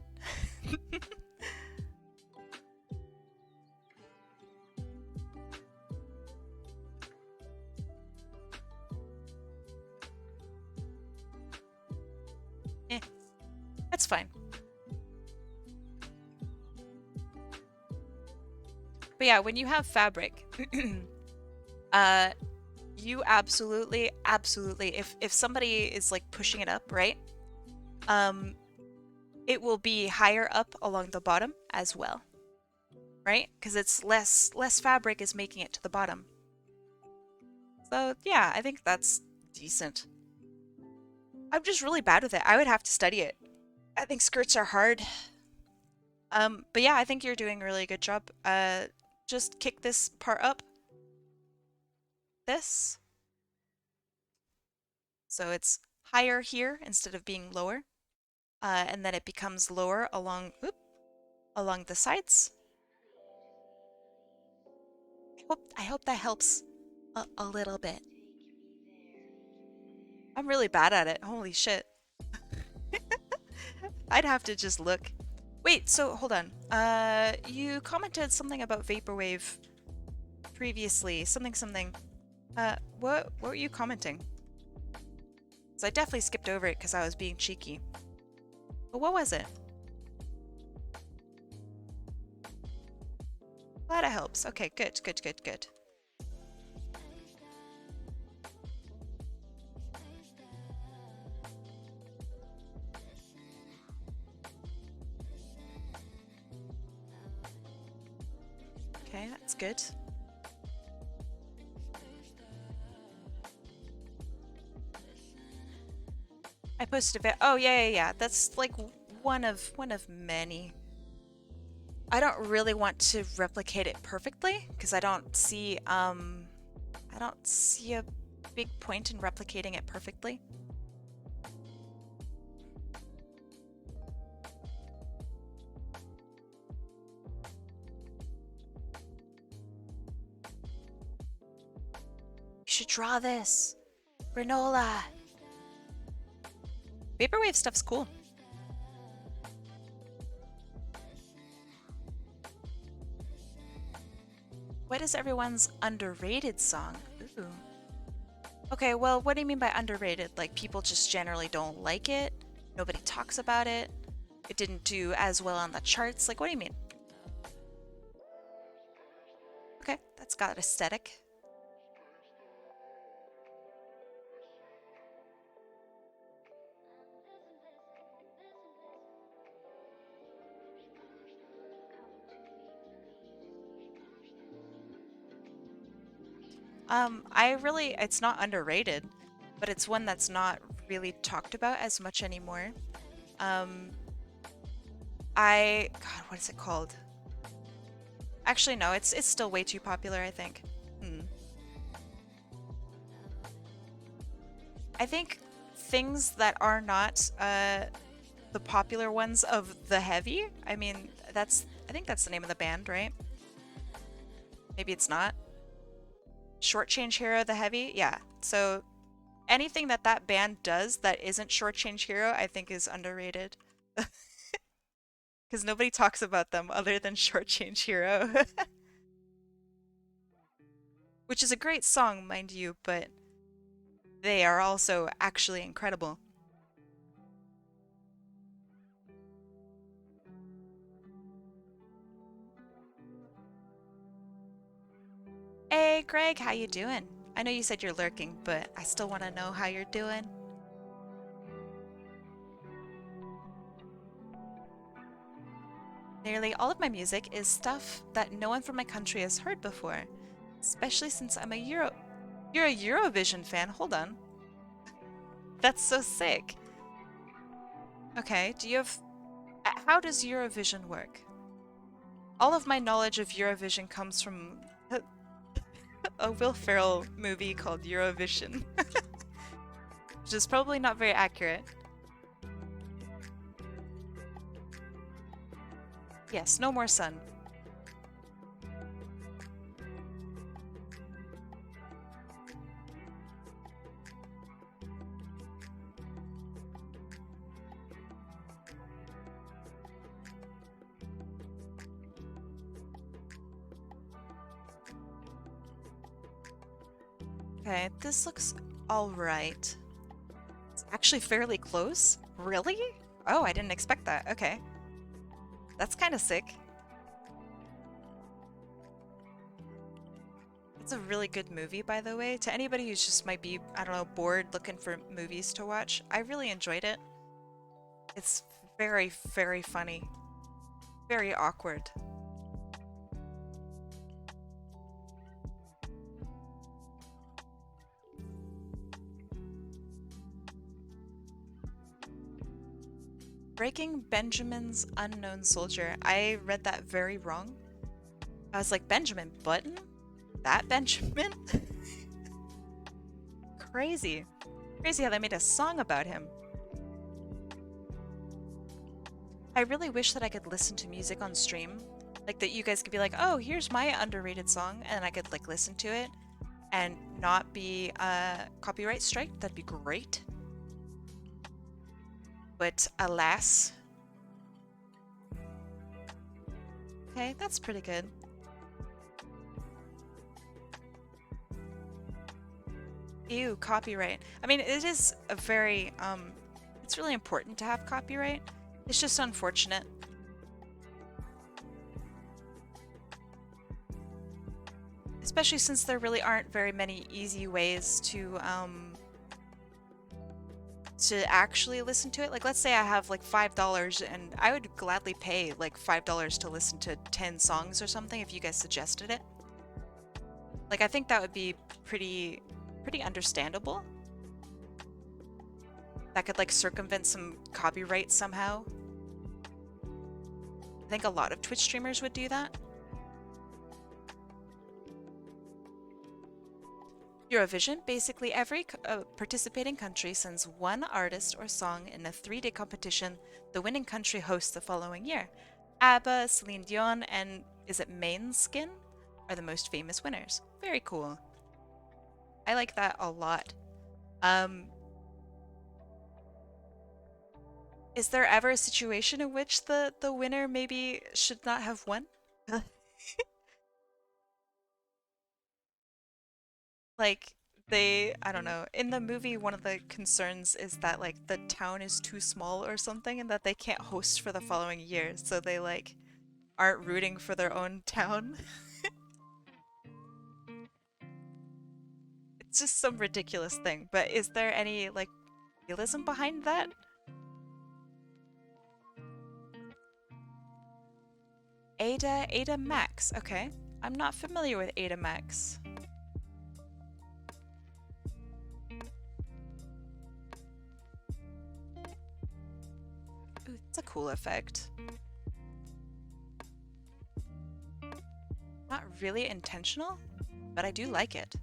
S1: That's fine. But yeah, when you have fabric, you absolutely, if somebody is like pushing it up, right? It will be higher up along the bottom as well, right? Because it's less fabric is making it to the bottom. So yeah, I think that's decent. I'm just really bad with it. I would have to study it. I think skirts are hard. But yeah, I think you're doing a really good job. Just kick this part up. This. So it's higher here instead of being lower. And then it becomes lower along the sides. I hope that helps a little bit. I'm really bad at it. Holy shit. I'd have to just look. Wait, so hold on. You commented something about vaporwave previously. Something. What were you commenting? So I definitely skipped over it because I was being cheeky. But what was it? Glad it helps. Okay, good. Okay, that's good. I posted a bit. Oh yeah. That's like one of many. I don't really want to replicate it perfectly because I don't see a big point in replicating it perfectly. You should draw this. Granola. Vaporwave stuff's cool. What is everyone's underrated song? Ooh. Okay, well, what do you mean by underrated? Like, people just generally don't like it? Nobody talks about it? It didn't do as well on the charts? Like, what do you mean? Okay, that's got aesthetic. It's not underrated, but it's one that's not really talked about as much anymore. God, what is it called? Actually, no, it's still way too popular, I think. I think things that are not the popular ones of the heavy. I mean, I think that's the name of the band, right? Maybe it's not. Shortchange Hero, the heavy? Yeah. So anything that band does that isn't Shortchange Hero, I think is underrated. Because nobody talks about them other than Shortchange Hero. Which is a great song, mind you, but they are also actually incredible. Hey, Greg, how you doing? I know you said you're lurking, but I still want to know how you're doing. Nearly all of my music is stuff that no one from my country has heard before, especially since You're a Eurovision fan? Hold on. That's so sick. Okay, how does Eurovision work? All of my knowledge of Eurovision comes from a Will Ferrell movie called Eurovision, which is probably not very accurate. Yes, no more sun. Okay, this looks alright. It's actually fairly close. Really? Oh, I didn't expect that. Okay. That's kind of sick. It's a really good movie, by the way. To anybody who's just might be, I don't know, bored looking for movies to watch, I really enjoyed it. It's very, very funny. Very awkward. Breaking Benjamin's Unknown Soldier. I read that very wrong. I was like, Benjamin Button? That Benjamin? Crazy. Crazy how they made a song about him. I really wish that I could listen to music on stream. Like that you guys could be like, oh, here's my underrated song, and I could like listen to it and not be copyright strike. That'd be great. But alas. Okay, that's pretty good. Ew, copyright. I mean, it is a very, it's really important to have copyright. It's just unfortunate. Especially since there really aren't very many easy ways to actually listen to it. Like, let's say I have like $5 and I would gladly pay like $5 to listen to 10 songs or something if you guys suggested it. Like, I think that would be pretty understandable. That could like circumvent some copyright somehow. I think a lot of Twitch streamers would do that. Eurovision, basically every participating country sends one artist or song in a 3-day competition. The winning country hosts the following year. ABBA, Celine Dion, and is it Måneskin are the most famous winners. Very cool. I like that a lot. Is there ever a situation in which the winner maybe should not have won? Like, I don't know, in the movie one of the concerns is that like the town is too small or something and that they can't host for the following year, so they like aren't rooting for their own town. It's just some ridiculous thing, but is there any like realism behind that? Ada Max, okay. I'm not familiar with Ada Max. Ooh, it's a cool effect. Not really intentional, but I do like it.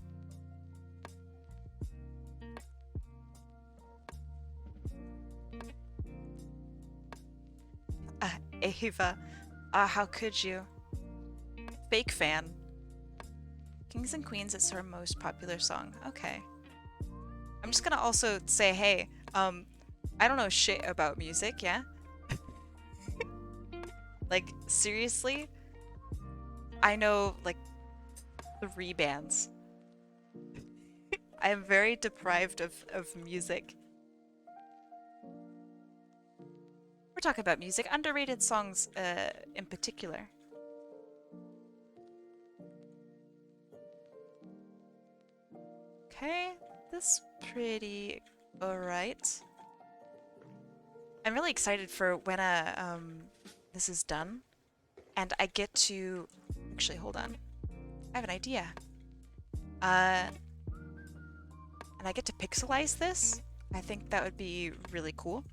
S1: Ava. How could you? Fake fan. Kings and Queens is her most popular song. Okay. I'm just gonna also say, hey, I don't know shit about music, yeah? Like, seriously? I know, like, 3 bands. I am very deprived of music. We're talking about music, underrated songs in particular. Okay, this is pretty alright. I'm really excited for when this is done and I get to actually hold on. I have an idea. And I get to pixelize this. I think that would be really cool.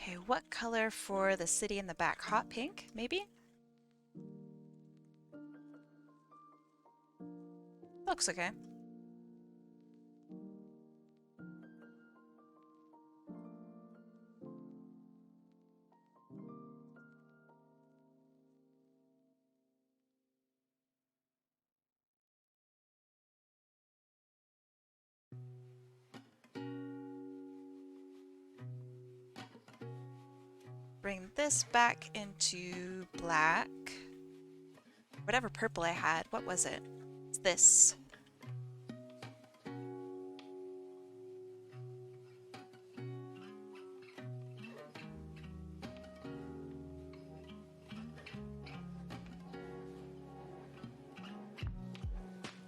S1: Okay, what color for the city in the back? Hot pink, maybe? Looks okay. bring this back into black. Whatever purple I had, what was it? It's this.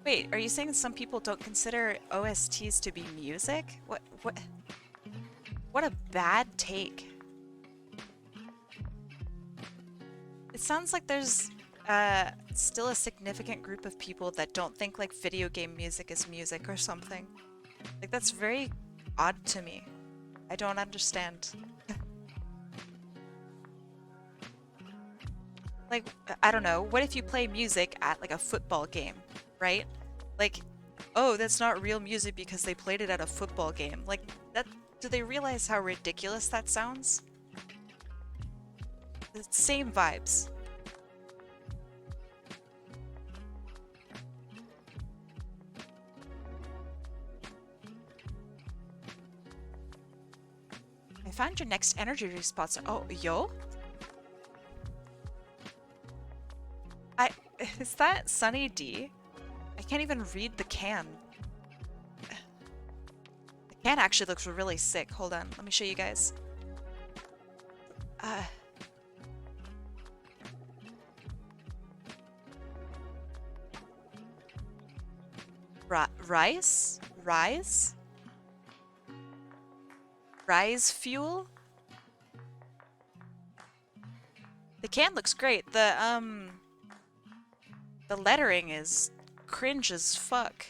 S1: Wait, are you saying some people don't consider OSTs to be music? What a bad take. It sounds like there's still a significant group of people that don't think like video game music is music or something. Like that's very odd to me. I don't understand. Like, I don't know, what if you play music at like a football game, right? Like, oh, that's not real music because they played it at a football game. Like, that, do they realize how ridiculous that sounds? The same vibes. I found your next energy response. Oh, yo? Is that Sunny D? I can't even read the can. The can actually looks really sick. Hold on, let me show you guys. Rice? Rise? Rise fuel? The can looks great. The lettering is cringe as fuck.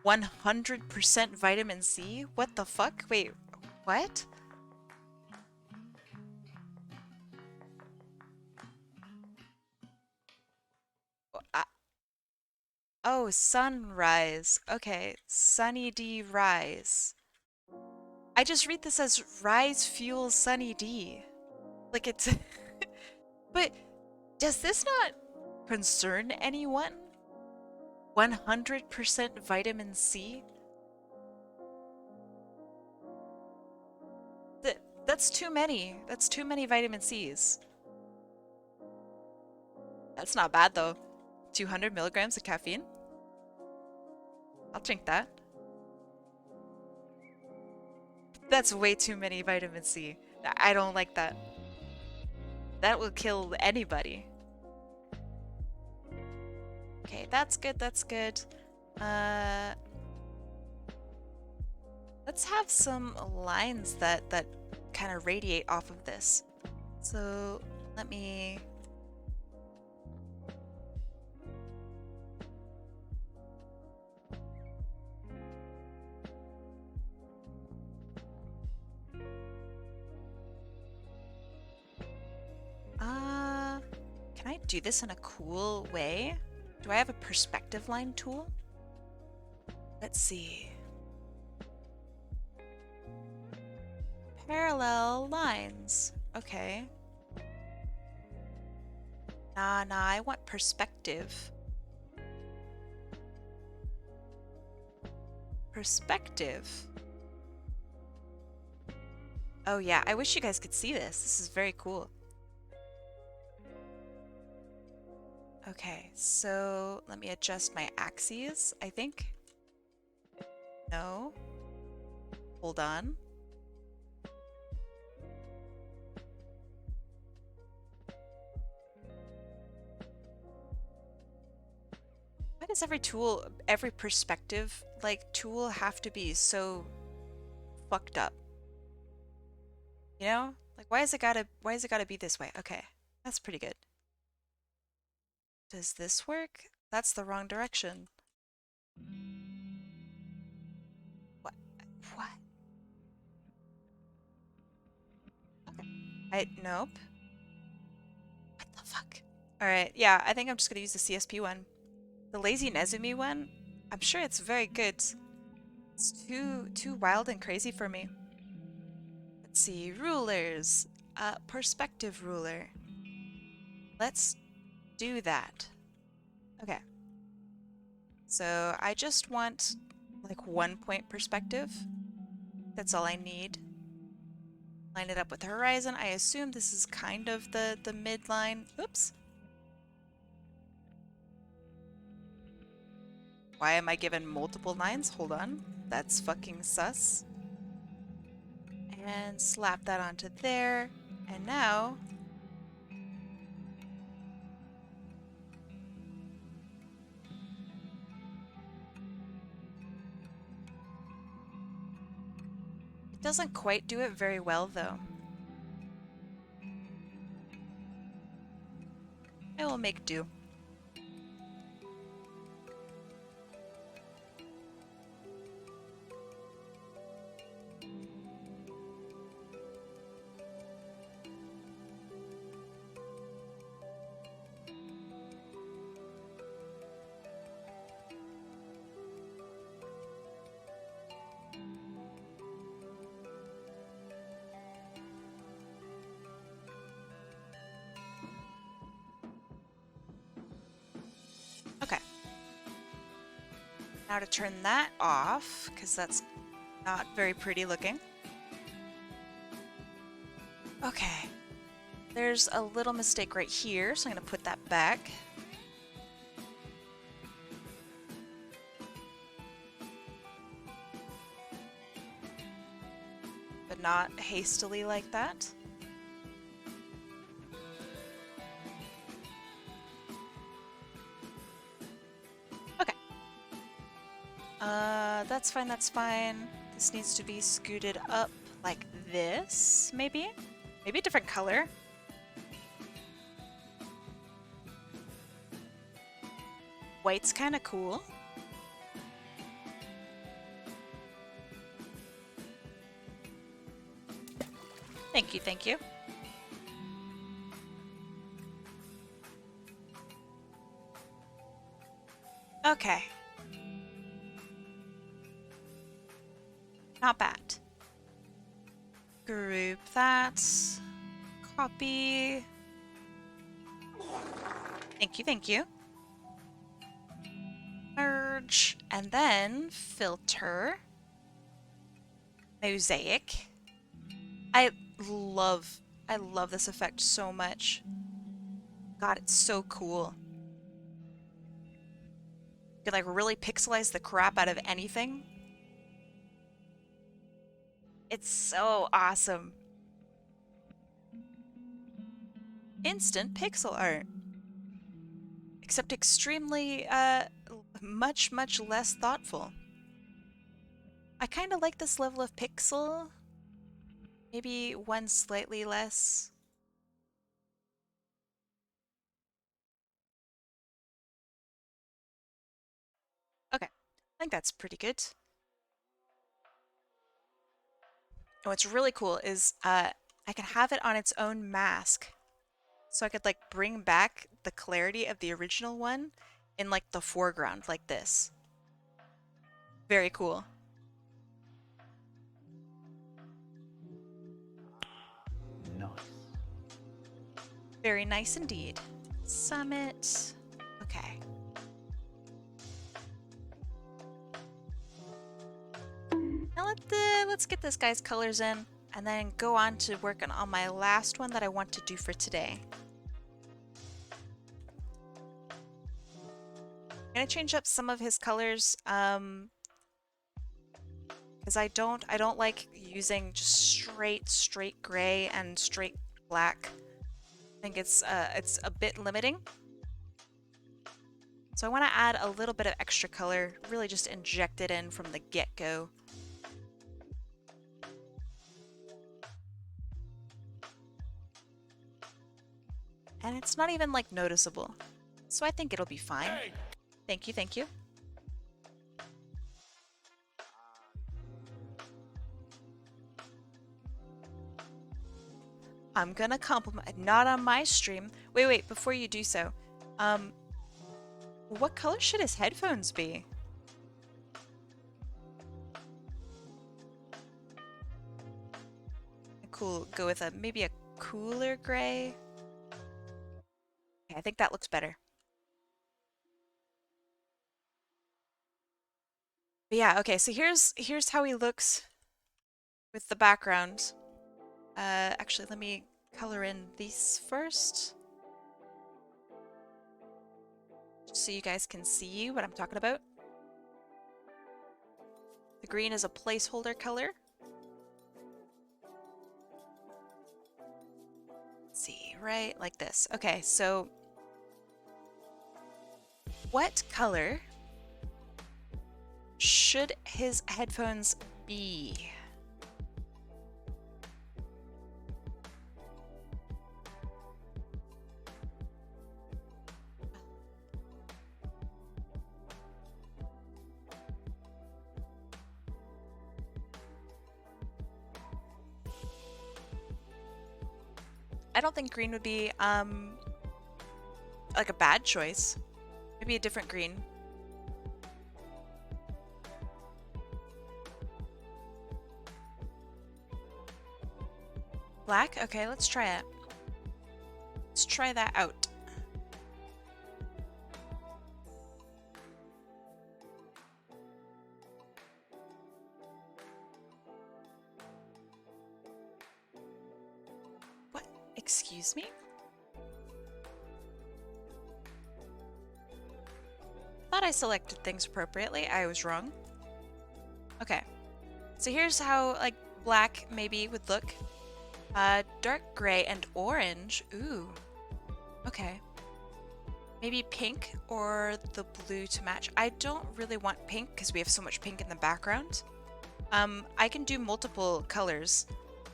S1: 100% vitamin C? What the fuck? Wait, what? Oh, sunrise. Okay, Sunny D rise. I just read this as rise fuel Sunny D. Like it's... But does this not concern anyone? 100% vitamin C? That's too many. That's too many vitamin C's. That's not bad though. 200 milligrams of caffeine? I'll drink that. That's way too many vitamin C. I don't like that. That will kill anybody. Okay, that's good, that's good. Let's have some lines that kind of radiate off of this. So let me... Can I do this in a cool way? Do I have a perspective line tool? Let's see. Parallel lines. Okay. Nah, I want perspective. Perspective. Oh yeah, I wish you guys could see this. This is very cool. Okay, so let me adjust my axes, I think. No. Hold on. Why does every perspective, like, tool have to be so fucked up? You know? Like, why is it gotta be this way? Okay, that's pretty good. Does this work? That's the wrong direction. What? Okay. Nope. What the fuck? Alright, yeah, I think I'm just gonna use the CSP one. The Lazy Nezumi one, I'm sure it's very good. It's too wild and crazy for me. Let's see, rulers. Perspective ruler. Let's do that. Okay. So I just want like 1 point perspective. That's all I need. Line it up with the horizon. I assume this is kind of the midline. Oops. Why am I given multiple lines? Hold on. That's fucking sus. And slap that onto there. And now... It doesn't quite do it very well, though. I will make do. Okay. Now to turn that off, because that's not very pretty looking. Okay. There's a little mistake right here, so I'm going to put that back. But not hastily like that. Okay. That's fine, that's fine. This needs to be scooted up like this, maybe? Maybe a different color. White's kind of cool. Thank you, thank you. Okay. Not bad. Group that. Copy. Thank you, thank you. Merge. And then filter. Mosaic. I love this effect so much. God, it's so cool. You could like really pixelize the crap out of anything. It's so awesome. Instant pixel art. Except extremely, much less thoughtful. I kind of like this level of pixel. Maybe one slightly less. Okay, I think that's pretty good. And what's really cool is I can have it on its own mask. So I could like bring back the clarity of the original one in like the foreground like this. Very cool.
S2: Nice.
S1: Very nice indeed. Summit. Okay. Now let's get this guy's colors in and then go on to working on my last one that I want to do for today. I'm gonna change up some of his colors because I don't like using just straight gray and straight black. I think it's a bit limiting. So I want to add a little bit of extra color, really just inject it in from the get-go. And it's not even like noticeable. So I think it'll be fine.
S2: Hey.
S1: Thank you, thank you. I'm gonna compliment, not on my stream. Wait, before you do so. What color should his headphones be? Cool, go with maybe a cooler gray. Okay, I think that looks better. But yeah, okay, so here's how he looks with the background. Actually, let me color in these first. Just so you guys can see what I'm talking about. The green is a placeholder color. Let's see, right? Like this. Okay, so what color should his headphones be? I don't think green would be like a bad choice. Maybe a different green. Black? Okay, let's try it. Let's try that out. What? Excuse me? Thought I selected things appropriately. I was wrong. Okay. So here's how, like, black maybe would look. Dark gray and orange. Ooh. Okay. Maybe pink or the blue to match. I don't really want pink because we have so much pink in the background. I can do multiple colors.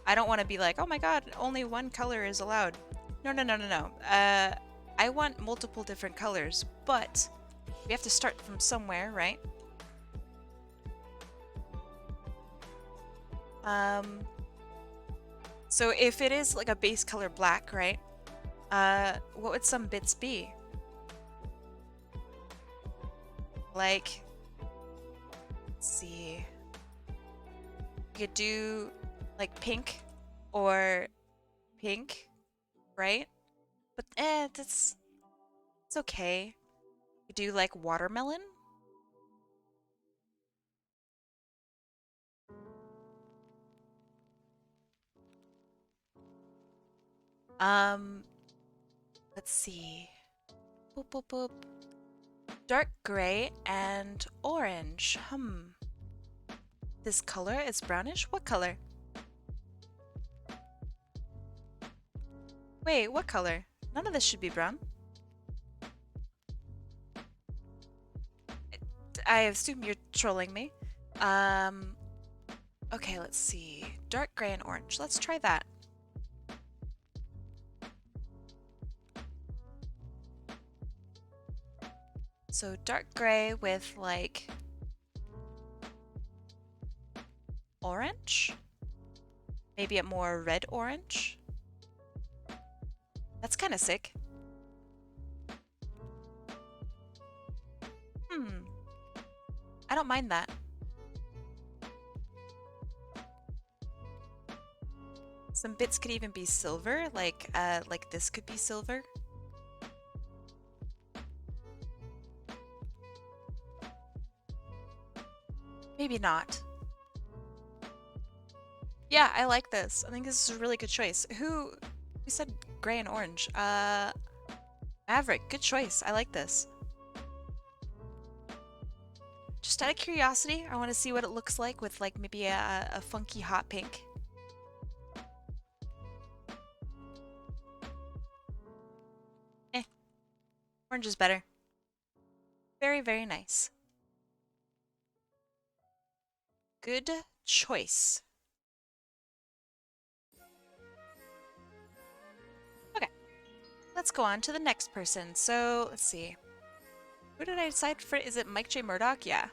S1: I don't want to be like, oh my god, only one color is allowed. No, no, no, no, no. I want multiple different colors, but we have to start from somewhere, right? So if it is like a base color black, right? What would some bits be? Like, let's see. You could do like pink or pink, right? But it's okay. You do like watermelon. Let's see. Boop, boop, boop. Dark gray and orange. This color is brownish. What color? Wait, what color? None of this should be brown. I assume you're trolling me. Okay, let's see. Dark gray and orange. Let's try that. So dark gray with like orange? Maybe a more red orange? That's kind of sick. I don't mind that. Some bits could even be silver, like this could be silver. Maybe not. Yeah, I like this. I think this is a really good choice. Who said gray and orange? Maverick, good choice. I like this. Just out of curiosity, I want to see what it looks like with like maybe a funky hot pink. Orange is better. Very, very nice. Good choice. Okay, let's go on to the next person. So, let's see. Who did I decide for? Is it MikeJMurdock? Yeah.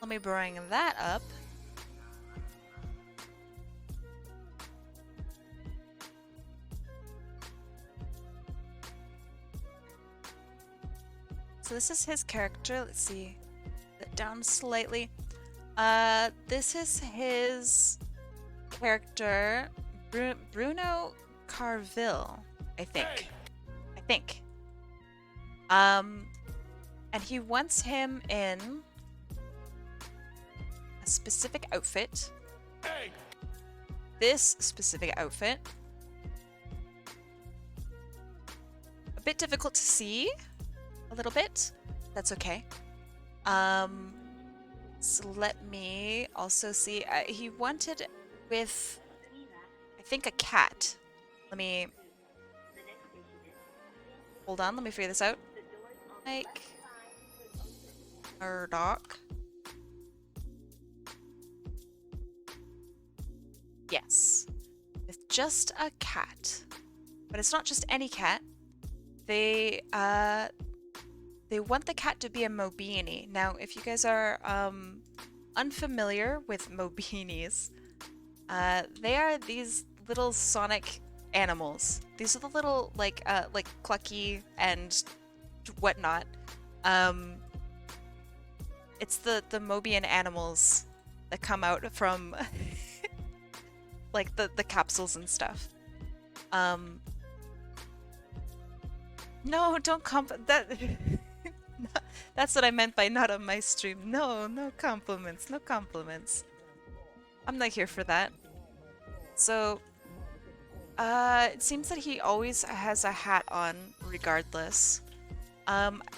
S1: Let me bring that up. So this is his character. Let's see. Put it down slightly. This is his character, Bruno Carville, I think. And he wants him in a specific outfit. this specific outfit. A bit difficult to see, a little bit. That's okay. So let me also see. He wanted with, I think, a cat. Let me hold on. Let me figure this out. MikeJMurdock. Yes, with just a cat, but it's not just any cat. They want the cat to be a Mobini. Now, if you guys are unfamiliar with Mobinis, they are these little Sonic animals. These are the little like Clucky and whatnot. It's the Mobian animals that come out from like the capsules and stuff. No, don't that. That's what I meant by not on my stream. No, no compliments, no compliments. I'm not here for that. So, it seems that he always has a hat on, regardless.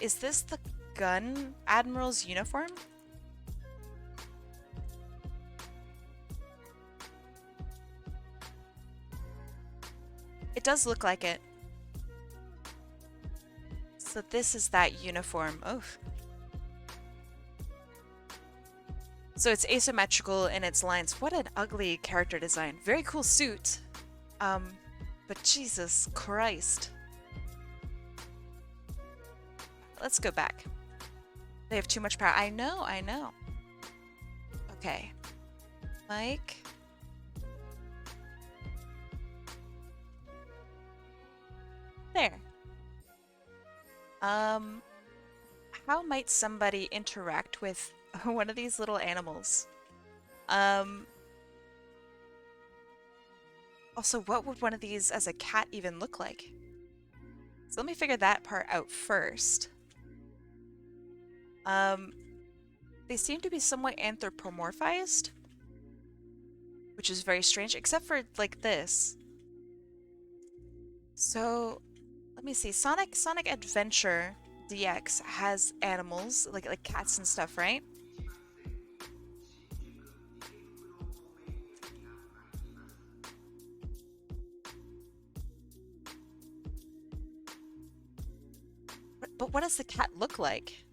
S1: Is this the gun admiral's uniform? It does look like it. So this is that uniform. Oh. So it's asymmetrical in its lines. What an ugly character design. Very cool suit. But Jesus Christ. Let's go back. They have too much power. I know, I know. Okay. Mike. There. How might somebody interact with one of these little animals? Also, what would one of these as a cat even look like? So let me figure that part out first. They seem to be somewhat anthropomorphized, which is very strange, except for like this. So let me see. Sonic Adventure DX has animals like cats and stuff, right? But what does the cat look like?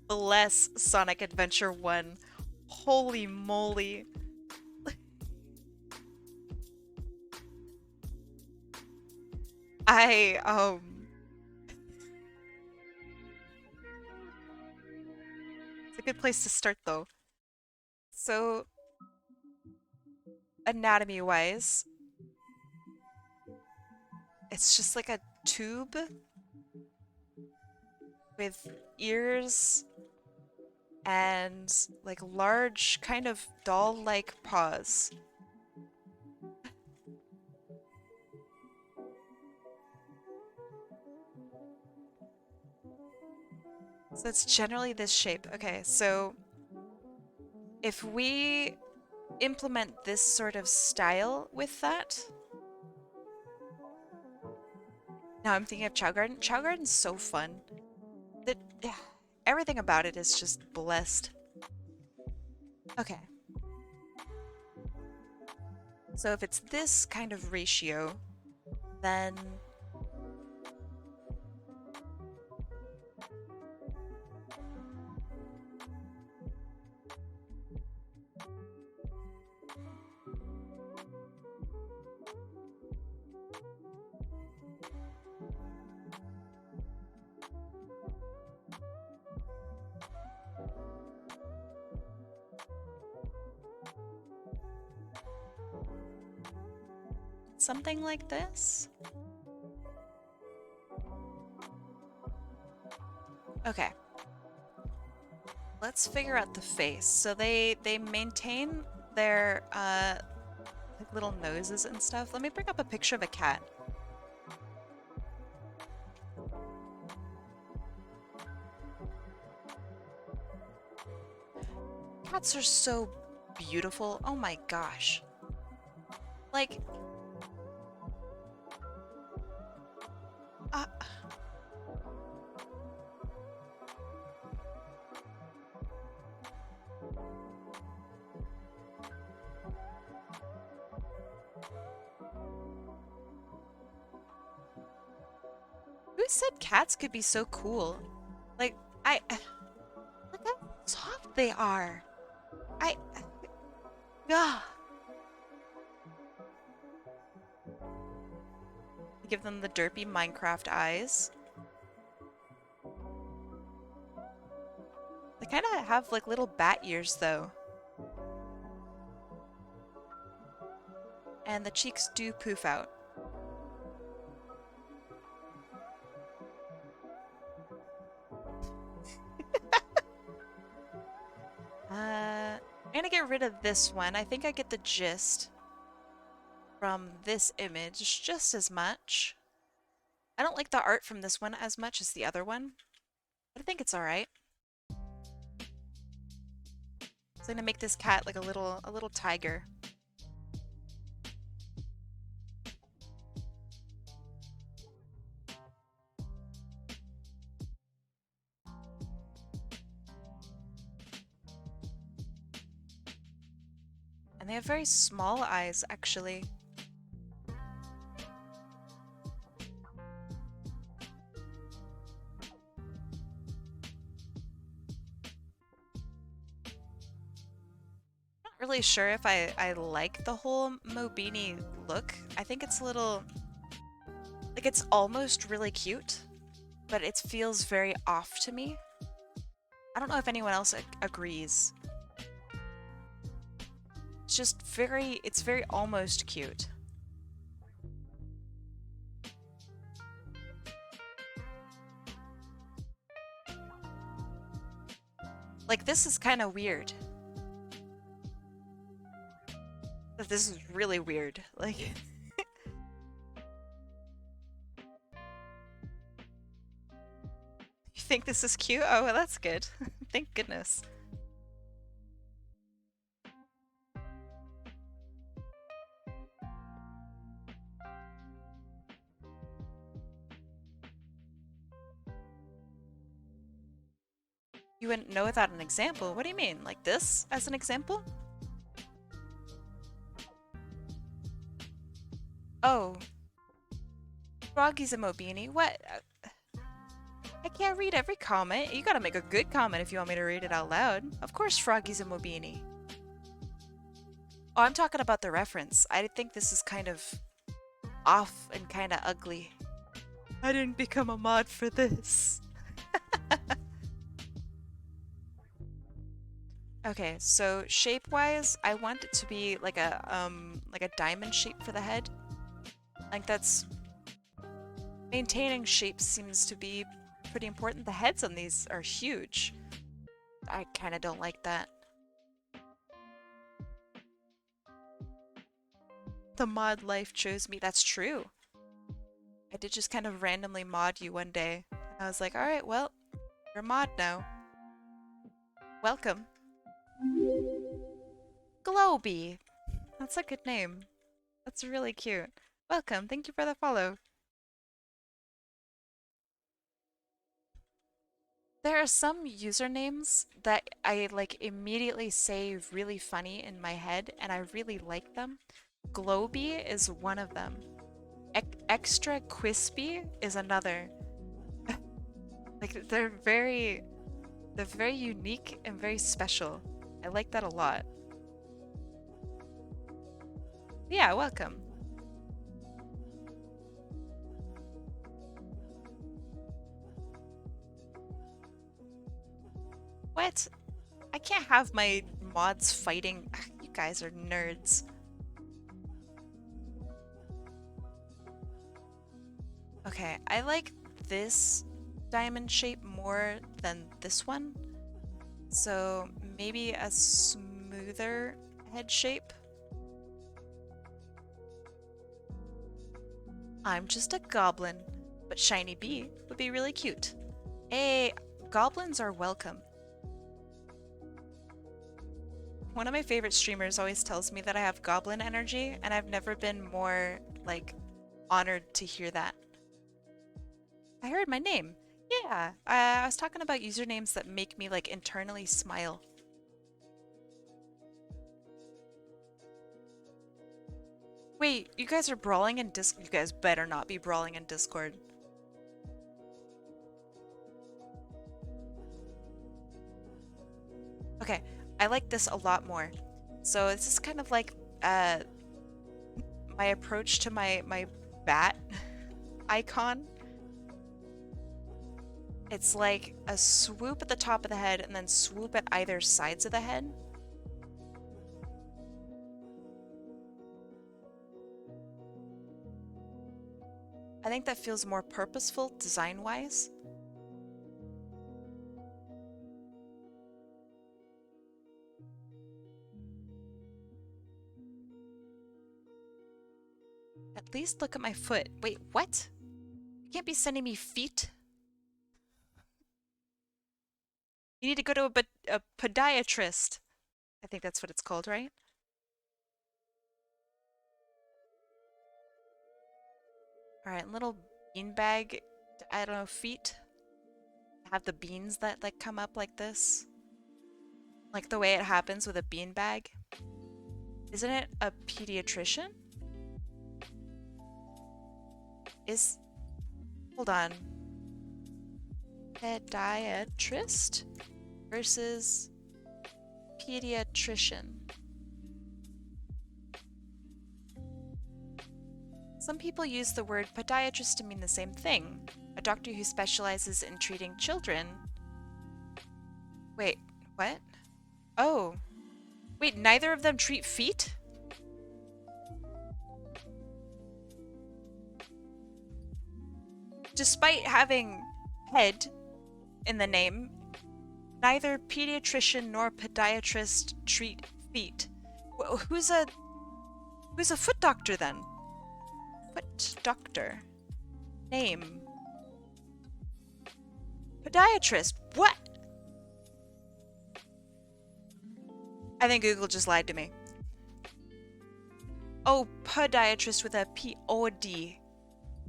S1: Bless Sonic Adventure 1. Holy moly. It's a good place to start though. So, anatomy-wise, it's just like a tube with ears and like large kind of doll-like paws. So it's generally this shape. Okay, so if we implement this sort of style with that. Now I'm thinking of Chow Garden. Chow Garden's so fun. Everything about it is just blessed. Okay. So if it's this kind of ratio, then something like this. Okay. Let's figure out the face. So they maintain their little noses and stuff. Let me bring up a picture of a cat. Cats are so beautiful. Oh my gosh. Like, uh, who said cats could be so cool? Like, look how soft they are. Ah. Give them the derpy Minecraft eyes. They kind of have like little bat ears though. And the cheeks do poof out. I'm gonna get rid of this one. I think I get the gist from this image just as much. I don't like the art from this one as much as the other one, but I think it's alright. So I'm gonna make this cat like a little tiger. And they have very small eyes, actually. Not really sure if I like the whole Mobini look. I think it's a little... like, it's almost really cute, but it feels very off to me. I don't know if anyone else agrees. It's just it's very almost cute. Like, this is kind of weird. This is really weird. Like... You think this is cute? Oh, well, that's good. Thank goodness. You wouldn't know without an example. What do you mean? Like this as an example? Oh. Froggy's a Mobini. What? I can't read every comment. You gotta make a good comment if you want me to read it out loud. Of course Froggy's a Mobini. Oh, I'm talking about the reference. I think this is kind of off and kind of ugly. I didn't become a mod for this. Okay, so shape-wise, I want it to be like a diamond shape for the head. Like that's... Maintaining shapes seems to be pretty important. The heads on these are huge. I kind of don't like that. The mod life chose me. That's true. I did just kind of randomly mod you one day. I was like, alright, well, you're a mod now. Welcome. Globy. That's a good name. That's really cute. Welcome. Thank you for the follow. There are some usernames that I like immediately say really funny in my head and I really like them. Globy is one of them. Extra Quispy is another. Like they're very unique and very special. I like that a lot. Yeah, welcome. What? I can't have my mods fighting. You guys are nerds. Okay, I like this diamond shape more than this one. So maybe a smoother head shape. I'm just a goblin, but shiny bee would be really cute. Hey, goblins are welcome. One of my favorite streamers always tells me that I have goblin energy, and I've never been more, like, honored to hear that. I heard my name. Yeah, I was talking about usernames that make me, like, internally smile. Wait, you guys are brawling in Discord? You guys better not be brawling in Discord. Okay, I like this a lot more. So this is kind of like my approach to my bat icon. It's like a swoop at the top of the head and then swoop at either sides of the head. I think that feels more purposeful design-wise. At least look at my foot. Wait, what? You can't be sending me feet. You need to go to a podiatrist. I think that's what it's called, right? Alright, little beanbag, I don't know, feet. Have the beans that like come up like this. Like the way it happens with a beanbag. Isn't it a pediatrician? Hold on. Podiatrist versus pediatrician. Some people use the word podiatrist to mean the same thing. A doctor who specializes in treating children. Wait, what? Oh. Wait, neither of them treat feet? Despite having head in the name, neither pediatrician nor podiatrist treat feet. Who's a foot doctor then? Foot doctor. Name. Podiatrist. What? I think Google just lied to me. Oh, podiatrist with a P-O-D.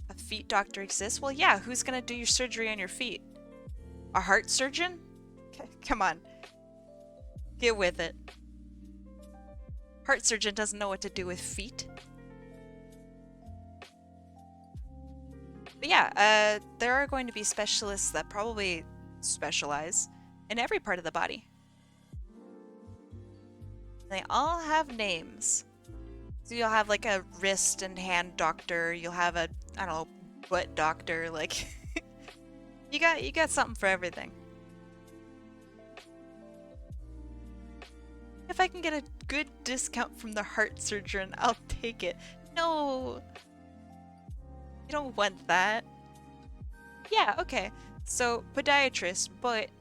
S1: A feet doctor exists? Well, yeah, who's gonna do your surgery on your feet? A heart surgeon? Come on. Get with it. Heart surgeon doesn't know what to do with feet. But yeah, there are going to be specialists that probably specialize in every part of the body. They all have names. So you'll have like a wrist and hand doctor, you'll have a, I don't know, butt doctor, like you got something for everything. If I can get a good discount from the heart surgeon, I'll take it. No. You don't want that. Yeah, okay. So podiatrist, but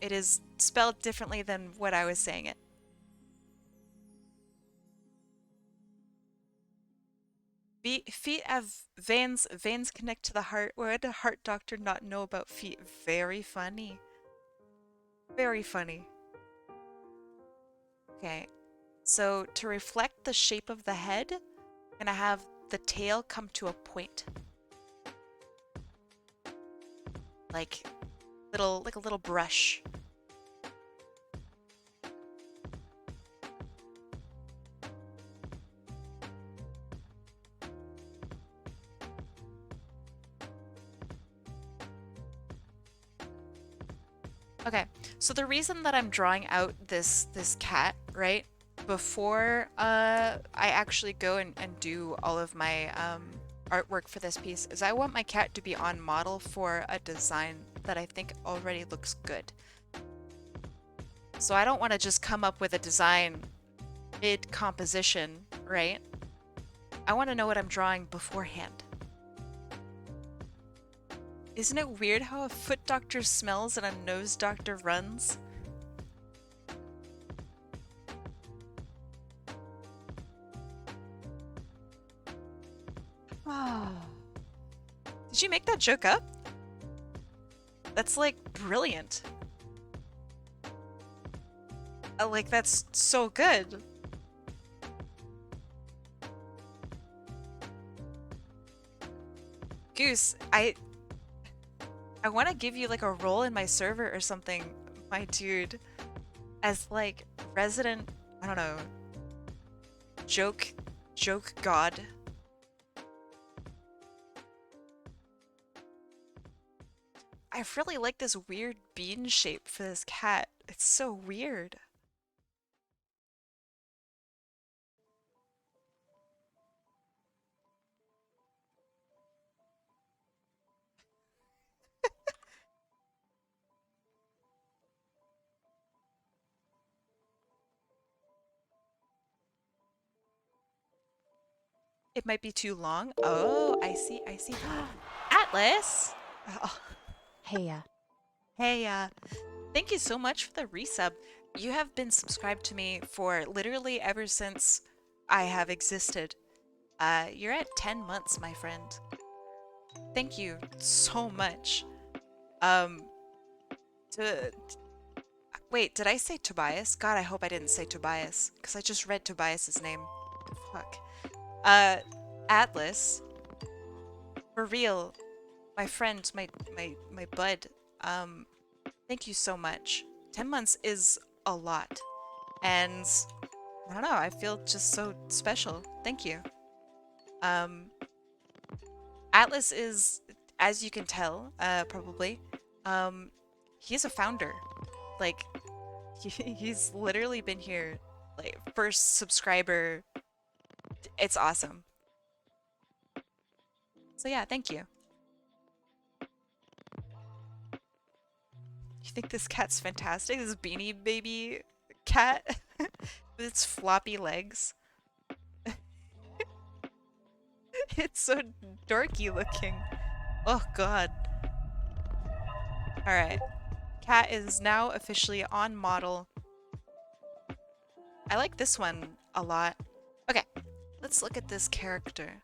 S1: it is spelled differently than what I was saying it. Feet have veins. Veins connect to the heart. Why would a heart doctor not know about feet? Very funny. Very funny. Okay. So to reflect the shape of the head, I'm gonna have the tail come to a point. Like a little brush. Okay, so the reason that I'm drawing out this cat, right, before I actually go and do all of my artwork for this piece is I want my cat to be on model for a design that I think already looks good. So I don't want to just come up with a design mid-composition, right? I want to know what I'm drawing beforehand. Isn't it weird how a foot doctor smells and a nose doctor runs? Did you make that joke up? That's like brilliant. Like that's so good. Goose, I want to give you like a role in my server or something, my dude, as like resident, I don't know, joke god. I really like this weird bean shape for this cat. It's so weird. It might be too long. Oh, I see, I see. Atlas! Oh,
S3: Heya.
S1: hey, thank you so much for the resub. You have been subscribed to me for literally ever since I have existed. You're at 10 months, my friend. Thank you so much. Um, to... Wait, did I say Tobias? God, I hope I didn't say Tobias, because I just read Tobias's name. Fuck. Atlas. For real. My friend, my bud. Thank you so much. 10 months is a lot. And I don't know, I feel just so special. Thank you. Atlas is, as you can tell, probably, he's a founder. Like, he's literally been here, like, first subscriber. It's awesome. So yeah, thank you. You think this cat's fantastic? This beanie baby cat with its floppy legs. It's so dorky looking. Oh god. Alright. Cat is now officially on model. I like this one a lot. Okay, let's look at this character.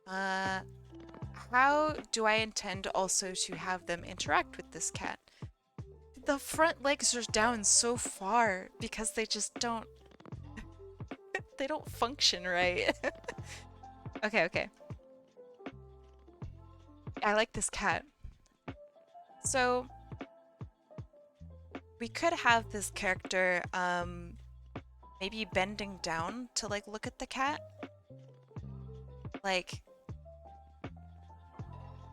S1: How do I intend also to have them interact with this cat? The front legs are down so far because they just don't... they don't function right. Okay, okay. I like this cat. So, we could have this character, maybe bending down to, like, look at the cat. Like,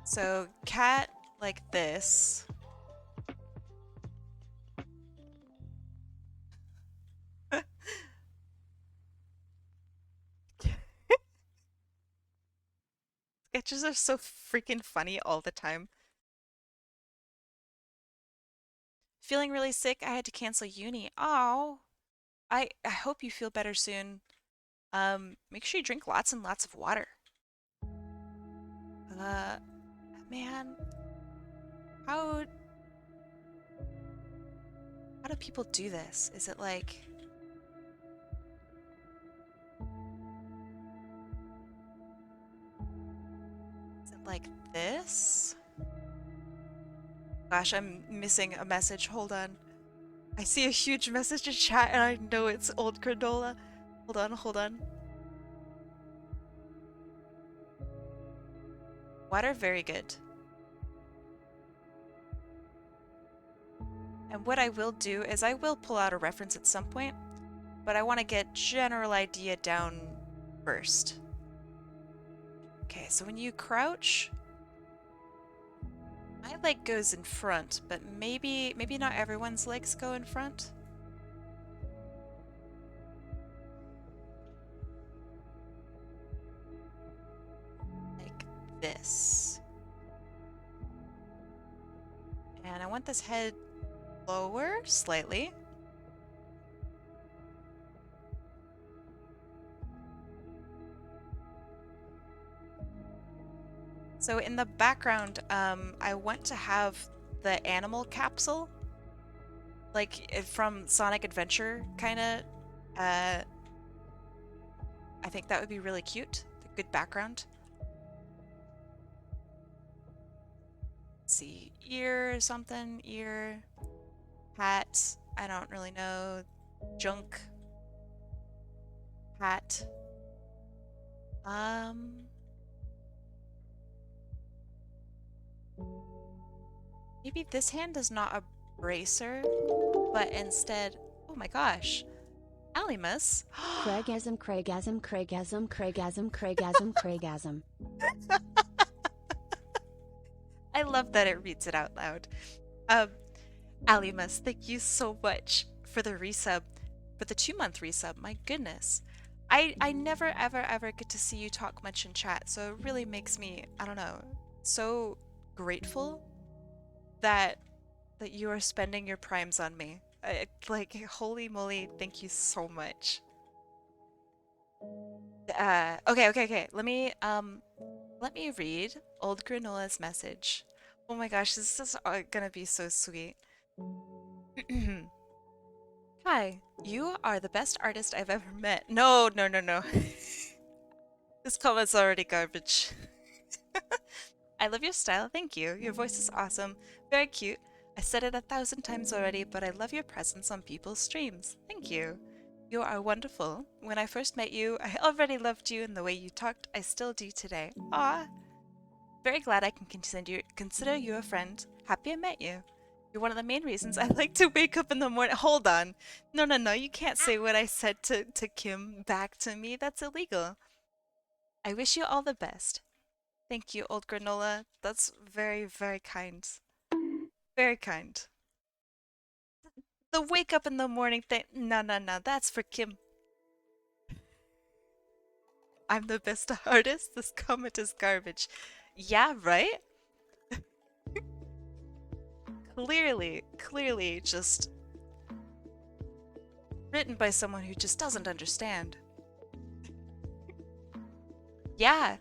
S1: so cat like this. Sketches are so freaking funny all the time. Feeling really sick, I had to cancel uni. Oh, I hope you feel better soon. Make sure you drink lots and lots of water. Man, how do people do this? Is it like... is it like this? Gosh, I'm missing a message. Hold on. I see a huge message in chat and I know it's old granola. Hold on, hold on. Water, very good. And what I will do is I will pull out a reference at some point, but I want to get general idea down first. Okay, so when you crouch, my leg goes in front, but maybe not everyone's legs go in front. Like this. And I want this head lower slightly. So in the background, I want to have the animal capsule, like from Sonic Adventure, kind of. I think that would be really cute. A good background. see, ear or something, ear, hat, I don't really know, junk, hat, maybe this hand is not a bracer, but instead, oh my gosh, Alimus.
S3: Craigasm, Craigasm, Craigasm, Craigasm, Craigasm, Craigasm.
S1: I love that it reads it out loud. Alimus, thank you so much for the resub, for the 2-month resub. My goodness. I never ever get to see you talk much in chat, so it really makes me, I don't know, so grateful that you are spending your primes on me. Like, holy moly, thank you so much. Okay. Let me read Old Granola's message. Oh my gosh, this is gonna be so sweet. Hi, you are the best artist I've ever met. No. This comment's already garbage. I love your style, thank you. Your voice is awesome. Very cute. I said it 1,000 times already, but I love your presence on people's streams. Thank you. You are wonderful. When I first met you, I already loved you, and the way you talked, I still do today. Ah, very glad I can consider you a friend. Happy I met you. You're one of the main reasons I like to wake up in the morning. Hold on. No. You can't say what I said to Kim back to me. That's illegal. I wish you all the best. Thank you, Old Granola. That's very, very kind. Very kind. The wake up in the morning thing. No. That's for Kim. I'm the best artist. This comment is garbage. Yeah, right? Clearly just written by someone who just doesn't understand. Yeah.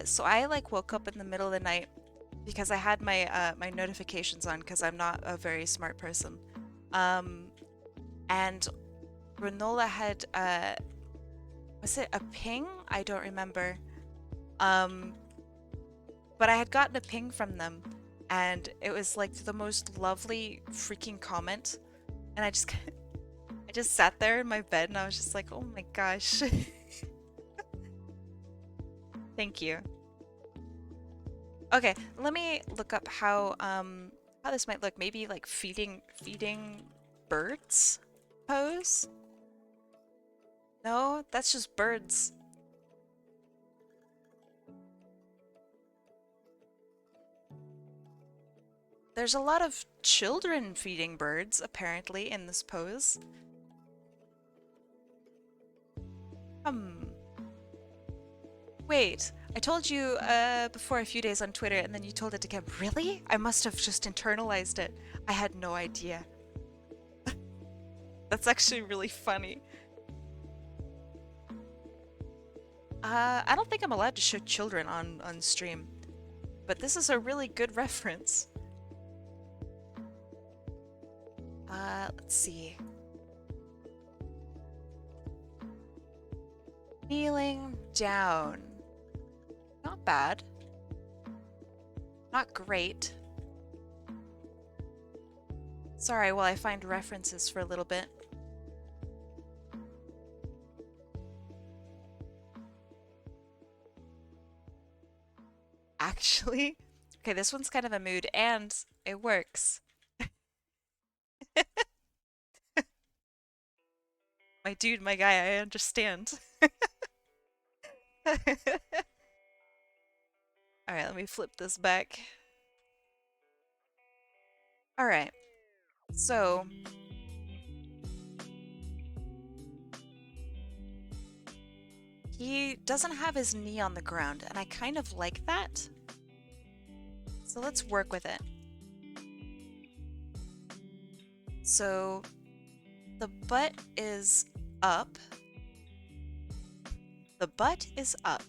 S1: So I like woke up in the middle of the night because I had my my notifications on because I'm not a very smart person. And Granola had was it a ping? I don't remember. But I had gotten a ping from them, and it was like the most lovely freaking comment, and I just sat there in my bed and I was just like, oh my gosh. Thank you. Okay, let me look up how this might look. Maybe like feeding birds pose? No, that's just birds. There's a lot of children feeding birds, apparently, in this pose. Wait, I told you before a few days on Twitter, and then you told it to Kim. Really? I must have just internalized it. I had no idea. That's actually really funny. I don't think I'm allowed to show children on stream, but this is a really good reference. Let's see. Kneeling down. Not bad. Not great. Sorry while I find references for a little bit. Actually, okay, this one's kind of a mood, and it works. My dude, my guy, I understand. Alright, let me flip this back. Alright, so... he doesn't have his knee on the ground, and I kind of like that. So let's work with it. So the butt is up. The butt is up.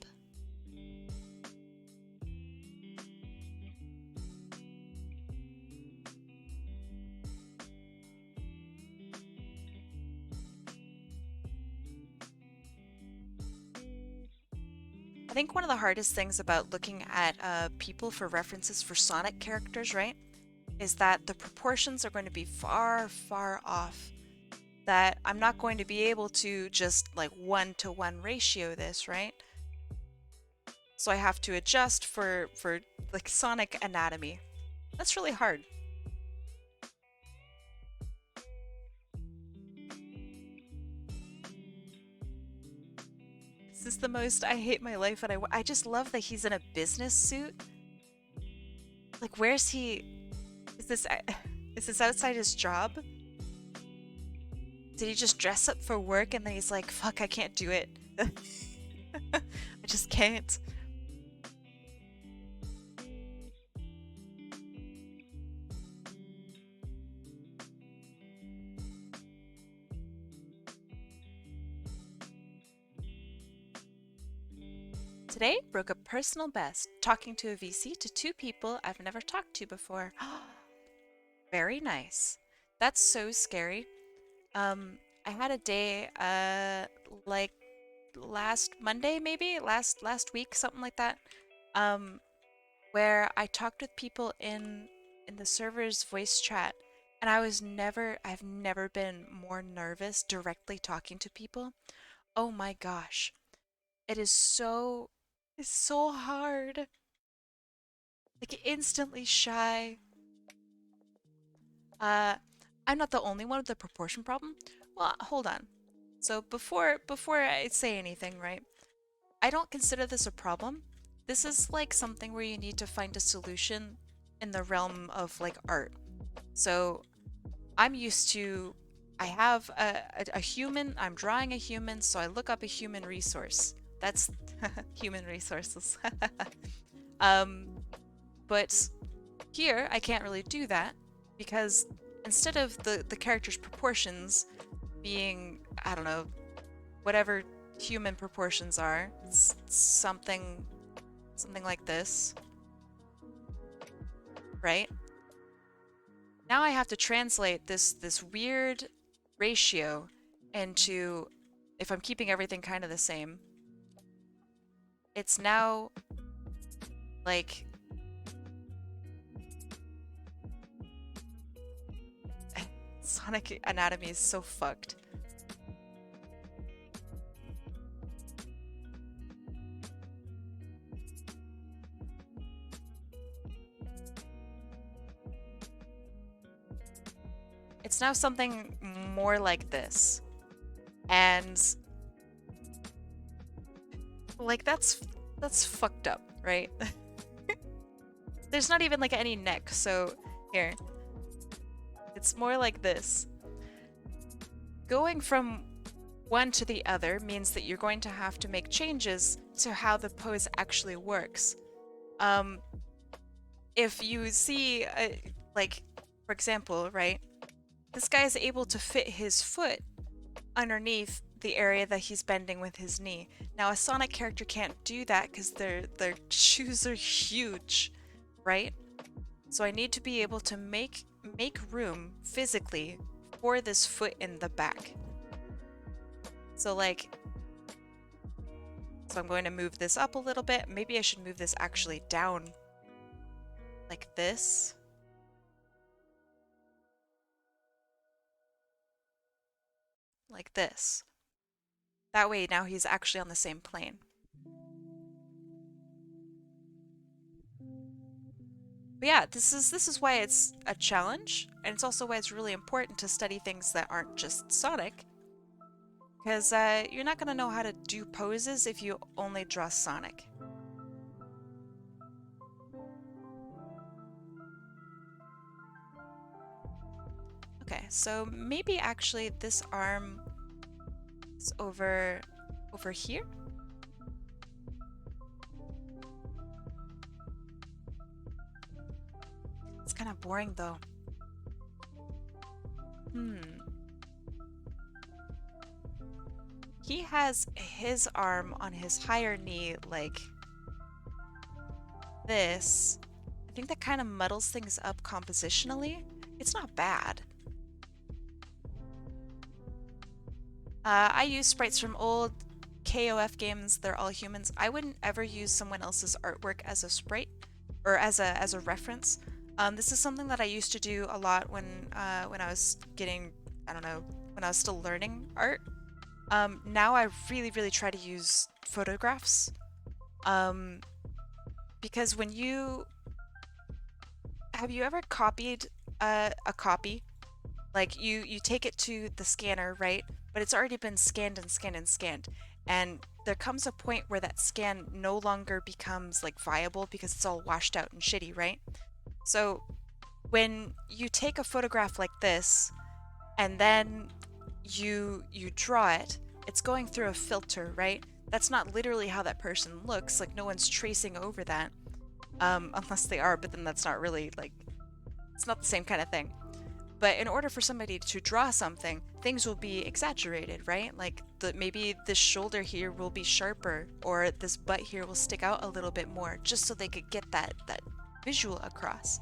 S1: think one of the hardest things about looking at people for references for Sonic characters, right, is that the proportions are going to be far, far off. That I'm not going to be able to just like 1-to-1 ratio this, right? So I have to adjust for like Sonic anatomy. That's really hard. This is the most I hate my life, and I just love that he's in a business suit. Like, where's he? Is this outside his job? Did he just dress up for work and then he's like, fuck, I can't do it. I just can't. Today broke a personal best, talking to a VC to 2 people I've never talked to before. Very nice. That's so scary. I had a day, like last Monday, maybe last week, something like that, where I talked with people in the server's voice chat, and I've never been more nervous directly talking to people. Oh my gosh, it's so hard. Like instantly shy. I'm not the only one with the proportion problem. Well, hold on. So before I say anything, right? I don't consider this a problem. This is like something where you need to find a solution in the realm of like art. So I'm used to, I have a human, I'm drawing a human, so I look up a human resource. That's human resources. But here I can't really do that because instead of the character's proportions being, I don't know, whatever human proportions are, it's something like this, right? Now I have to translate this weird ratio into, if I'm keeping everything kind of the same, it's now like Sonic anatomy is so fucked. It's now something more like this. And like that's fucked up, right? There's not even like any neck, so here. It's more like this. Going from one to the other means that you're going to have to make changes to how the pose actually works. If you see, like, for example, right? This guy is able to fit his foot underneath the area that he's bending with his knee. Now, a Sonic character can't do that because their shoes are huge, right? So I need to be able to make room physically for this foot in the back. So like, so I'm going to move this up a little bit. Maybe I should move this actually down like this. Like this. That way now he's actually on the same plane. But yeah, this is why it's a challenge, and it's also why it's really important to study things that aren't just Sonic. Because you're not going to know how to do poses if you only draw Sonic. Okay, so maybe actually this arm is over here? It's kind of boring though. He has his arm on his higher knee like this. I think that kind of muddles things up compositionally. It's not bad. I use sprites from old KOF games, they're all humans. I wouldn't ever use someone else's artwork as a sprite or as a reference. This is something that I used to do a lot when I was getting, I don't know, when I was still learning art. Now I really try to use photographs. Because when have you ever copied a copy? Like you take it to the scanner, right? But it's already been scanned and scanned and scanned. And there comes a point where that scan no longer becomes like viable because it's all washed out and shitty, right? So when you take a photograph like this and then you draw it, it's going through a filter, right? That's not literally how that person looks. Like no one's tracing over that. Unless they are, but then that's not really like, it's not the same kind of thing. But in order for somebody to draw something, things will be exaggerated, right? Like maybe this shoulder here will be sharper, or this butt here will stick out a little bit more, just so they could get that visual across.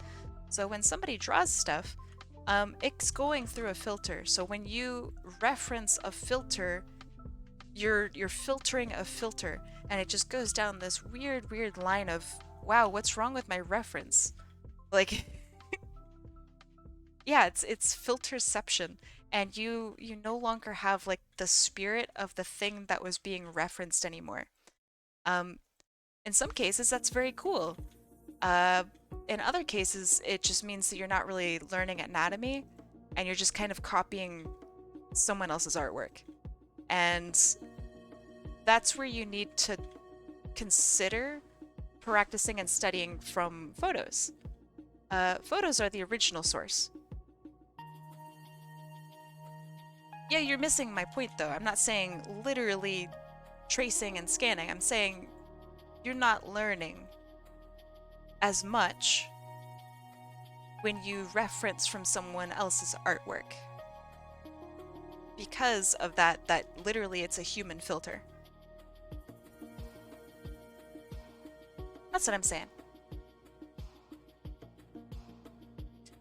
S1: So when somebody draws stuff, it's going through a filter. So when you reference a filter, you're filtering a filter, and it just goes down this weird line of, wow, what's wrong with my reference? Like, yeah, it's filterception, and you no longer have like the spirit of the thing that was being referenced anymore. In some cases, that's very cool. In other cases, it just means that you're not really learning anatomy, and you're just kind of copying someone else's artwork. And that's where you need to consider practicing and studying from photos. Photos are the original source. Yeah, you're missing my point though. I'm not saying literally tracing and scanning. I'm saying you're not learning as much when you reference from someone else's artwork. Because of that literally it's a human filter. That's what I'm saying.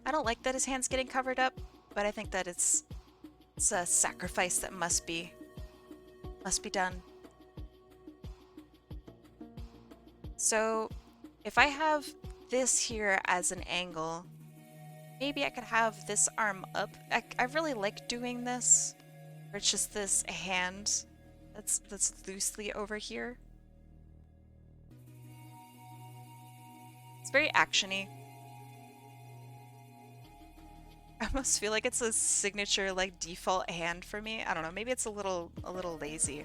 S1: I don't like that his hand's getting covered up, but I think that it's a sacrifice that must be done. So if I have this here as an angle, maybe I could have this arm up. I really like doing this, where it's just this hand that's loosely over here. It's very actiony. I almost feel like it's a signature, like, default hand for me. I don't know, maybe it's a little lazy.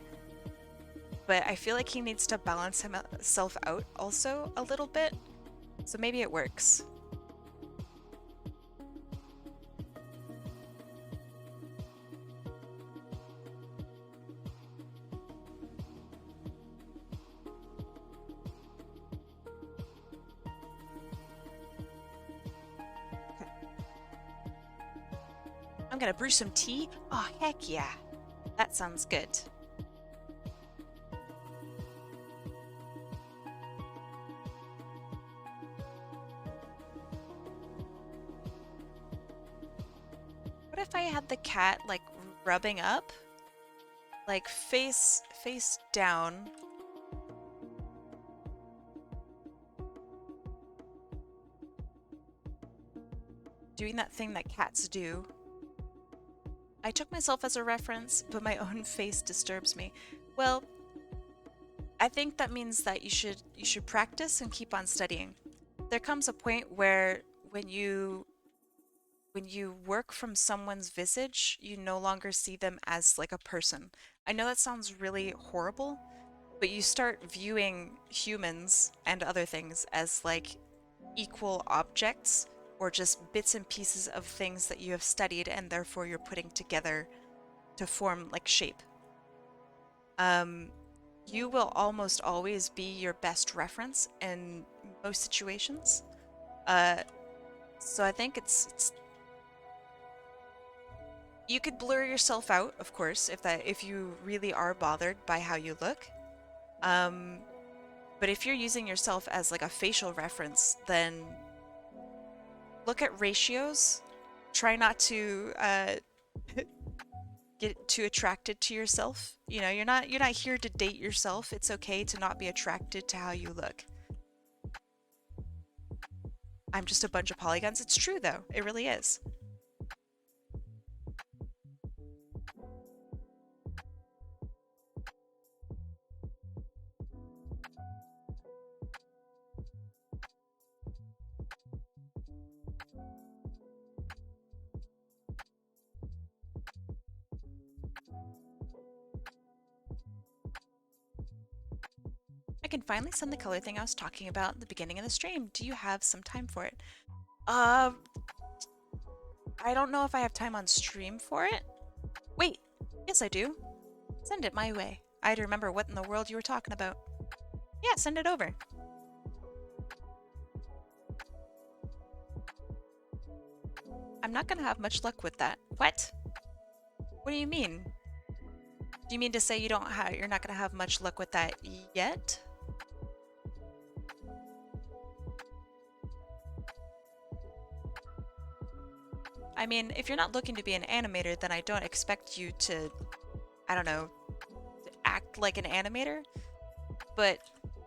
S1: But I feel like he needs to balance himself out also a little bit, so maybe it works. I'm gonna brew some tea. Oh, heck yeah. That sounds good. What if I had the cat, like, rubbing up? Like, face down. Doing that thing that cats do. I took myself as a reference, but my own face disturbs me. Well, I think that means that you should practice and keep on studying. There comes a point where when you work from someone's visage, you no longer see them as like a person. I know that sounds really horrible, but you start viewing humans and other things as like equal objects, or just bits and pieces of things that you have studied and therefore you're putting together to form like shape. You will almost always be your best reference in most situations. So I think it's you could blur yourself out, of course, if you really are bothered by how you look. But if you're using yourself as like a facial reference, then look at ratios. Try not to get too attracted to yourself. You know, you're not here to date yourself. It's okay to not be attracted to how you look. I'm just a bunch of polygons. It's true though. It really is. I can finally send the color thing I was talking about at the beginning of the stream. Do you have some time for it? I don't know if I have time on stream for it. Wait, yes I do. Send it my way. I had to remember what in the world you were talking about. Yeah, send it over. I'm not gonna have much luck with that. What? What do you mean? Do you mean to say you're not gonna have much luck with that yet? I mean, if you're not looking to be an animator, then I don't expect you to, I don't know, to act like an animator. But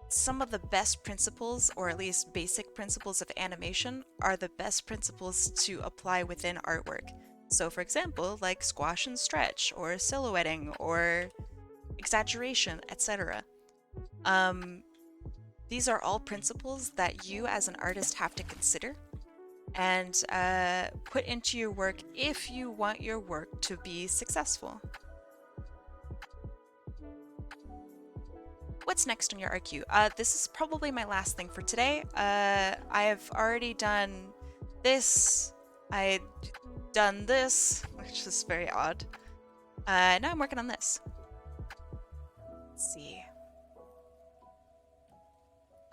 S1: some of the best principles, or at least basic principles of animation, are the best principles to apply within artwork. So for example, like squash and stretch, or silhouetting, or exaggeration, etc. These are all principles that you as an artist have to consider and put into your work if you want your work to be successful. What's next on your RQ? This is probably my last thing for today. I have already done this. I've done this, which is very odd. Now I'm working on this. Let's see.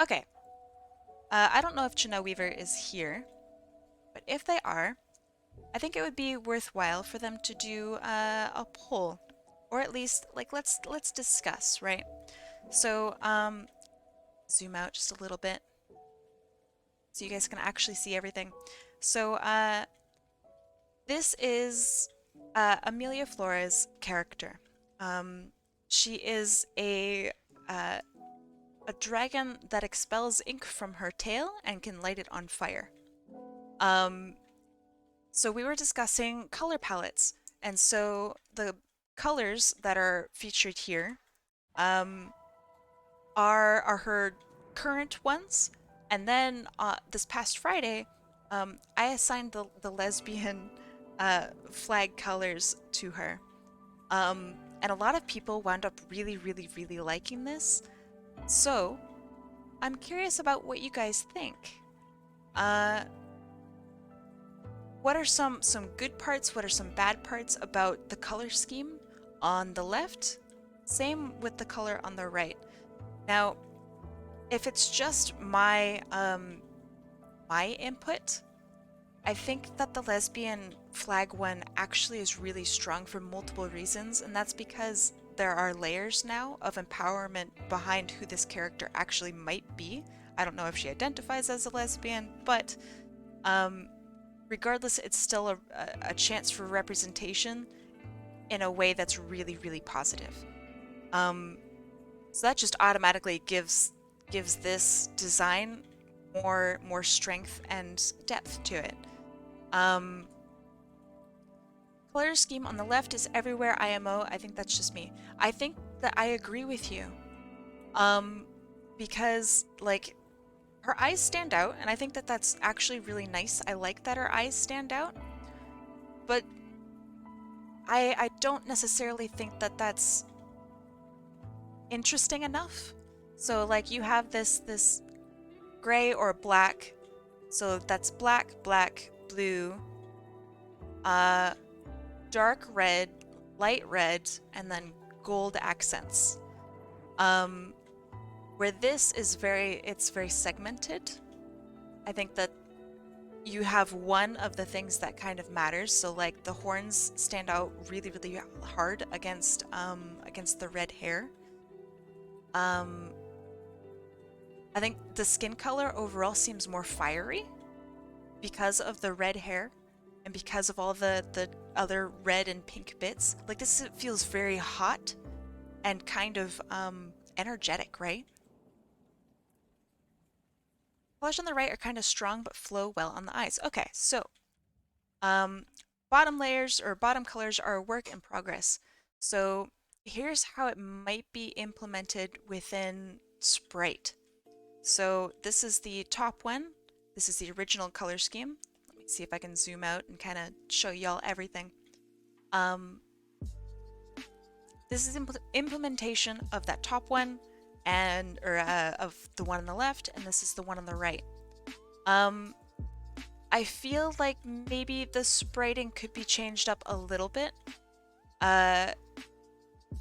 S1: Okay. I don't know if Chino Weaver is here, but if they are, I think it would be worthwhile for them to do a poll, or at least like let's discuss, right? So zoom out just a little bit so you guys can actually see everything. So this is Amelia Flores' character. She is a dragon that expels ink from her tail and can light it on fire. So we were discussing color palettes, and so the colors that are featured here are her current ones, and then this past Friday, I assigned the lesbian flag colors to her, and a lot of people wound up really liking this. So I'm curious about what you guys think. What are some good parts? What are some bad parts about the color scheme on the left? Same with the color on the right. Now, if it's just my my input, I think that the lesbian flag one actually is really strong for multiple reasons, and that's because there are layers now of empowerment behind who this character actually might be. I don't know if she identifies as a lesbian, but regardless, it's still a chance for representation in a way that's really positive. So that just automatically gives this design more strength and depth to it. Color scheme on the left is everywhere IMO. I think that's just me. I think that I agree with you. Because like her eyes stand out, and I think that that's actually really nice. I like that her eyes stand out, but I don't necessarily think that that's interesting enough. So like you have this gray or black, so that's black, blue, dark red, light red, and then gold accents. Where this is it's very segmented. I think that you have one of the things that kind of matters. So like the horns stand out really hard against the red hair. I think the skin color overall seems more fiery because of the red hair and because of all the other red and pink bits, like this feels very hot and kind of energetic, right? Colors on the right are kind of strong but flow well on the eyes. Okay, so bottom layers or bottom colors are a work in progress. So here's how it might be implemented within Sprite. So this is the top one. This is the original color scheme. Let me see if I can zoom out and kind of show y'all everything. This is implementation of that top one and of the one on the left, and this is the one on the right. I feel like maybe the spriting could be changed up a little bit.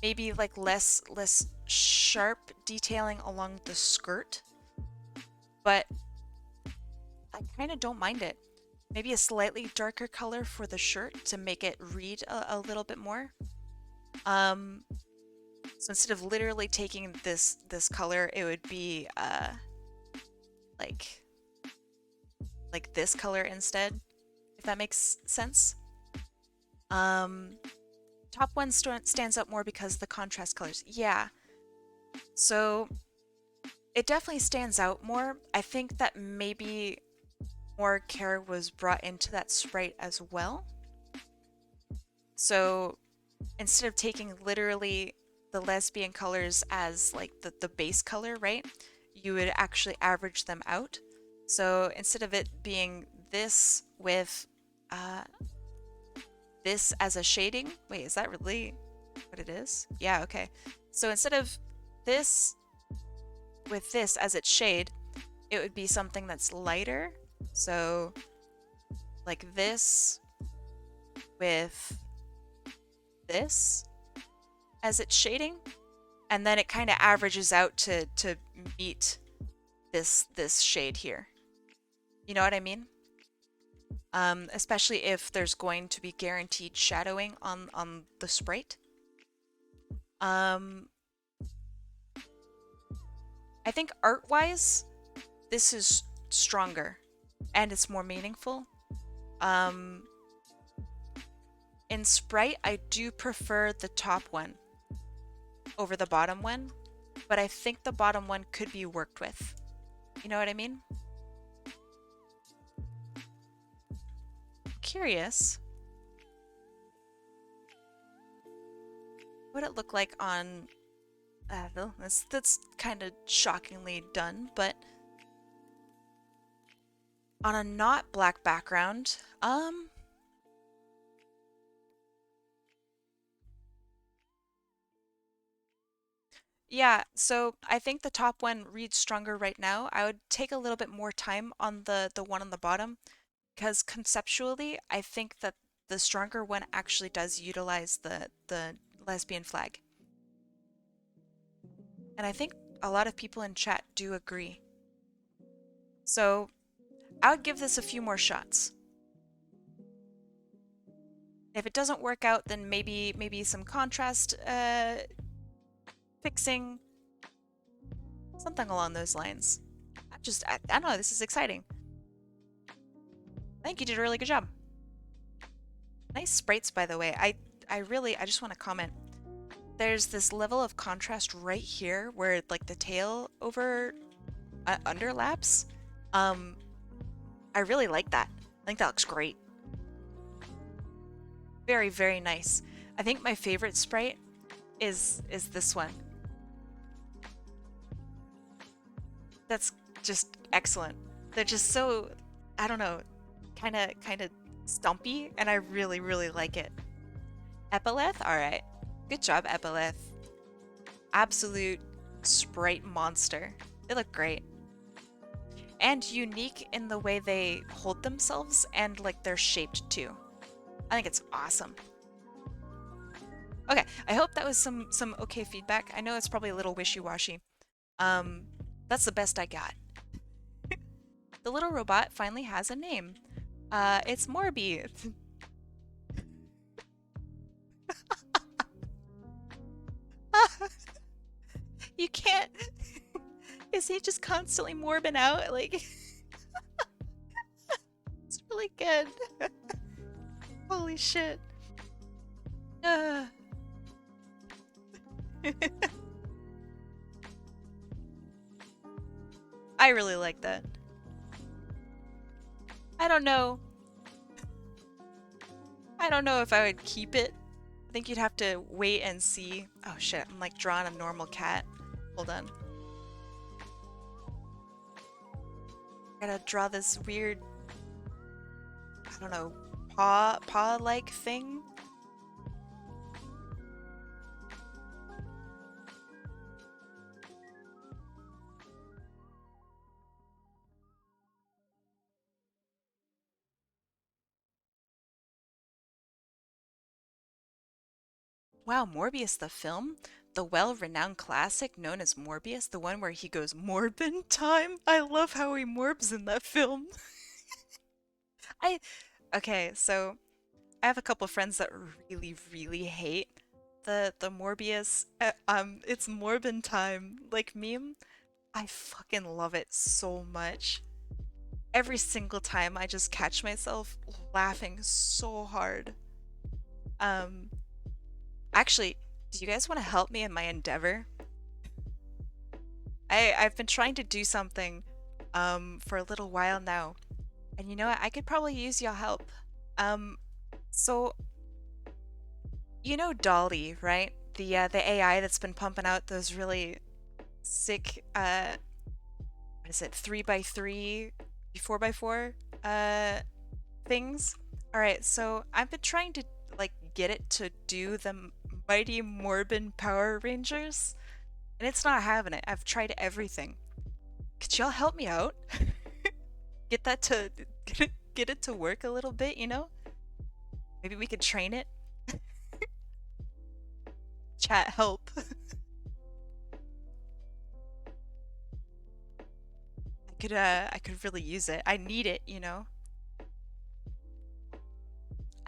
S1: Maybe like less sharp detailing along the skirt, but I kind of don't mind it. Maybe a slightly darker color for the shirt to make it read a little bit more. So instead of literally taking this color, it would be like this color instead, if that makes sense. Top one stands out more because of the contrast colors. Yeah. So it definitely stands out more. I think that maybe more care was brought into that sprite as well. So instead of taking literally the lesbian colors as like the base color, right? You would actually average them out. So instead of it being this with this as a shading, wait, is that really what it is? Yeah, okay. So instead of this with this as its shade, it would be something that's lighter. So like this with this as its shading, and then it kind of averages out to meet this shade here. You know what I mean? Especially if there's going to be guaranteed shadowing on the sprite. I think art-wise, this is stronger and it's more meaningful. In Sprite, I do prefer the top one over the bottom one, but I think the bottom one could be worked with. You know what I mean? Curious. What would it look like on... that's kind of shockingly done, but on a not black background, yeah, so I think the top one reads stronger right now. I would take a little bit more time on the one on the bottom, because conceptually, I think that the stronger one actually does utilize the lesbian flag. And I think a lot of people in chat do agree. So I would give this a few more shots. If it doesn't work out, then maybe some contrast fixing, something along those lines. I don't know, this is exciting. I think you did a really good job. Nice sprites, by the way. I just want to comment. There's this level of contrast right here where like the tail underlaps. I really like that. I think that looks great. Very, very nice. I think my favorite sprite is this one. That's just excellent. They're just so, I don't know, kind of stumpy, and I really, really like it. Epileth? Alright. Good job, Epileth. Absolute sprite monster. They look great. And unique in the way they hold themselves and like they're shaped too. I think it's awesome. Okay, I hope that was some okay feedback. I know it's probably a little wishy-washy. That's the best I got. The little robot finally has a name. It's Morby. You can't... Is he just constantly morbing out? Like... It's really good. Holy shit. Ah. I really like that. I don't know. I don't know if I would keep it. I think you'd have to wait and see. Oh shit, I'm like drawing a normal cat. Hold on. Gotta draw this weird, I don't know, paw-like thing. Wow, Morbius the film? The well-renowned classic known as Morbius, the one where he goes Morbin time? I love how he morbs in that film. I Okay, so I have a couple friends that really, really hate the Morbius it's Morbin time like meme. I fucking love it so much. Every single time I just catch myself laughing so hard. Um Actually, do you guys want to help me in my endeavor? I've been trying to do something for a little while now. And you know what? I could probably use your help. Um so you know Dolly, right? The AI that's been pumping out those really sick what is it? 3x3, 4x4 things. All right, so I've been trying to like get it to do the Mighty Morbin Power Rangers, and it's not having it. I've tried everything. Could y'all help me out? Get that to get it to work a little bit, you know? Maybe we could train it. Chat help. I could really use it. I need it, you know?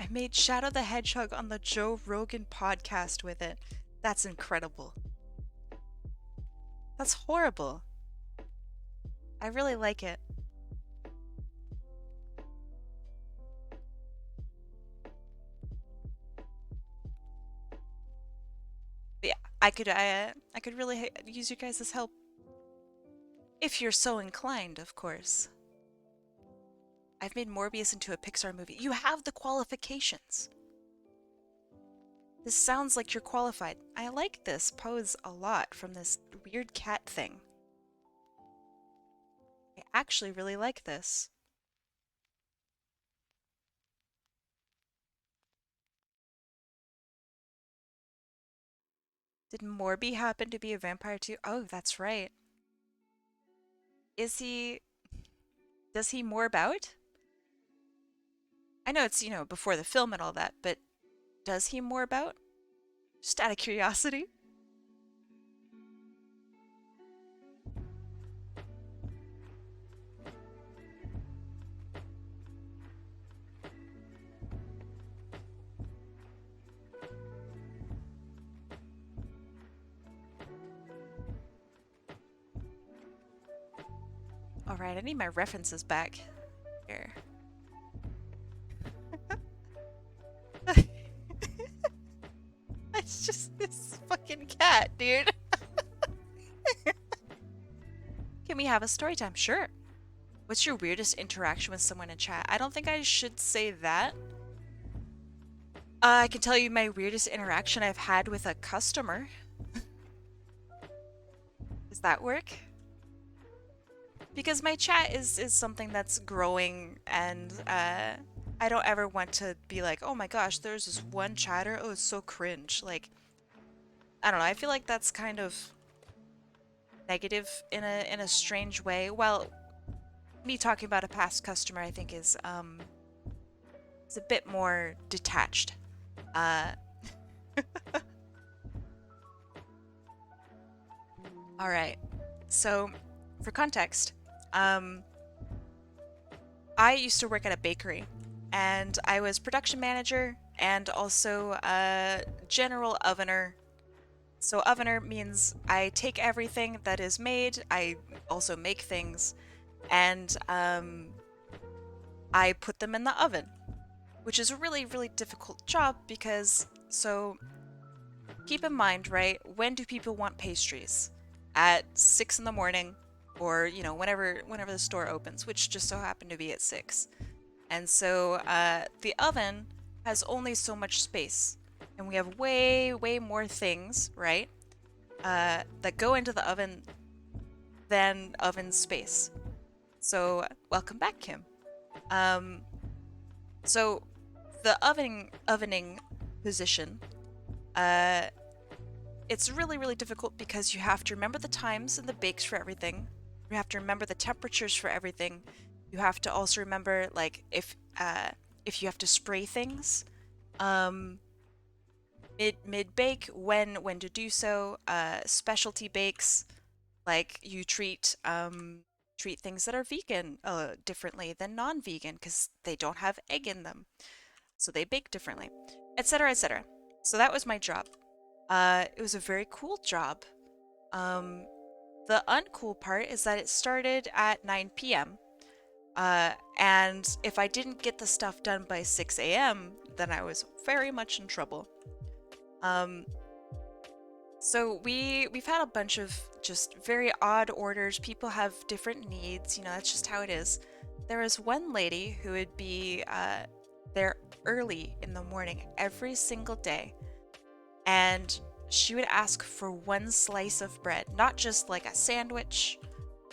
S1: I made Shadow the Hedgehog on the Joe Rogan podcast with it. That's incredible. That's horrible. I really like it. But yeah, I could really use your guys' help. If you're so inclined, of course. I've made Morbius into a Pixar movie. You have the qualifications. This sounds like you're qualified. I like this pose a lot from this weird cat thing. I actually really like this. Did Morby happen to be a vampire too? Oh, that's right. Is he... Does he morb out? I know it's, you know, before the film and all that, but does he morb out? Just out of curiosity. Alright, I need my references back. Here. It's just this fucking cat, dude. Can we have a story time? Sure. What's your weirdest interaction with someone in chat? I don't think I should say that. I can tell you my weirdest interaction I've had with a customer. Does that work? Because my chat is something that's growing, and I don't ever want to be like, oh my gosh, there's this one chatter, oh it's so cringe. Like, I don't know, I feel like that's kind of negative in a strange way. Well, me talking about a past customer I think is a bit more detached. Alright, so for context, I used to work at a bakery, and I was production manager and also a general ovener. So ovener means I take everything that is made, I also make things, and I put them in the oven, which is a really, really difficult job because, so keep in mind, right, when do people want pastries? At 6 in the morning, or, you know, whenever the store opens, which just so happened to be at 6. And so the oven has only so much space, and we have way, way more things, right, that go into the oven than oven space. So welcome back, Kim. So the ovening position, it's really, really difficult because you have to remember the times and the bakes for everything. You have to remember the temperatures for everything. You have to also remember, like, if you have to spray things, mid bake, when to do so. Specialty bakes, like you treat things that are vegan differently than non-vegan because they don't have egg in them, so they bake differently, etc., etc. So that was my job. It was a very cool job. The uncool part is that it started at 9 p.m. And if I didn't get the stuff done by 6 a.m., then I was very much in trouble. So we've had a bunch of just very odd orders. People have different needs, you know, that's just how it is. There was one lady who would be there early in the morning every single day, and she would ask for one slice of bread, not just like a sandwich.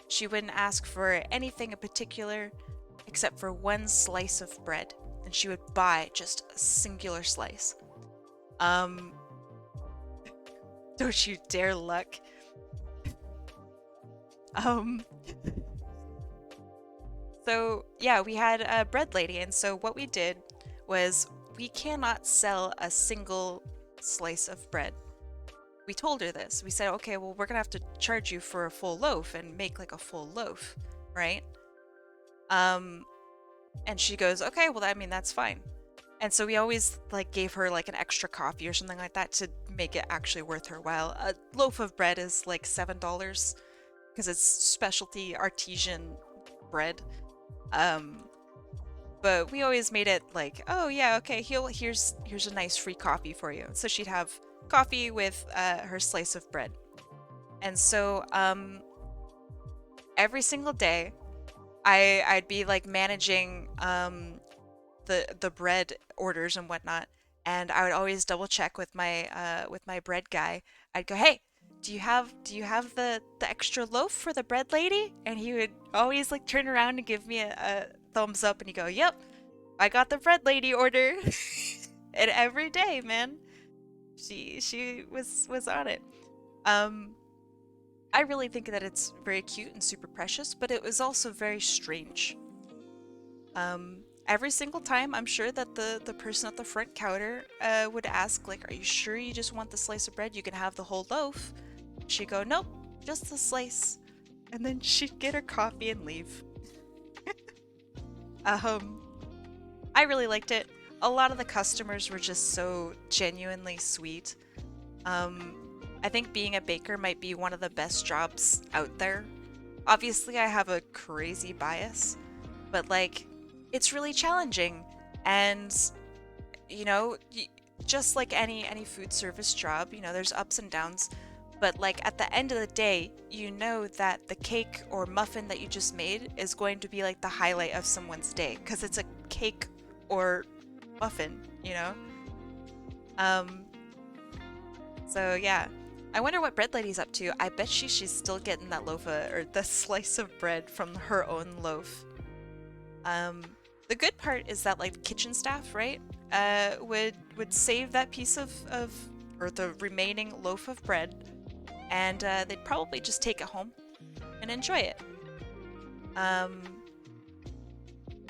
S1: She wouldn't ask for anything in particular except for one slice of bread, and she would buy just a singular slice. Don't you dare luck. So yeah, we had a bread lady, and so what we did was we cannot sell a single slice of bread. We told her this. We said, okay, well, we're gonna have to charge you for a full loaf and make like a full loaf, right? And she goes, okay, well, I mean, that's fine. And so we always like gave her like an extra coffee or something like that to make it actually worth her while. A loaf of bread is like $7 because it's specialty artesian bread. But we always made it like, oh yeah, okay, here's a nice free coffee for you. So she'd have coffee with her slice of bread. And so every single day I'd be like managing the bread orders and whatnot, and I would always double check with my bread guy. I'd go, hey, do you have the extra loaf for the bread lady? And he would always like turn around and give me a thumbs up, and he'd go, yep, I got the bread lady order. And every day, man, she was on it. I really think that it's very cute and super precious, but it was also very strange. Every single time, I'm sure that the person at the front counter would ask, like, are you sure you just want the slice of bread? You can have the whole loaf. She'd go, nope, just the slice. And then she'd get her coffee and leave. I really liked it. A lot of the customers were just so genuinely sweet. I think being a baker might be one of the best jobs out there. Obviously, I have a crazy bias, but like, it's really challenging. And, you know, just like any food service job, you know, there's ups and downs. But like at the end of the day, you know that the cake or muffin that you just made is going to be like the highlight of someone's day because it's a cake or muffin, you know? So yeah. I wonder what bread lady's up to. I bet she's still getting that loaf or the slice of bread from her own loaf. The good part is that like kitchen staff, right, would save that piece of or the remaining loaf of bread, and they'd probably just take it home and enjoy it. So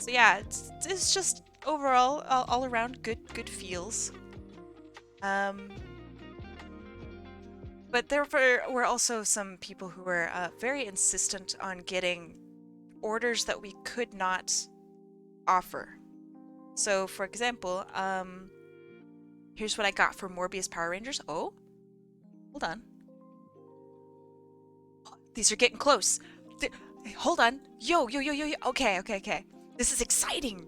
S1: yeah, it's just overall all around good feels. But there were also some people who were very insistent on getting orders that we could not offer. So, for example, here's what I got for Morbius Power Rangers. Oh, hold on. These are getting close. Hold on. Yo. Okay. This is exciting.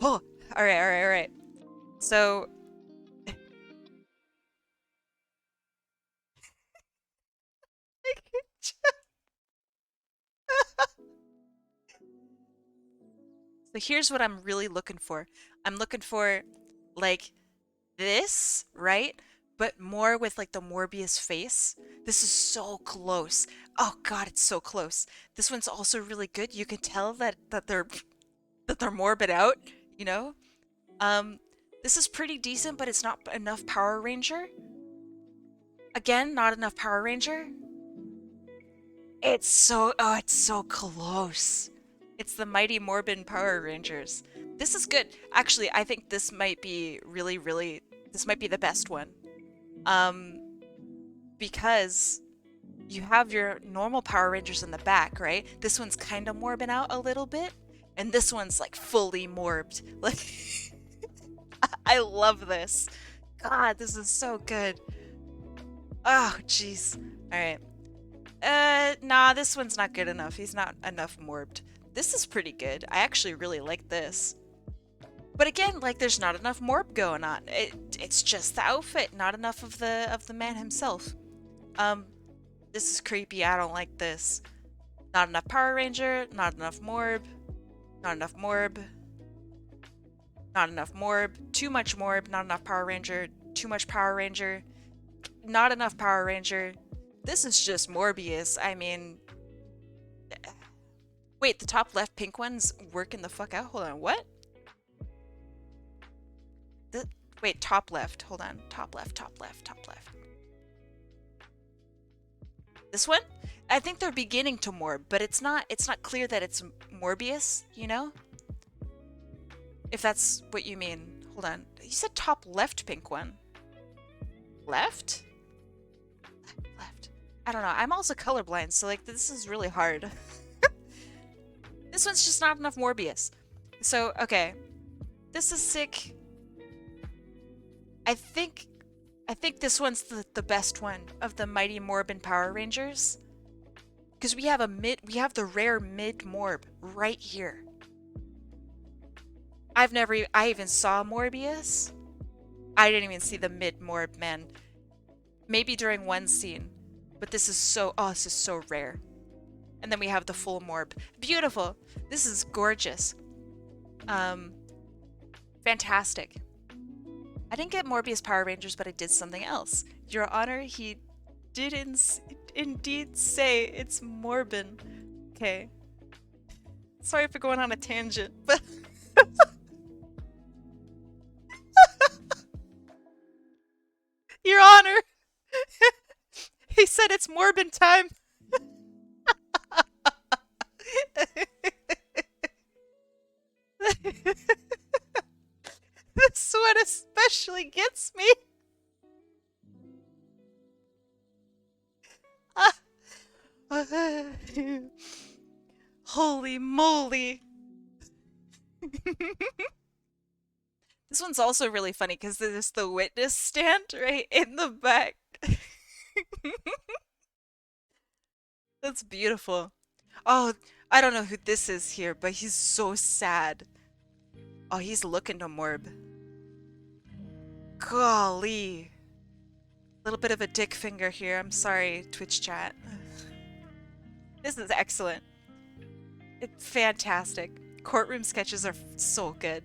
S1: Oh, All right, all right, all right. So so here's what I'm really looking for. I'm looking for like this, right? But more with like the Morbius face. This is so close. Oh god, it's so close. This one's also really good. You can tell that they're morbid out, you know? Um this is pretty decent, but it's not enough Power Ranger. Again, not enough Power Ranger. It's so close. It's the Mighty Morbin Power Rangers. This is good. Actually, I think this might be this might be the best one. Um, because you have your normal Power Rangers in the back, right? This one's kind of morbing out a little bit, and this one's like fully morbed. Like, I love this. God, this is so good. Oh, jeez. All right. Nah, this one's not good enough. He's not enough morbed. This is pretty good. I actually really like this. But again, like there's not enough morb going on. It's just the outfit, not enough of the man himself. This is creepy. I don't like this. Not enough Power Ranger, not enough morb, not enough morb, not enough morb, too much morb, not enough Power Ranger, too much Power Ranger, not enough Power Ranger. This is just Morbius. I mean, wait, the top left pink one's working the fuck out. Hold on, what? Wait, top left. Hold on. Top left, top left, top left. This one? I think they're beginning to morb, but it's not clear that it's Morbius, you know? If that's what you mean. Hold on. You said top left pink one. Left? Left. I don't know. I'm also colorblind, so like this is really hard. This one's just not enough Morbius. So, okay. This is sick. I think this one's the best one of the Mighty Morbin Power Rangers. Because we have the rare mid morb right here. I even saw Morbius. I didn't even see the mid morb, man. Maybe during one scene. But this is so rare. And then we have the full morb. Beautiful. This is gorgeous. Fantastic. I didn't get Morbius Power Rangers, but I did something else. Your Honor, he did indeed say it's Morbin. Okay. Sorry for going on a tangent, but... Your Honor! He said it's Morbin time! This one especially gets me. Holy moly. This one's also really funny because there's the witness stand right in the back. That's beautiful. Oh, I don't know who this is here, but he's so sad. Oh, he's looking to morb. Golly. Little bit of a dick finger here. I'm sorry, Twitch chat. This is excellent. It's fantastic. Courtroom sketches are so good.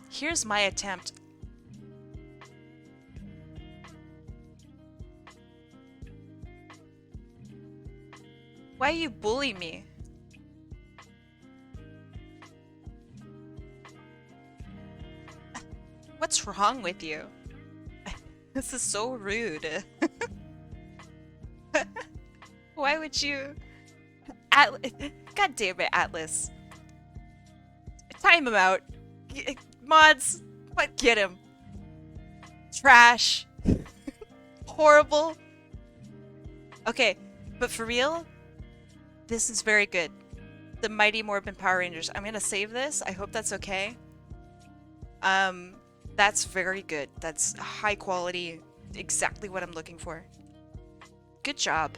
S1: Here's my attempt. Why you bully me? What's wrong with you? This is so rude. Why would you... God damn it, Atlas. Time him out. Mods, what? Get him. Trash. Horrible. Okay, but for real, this is very good. The Mighty Morbin Power Rangers. I'm gonna save this. I hope that's okay. That's very good. That's high quality. Exactly what I'm looking for. Good job.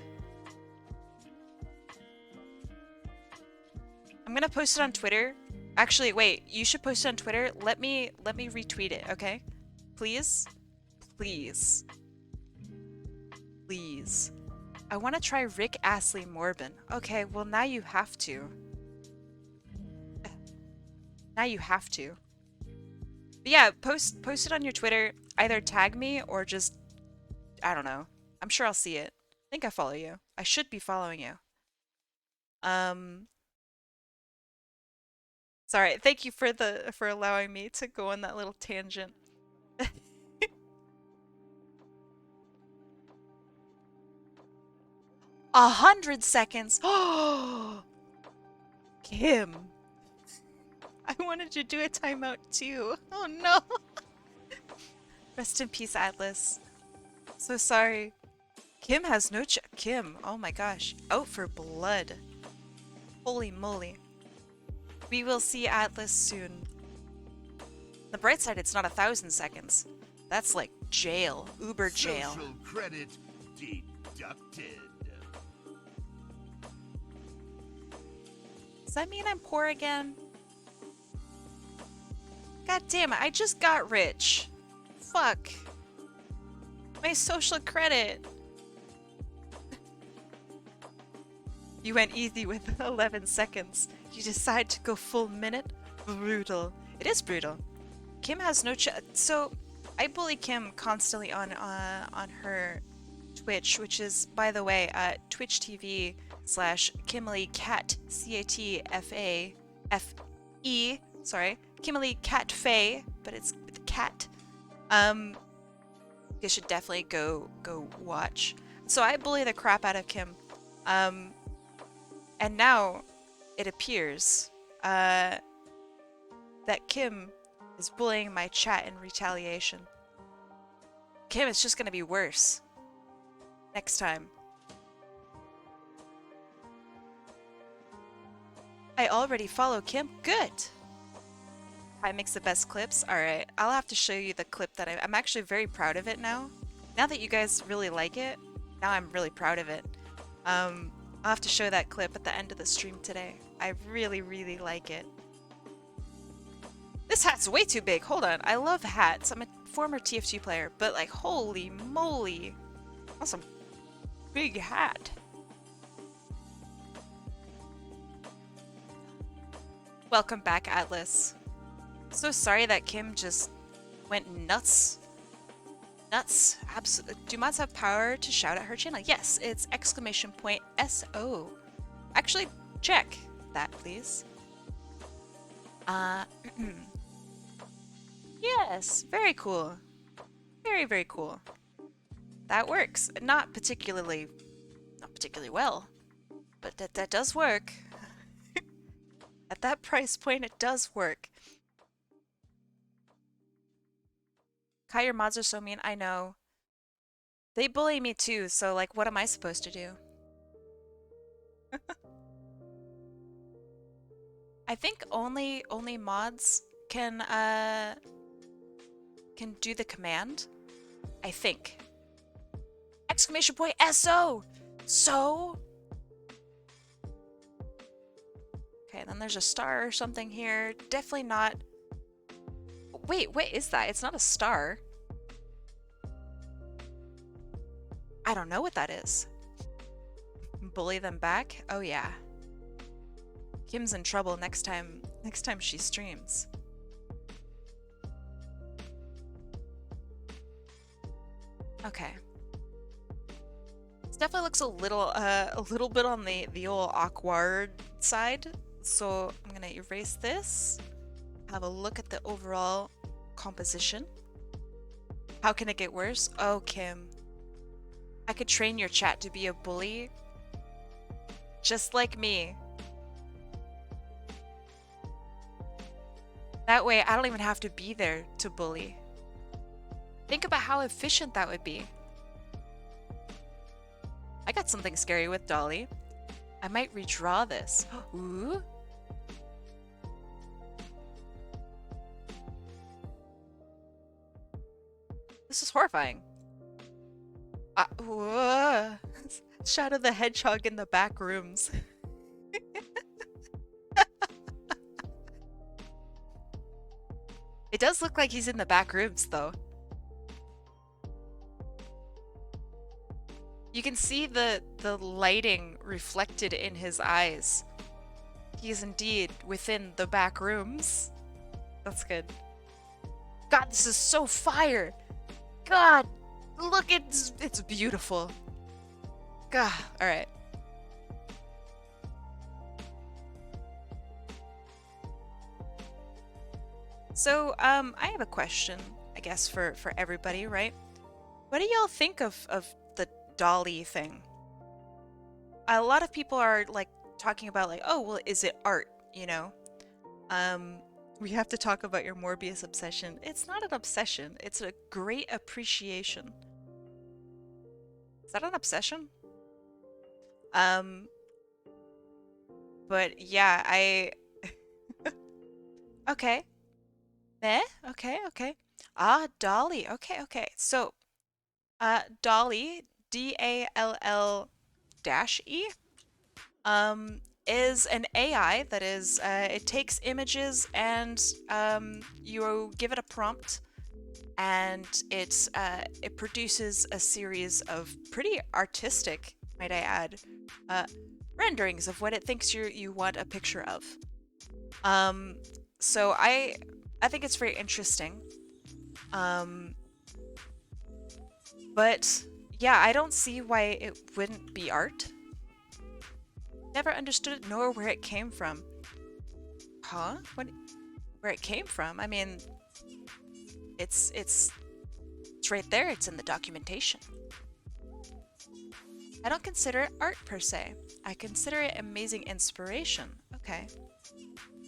S1: I'm gonna post it on Twitter. Actually, wait, you should post it on Twitter. Let me retweet it, okay? Please? Please. Please. I want to try Rick Astley Morbin. Okay, well now you have to. Now you have to. But yeah, post it on your Twitter. Either tag me or just, I don't know. I'm sure I'll see it. I think I follow you. I should be following you. Sorry. Thank you for allowing me to go on that little tangent. 100 seconds. Oh, Kim. I wanted to do a timeout too. Oh no. Rest in peace, Atlas. So sorry. Kim has no Kim. Oh my gosh. Out for blood. Holy moly. We will see Atlas soon. On the bright side, it's not 1,000 seconds. That's like jail. Uber jail.
S4: Social credit deducted.
S1: Does that mean I'm poor again? God damn it, I just got rich. Fuck. My social credit. You went easy with 11 seconds. You decide to go full minute? Brutal. It is brutal. Kim has no so I bully Kim constantly on her Twitch, which is, by the way, Twitch TV / Kimberly Cat CATFAFE. Sorry, Kimberly Cat Faye, but it's with cat. You should definitely go watch. So I bully the crap out of Kim, and now it appears that Kim is bullying my chat in retaliation. Kim, it's just gonna be worse next time. I already follow Kim. Good. I makes the best clips. Alright, I'll have to show you the clip that I'm actually very proud of it now. Now that you guys really like it, now I'm really proud of it. I'll have to show that clip at the end of the stream today. I really, really like it. This hat's way too big. Hold on. I love hats. I'm a former TF2 player, but like, holy moly. That's a big hat. Welcome back, Atlas. So sorry that Kim just went nuts. Nuts. Absolutely. Do mods have power to shout at her channel? Yes, it's !SO. Actually, check that, please. Yes, very cool. Very, very cool. That works. Not particularly well, but that does work. At that price point, it does work. Kai, your mods are so mean. I know. They bully me too, so like, what am I supposed to do? I think only mods can do the command. I think. !SO! So? Okay, then there's a star or something here. Definitely not. Wait, what is that? It's not a star. I don't know what that is. Bully them back? Oh yeah. Kim's in trouble next time she streams. Okay. This definitely looks a little bit on the old awkward side. So I'm gonna erase this. Have a look at the overall composition. How can it get worse? Oh, Kim. I could train your chat to be a bully. Just like me. That way, I don't even have to be there to bully. Think about how efficient that would be. I got something scary with Dolly. I might redraw this. Ooh. This is horrifying. Shadow the Hedgehog in the back rooms. It does look like he's in the back rooms, though. You can see the lighting reflected in his eyes. He is indeed within the back rooms. That's good. God, this is so fire! God, look, it's beautiful. God, all right. So, I have a question, I guess, for everybody, right? What do y'all think of the Dolly thing? A lot of people are like talking about like, oh, well, is it art? You know, we have to talk about your Morbius obsession. It's not an obsession. It's a great appreciation. Is that an obsession? But yeah, okay. Meh? Okay, okay. Ah, Dolly. Okay, okay. So, Dolly, DALL dash E, is an AI that is, it takes images and, you give it a prompt and it produces a series of pretty artistic, might I add, renderings of what it thinks you want a picture of. So I think it's very interesting. But yeah, I don't see why it wouldn't be art. Never understood it nor where it came from. Huh? Where it came from? I mean, it's right there. It's in the documentation. I don't consider it art per se. I consider it amazing inspiration. Okay.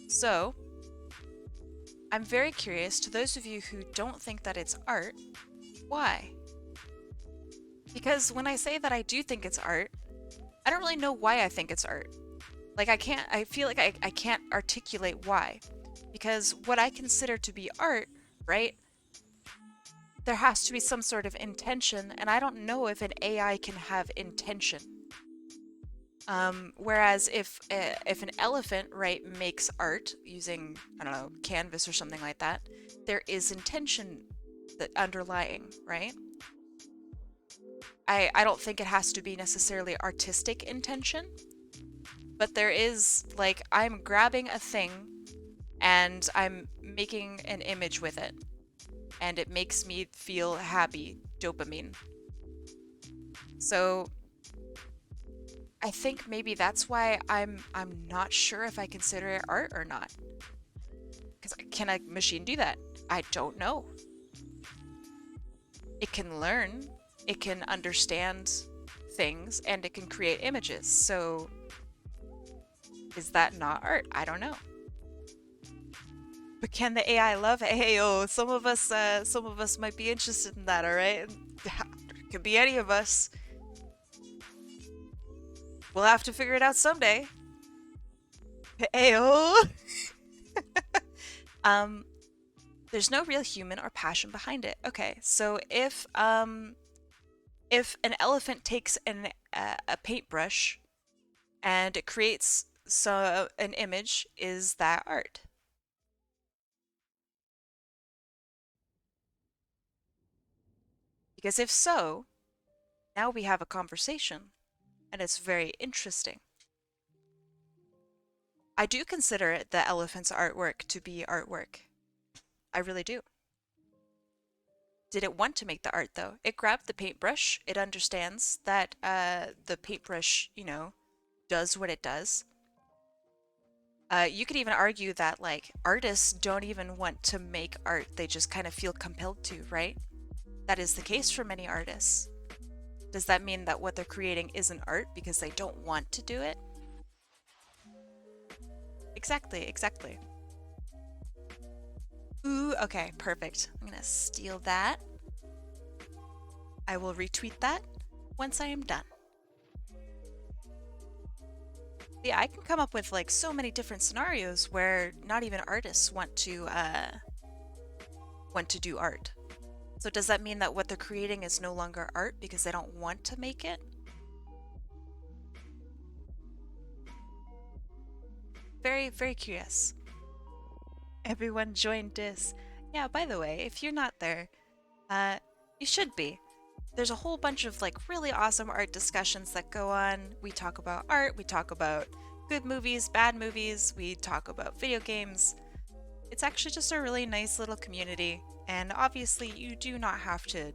S1: So, I'm very curious, to those of you who don't think that it's art, why? Because when I say that I do think it's art, I don't really know why I think it's art. Like, I feel like I can't articulate why. Because what I consider to be art, right? There has to be some sort of intention, and I don't know if an AI can have intention. Whereas if an elephant, right, makes art using, I don't know, canvas or something like that, there is intention that underlying, right? I don't think it has to be necessarily artistic intention, but there is, like, I'm grabbing a thing and I'm making an image with it, and it makes me feel happy, dopamine. So I think maybe that's why I'm not sure if I consider it art or not. Because can a machine do that? I don't know. It can learn, it can understand things, and it can create images. So is that not art? I don't know. But can the AI love it? Hey, oh, some of us might be interested in that, all right? It could be any of us. We'll have to figure it out someday. Ayo. There's no real human or passion behind it. Okay, so if an elephant takes a paintbrush and it creates an image, is that art? Because if so, now we have a conversation, and it's very interesting. I do consider the elephant's artwork to be artwork. I really do. Did it want to make the art, though? It grabbed the paintbrush. It understands that the paintbrush, you know, does what it does. You could even argue that, like, artists don't even want to make art. They just kind of feel compelled to, right? That is the case for many artists. Does that mean that what they're creating isn't art because they don't want to do it? Exactly, exactly. Ooh, okay, perfect. I'm gonna steal that. I will retweet that once I am done. Yeah, I can come up with like so many different scenarios where not even artists want to do art. So does that mean that what they're creating is no longer art because they don't want to make it? Very, very curious. Everyone join this. Yeah, by the way, if you're not there, you should be. There's a whole bunch of like really awesome art discussions that go on. We talk about art, we talk about good movies, bad movies, we talk about video games. It's actually just a really nice little community, and obviously you do not have to,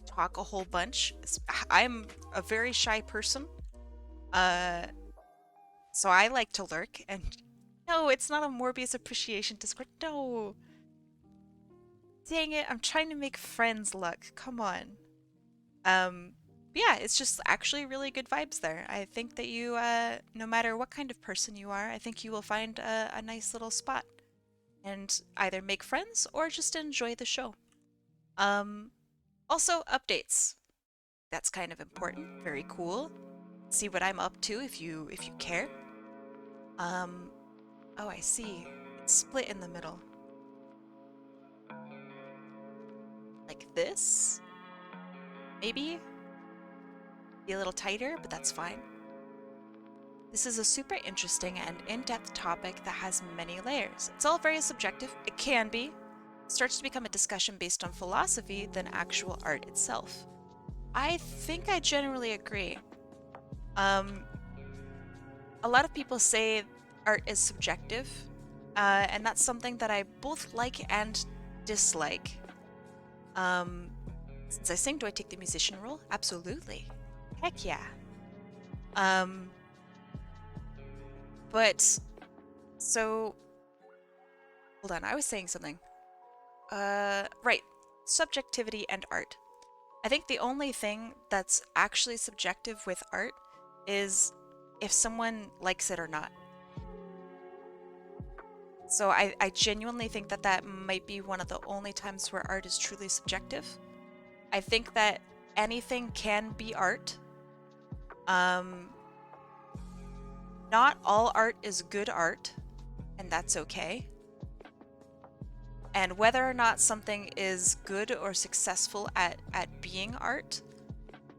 S1: talk a whole bunch. I'm a very shy person, uh, so I like to lurk, and no, it's not a Morbius Appreciation Discord, no! Dang it, I'm trying to make friends, Luck, come on. But yeah, it's just actually really good vibes there. I think that you, no matter what kind of person you are, I think you will find a nice little spot and either make friends or just enjoy the show. Also updates. That's kind of important. Very cool. See what I'm up to if you care. Oh, I see. It's split in the middle. Like this? Maybe? Be a little tighter, but that's fine. This is a super interesting and in-depth topic that has many layers. It's all very subjective. It can be. It starts to become a discussion based on philosophy than actual art itself. I think I generally agree. A lot of people say art is subjective, and that's something that I both like and dislike. Since I sing, do I take the musician role? Absolutely. Heck yeah. But, so, hold on, I was saying something. Right, subjectivity and art. I think the only thing that's actually subjective with art is if someone likes it or not. So I genuinely think that that might be one of the only times where art is truly subjective. I think that anything can be art. Not all art is good art, and that's okay. And whether or not something is good or successful at being art,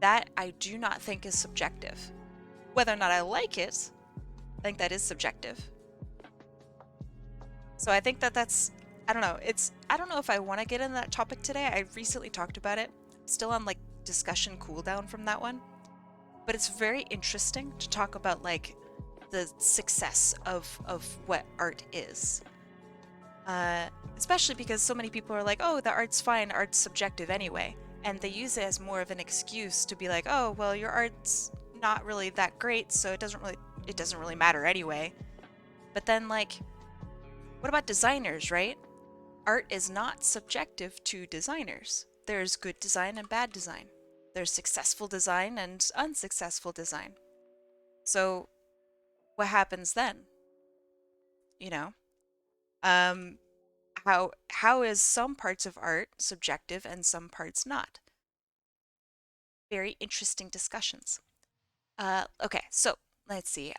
S1: that I do not think is subjective. Whether or not I like it, I think that is subjective. So I think that that's, I don't know, I don't know if I want to get into that topic today. I recently talked about it. Still on like discussion cooldown from that one. But it's very interesting to talk about like the success of what art is. Especially because so many people are like, oh, the art's fine, art's subjective anyway. And they use it as more of an excuse to be like, oh, well, your art's not really that great, so it doesn't really matter anyway. But then like, what about designers, right? Art is not subjective to designers. There's good design and bad design. There's successful design and unsuccessful design. So what happens then? You know? How is some parts of art subjective and some parts not? Very interesting discussions. Okay, so let's see.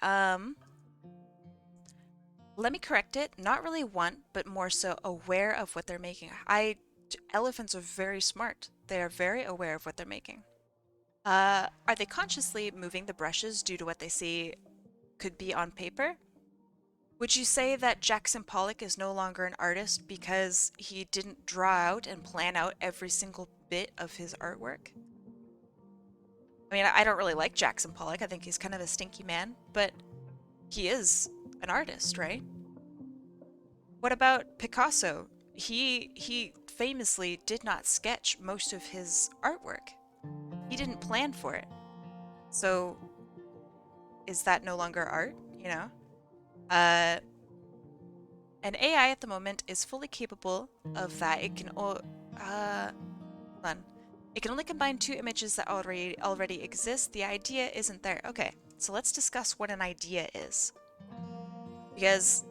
S1: Let me correct it. Not really want, but more so aware of what they're making. Elephants are very smart. They are very aware of what they're making. Are they consciously moving the brushes due to what they see could be on paper? Would you say that Jackson Pollock is no longer an artist because he didn't draw out and plan out every single bit of his artwork? I mean, I don't really like Jackson Pollock. I think he's kind of a stinky man, but he is an artist, right? What about Picasso? He famously did not sketch most of his artwork. He didn't plan for it. So, is that no longer art, you know? An AI at the moment is fully capable of that. It can hold on. It can only combine two images that already exist. The idea isn't there. Okay, so let's discuss what an idea is. Because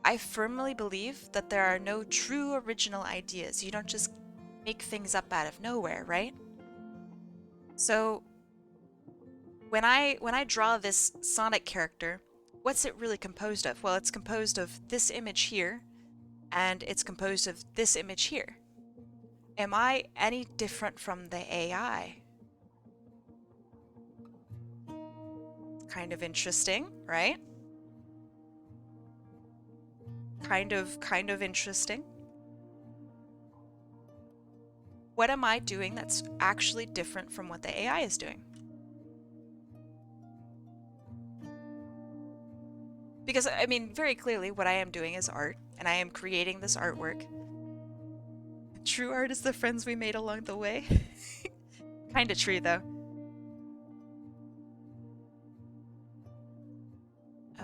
S1: I firmly believe that there are no true original ideas. You don't just make things up out of nowhere, right? So when I draw this Sonic character, what's it really composed of? Well, it's composed of this image here, and it's composed of this image here. Am I any different from the AI? Kind of interesting, right? Kind of interesting. what am I doing that's actually different from what the AI is doing? Because, I mean, very clearly what I am doing is art, and I am creating this artwork. True art is the friends we made along the way. Kinda true, though.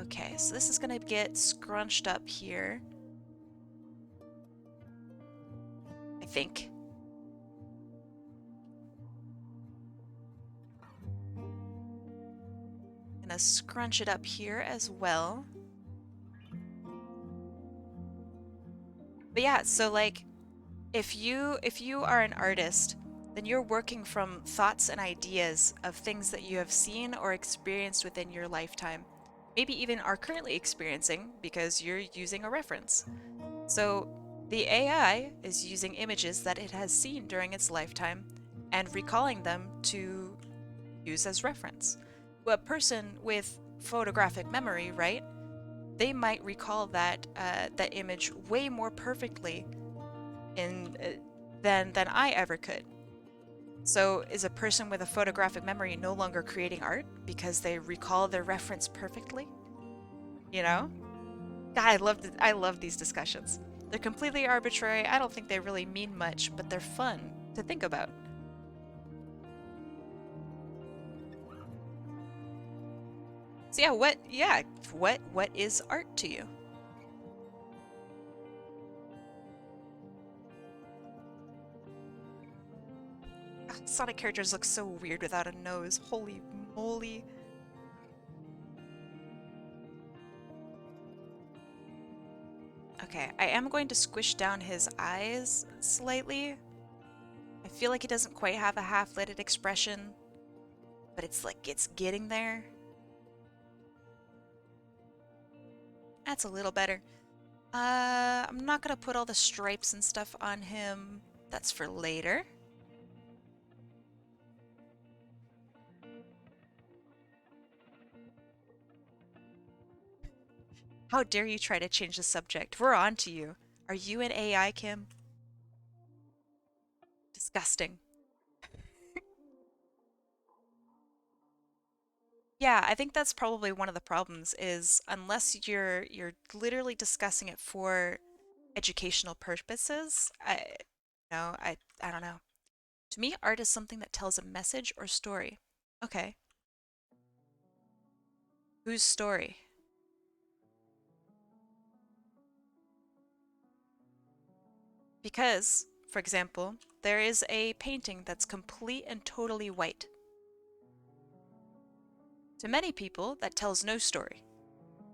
S1: Okay, so this is gonna get scrunched up here. I think. Gonna scrunch it up here as well. But yeah, so like, if you are an artist, then you're working from thoughts and ideas of things that you have seen or experienced within your lifetime. Maybe even are currently experiencing because you're using a reference. So the AI is using images that it has seen during its lifetime and recalling them to use as reference. A person with photographic memory, right? They might recall that that image way more perfectly than I ever could. So is a person with a photographic memory no longer creating art because they recall their reference perfectly? You know? God, I love these discussions. They're completely arbitrary. I don't think they really mean much, but they're fun to think about. So what is art to you? Sonic characters look so weird without a nose. Holy moly. Okay, I am going to squish down his eyes slightly. I feel like he doesn't quite have a half-lidded expression, but it's like it's getting there. That's a little better. I'm not gonna put all the stripes and stuff on him. That's for later. How dare you try to change the subject? We're on to you. Are you an AI, Kim? Disgusting. Yeah, I think that's probably one of the problems is unless you're literally discussing it for educational purposes, I don't know. To me, art is something that tells a message or story. Okay. Whose story? Because, for example, there is a painting that's complete and totally white. To many people, that tells no story.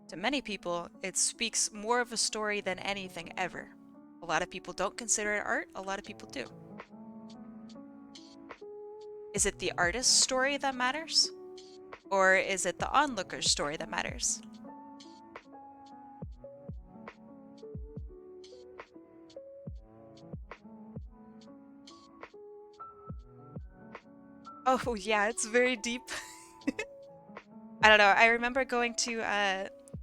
S1: To many people, it speaks more of a story than anything ever. A lot of people don't consider it art, a lot of people do. Is it the artist's story that matters? Or is it the onlooker's story that matters? Oh yeah, it's very deep. I don't know, I remember going to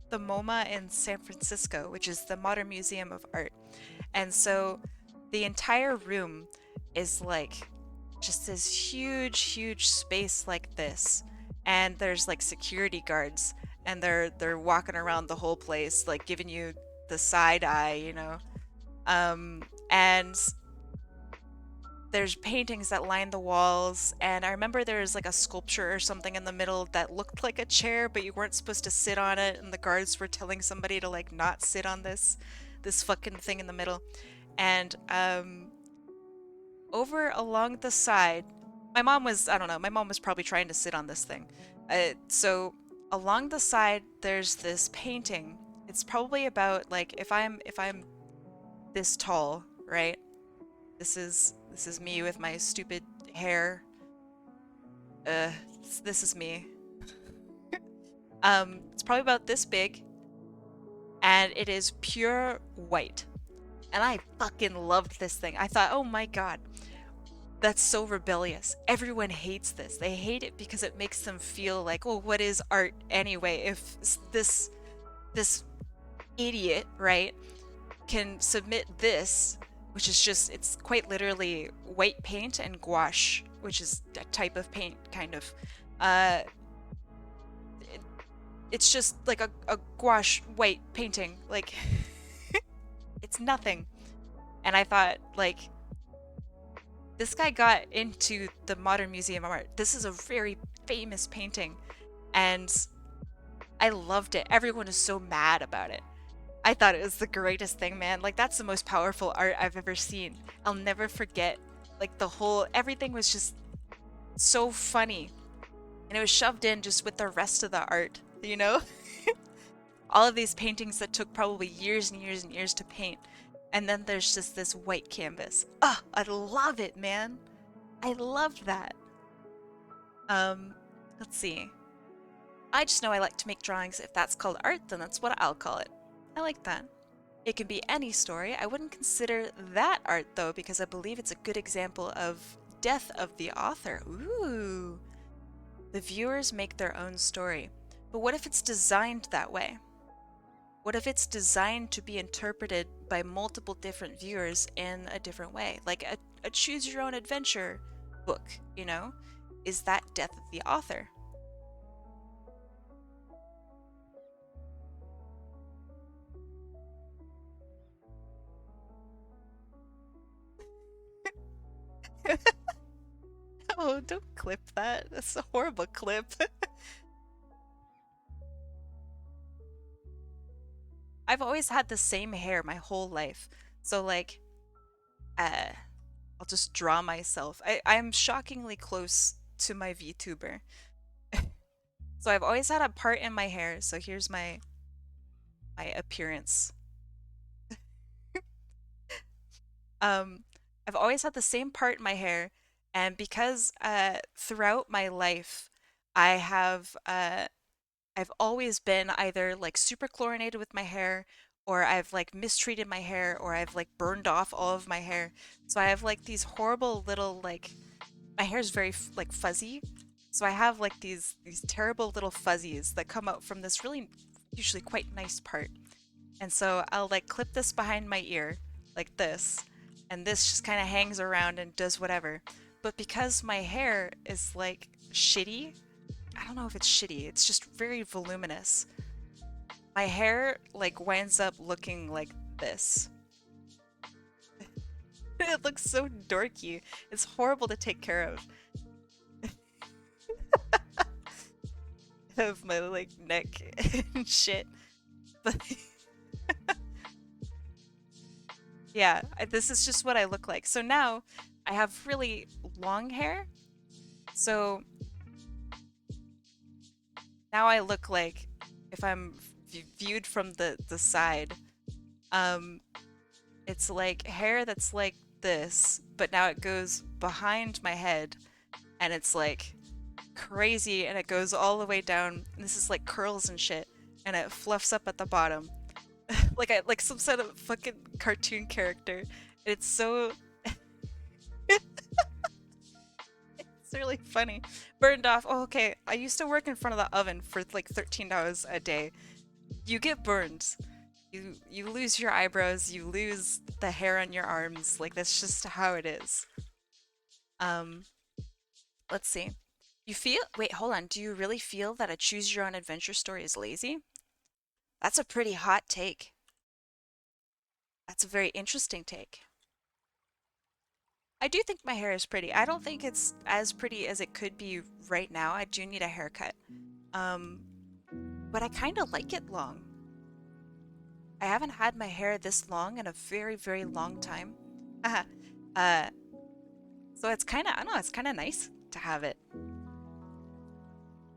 S1: the MoMA in San Francisco, which is the Modern Museum of Art. And so the entire room is like just this huge space like this. And there's like security guards and they're walking around the whole place like giving you the side eye, you know. And there's paintings that line the walls, and I remember there was like a sculpture or something in the middle that looked like a chair, but you weren't supposed to sit on it, and the guards were telling somebody to like not sit on this fucking thing in the middle. And over along the side, my mom was, I don't know, my mom was probably trying to sit on this thing. So along the side, there's this painting. It's probably about like if I'm this tall, right? This is me with my stupid hair. This is me. It's probably about this big, and it is pure white. And I fucking loved this thing. I thought, oh my god, that's so rebellious. Everyone hates this. They hate it because it makes them feel like, oh, what is art anyway? If this idiot, right, can submit this which is just, it's quite literally white paint and gouache, which is a type of paint, kind of. It's just like a gouache white painting. Like, it's nothing. And I thought, like, this guy got into the Modern Museum of Art. This is a very famous painting, and I loved it. Everyone is so mad about it. I thought it was the greatest thing, man. Like, that's the most powerful art I've ever seen. I'll never forget, like, the whole, everything was just so funny. And it was shoved in just with the rest of the art, you know? All of these paintings that took probably years and years and years to paint. And then there's just this white canvas. Oh, I love it, man. I loved that. Let's see. I just know I like to make drawings. If that's called art, then that's what I'll call it. I like that. It can be any story. I wouldn't consider that art, though, because I believe it's a good example of death of the author. Ooh. The viewers make their own story. But what if it's designed that way? What if it's designed to be interpreted by multiple different viewers in a different way? Like a choose your own adventure book, you know? Is that death of the author? Oh, don't clip that. That's a horrible clip. I've always had the same hair my whole life. So like, I'll just draw myself. I'm shockingly close to my VTuber. So I've always had a part in my hair. So here's my appearance. I've always had the same part in my hair, and because throughout my life I have I've always been either like super chlorinated with my hair, or I've like mistreated my hair, or I've like burned off all of my hair. So I have like these horrible little, like, my hair's very like fuzzy. So I have like these terrible little fuzzies that come out from this really usually quite nice part. And so I'll like clip this behind my ear like this, and this just kind of hangs around and does whatever. But because my hair is like shitty, I don't know if it's shitty, it's just very voluminous. My hair like winds up looking like this. It looks so dorky. It's horrible to take care of. Of my like neck and shit. But yeah, this is just what I look like. So now I have really long hair. So now I look like, if I'm viewed from the side, it's like hair that's like this, but now it goes behind my head, and it's like crazy, and it goes all the way down. And this is like curls and shit, and it fluffs up at the bottom, like some sort of fucking cartoon character. It's so it's really funny. Burned off. Oh, okay. I used to work in front of the oven for like 13 hours a day. You get burned. You lose your eyebrows, you lose the hair on your arms. Like, that's just how it is. Let's see. Wait, hold on. Do you really feel that a choose your own adventure story is lazy? That's a pretty hot take. That's a very interesting take. I do think my hair is pretty. I don't think it's as pretty as it could be right now. I do need a haircut. But I kind of like it long. I haven't had my hair this long in a very, very long time. So it's kind of, I don't know, it's kind of nice to have it.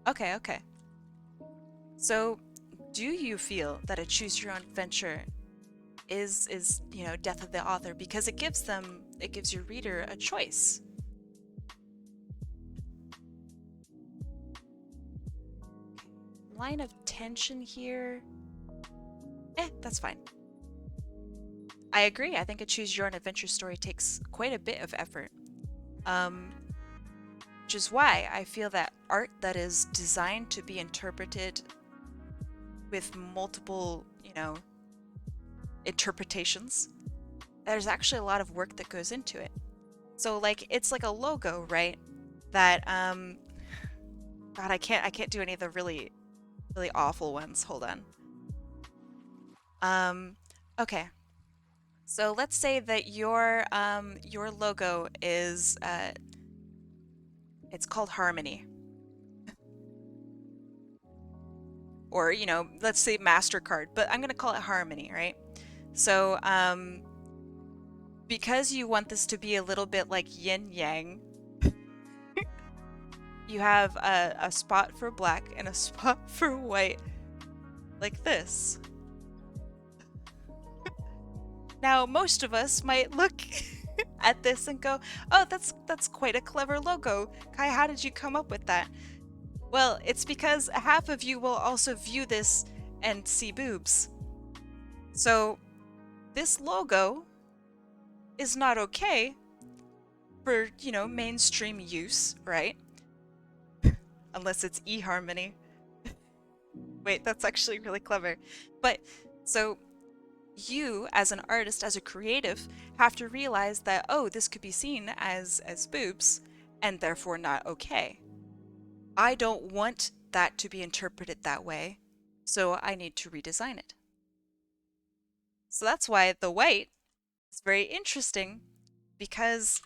S1: Okay, okay. So, do you feel that a choose your own adventure is you know, death of the author, because it gives your reader a choice? Line of tension here. That's fine. I agree. I think a choose your own adventure story takes quite a bit of effort. Which is why I feel that art that is designed to be interpreted with multiple, you know, interpretations, there's actually a lot of work that goes into it. So like it's like a logo, right? That God, I can't do any of the really awful ones. Hold on. Okay. So let's say that your logo is it's called Harmony. Or, you know, let's say MasterCard, but I'm going to call it Harmony, right? So, because you want this to be a little bit like yin yang, you have a spot for black and a spot for white, like this. Now, most of us might look at this and go, oh, that's quite a clever logo. Kai, how did you come up with that? Well, it's because half of you will also view this and see boobs. So, this logo is not okay for, you know, mainstream use, right? Unless it's eHarmony. Wait, that's actually really clever. But, so, you, as an artist, as a creative, have to realize that, oh, this could be seen as boobs, and therefore not okay. I don't want that to be interpreted that way, so I need to redesign it. So that's why the white is very interesting, because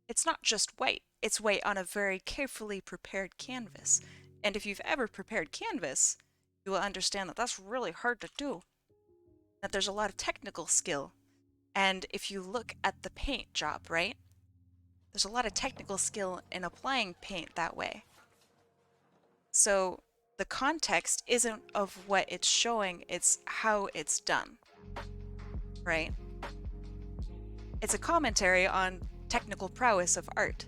S1: it's not just white. It's white on a very carefully prepared canvas. And if you've ever prepared canvas, you will understand that that's really hard to do. That there's a lot of technical skill. And if you look at the paint job, right? There's a lot of technical skill in applying paint that way. So the context isn't of what it's showing, it's how it's done, right? It's a commentary on technical prowess of art.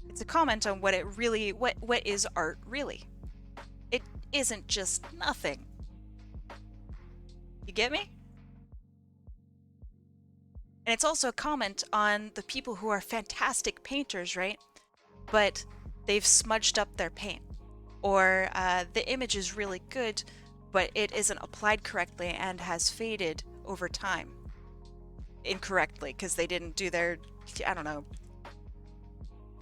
S1: It's a comment on what it really, what is art really. It isn't just nothing. You get me? And it's also a comment on the people who are fantastic painters, right? But they've smudged up their paint. Or the image is really good, but it isn't applied correctly and has faded over time. Incorrectly, because they didn't do their, I don't know,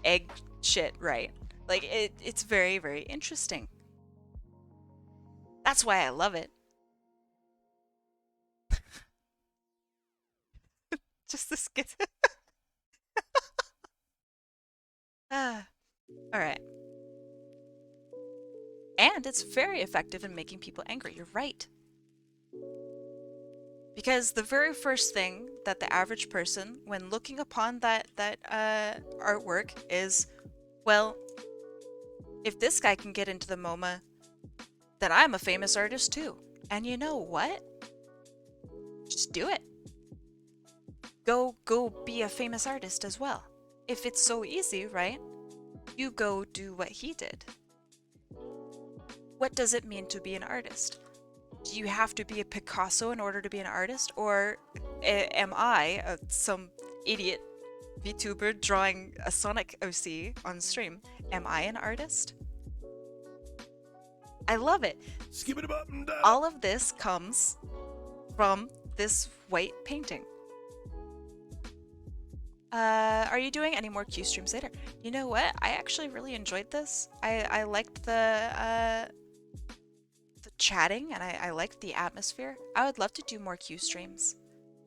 S1: egg shit right. Like, it's very, very interesting. That's why I love it. Just this skit. Alright. And it's very effective in making people angry. You're right. Because the very first thing that the average person, when looking upon that artwork, is, well, if this guy can get into the MoMA, then I'm a famous artist too. And you know what? Just do it. Go be a famous artist as well. If it's so easy, right? You go do what he did. What does it mean to be an artist? Do you have to be a Picasso in order to be an artist? Or am I, some idiot VTuber drawing a Sonic OC on stream, am I an artist? I love it. All of this comes from this white painting. Are you doing any more Q streams later? You know what? I actually really enjoyed this. I liked the chatting, and I liked the atmosphere. I would love to do more Q streams.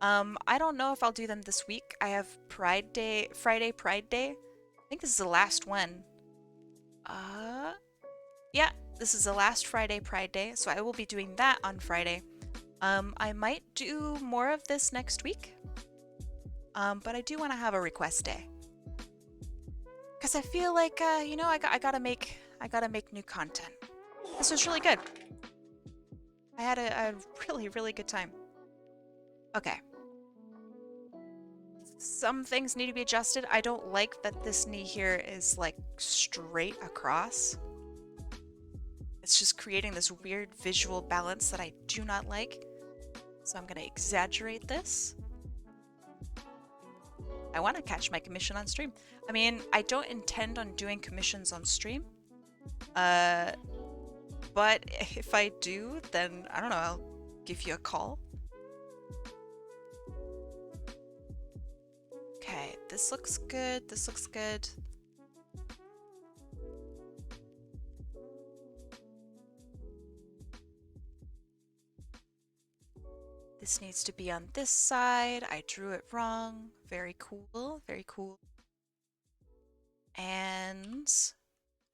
S1: I don't know if I'll do them this week. I have Friday Pride Day. I think this is the last one. Yeah, this is the last Friday Pride Day, so I will be doing that on Friday. I might do more of this next week. But I do want to have a request day. Cause I feel like, you know, I gotta make new content. This was really good. I had a really, really good time. Okay. Some things need to be adjusted. I don't like that this knee here is like straight across. It's just creating this weird visual balance that I do not like. So I'm gonna exaggerate this. I want to catch my commission on stream. I mean, I don't intend on doing commissions on stream. But if I do, then, I don't know, I'll give you a call. this looks good. This looks good. This needs to be on this side. I drew it wrong. Very cool. Very cool. And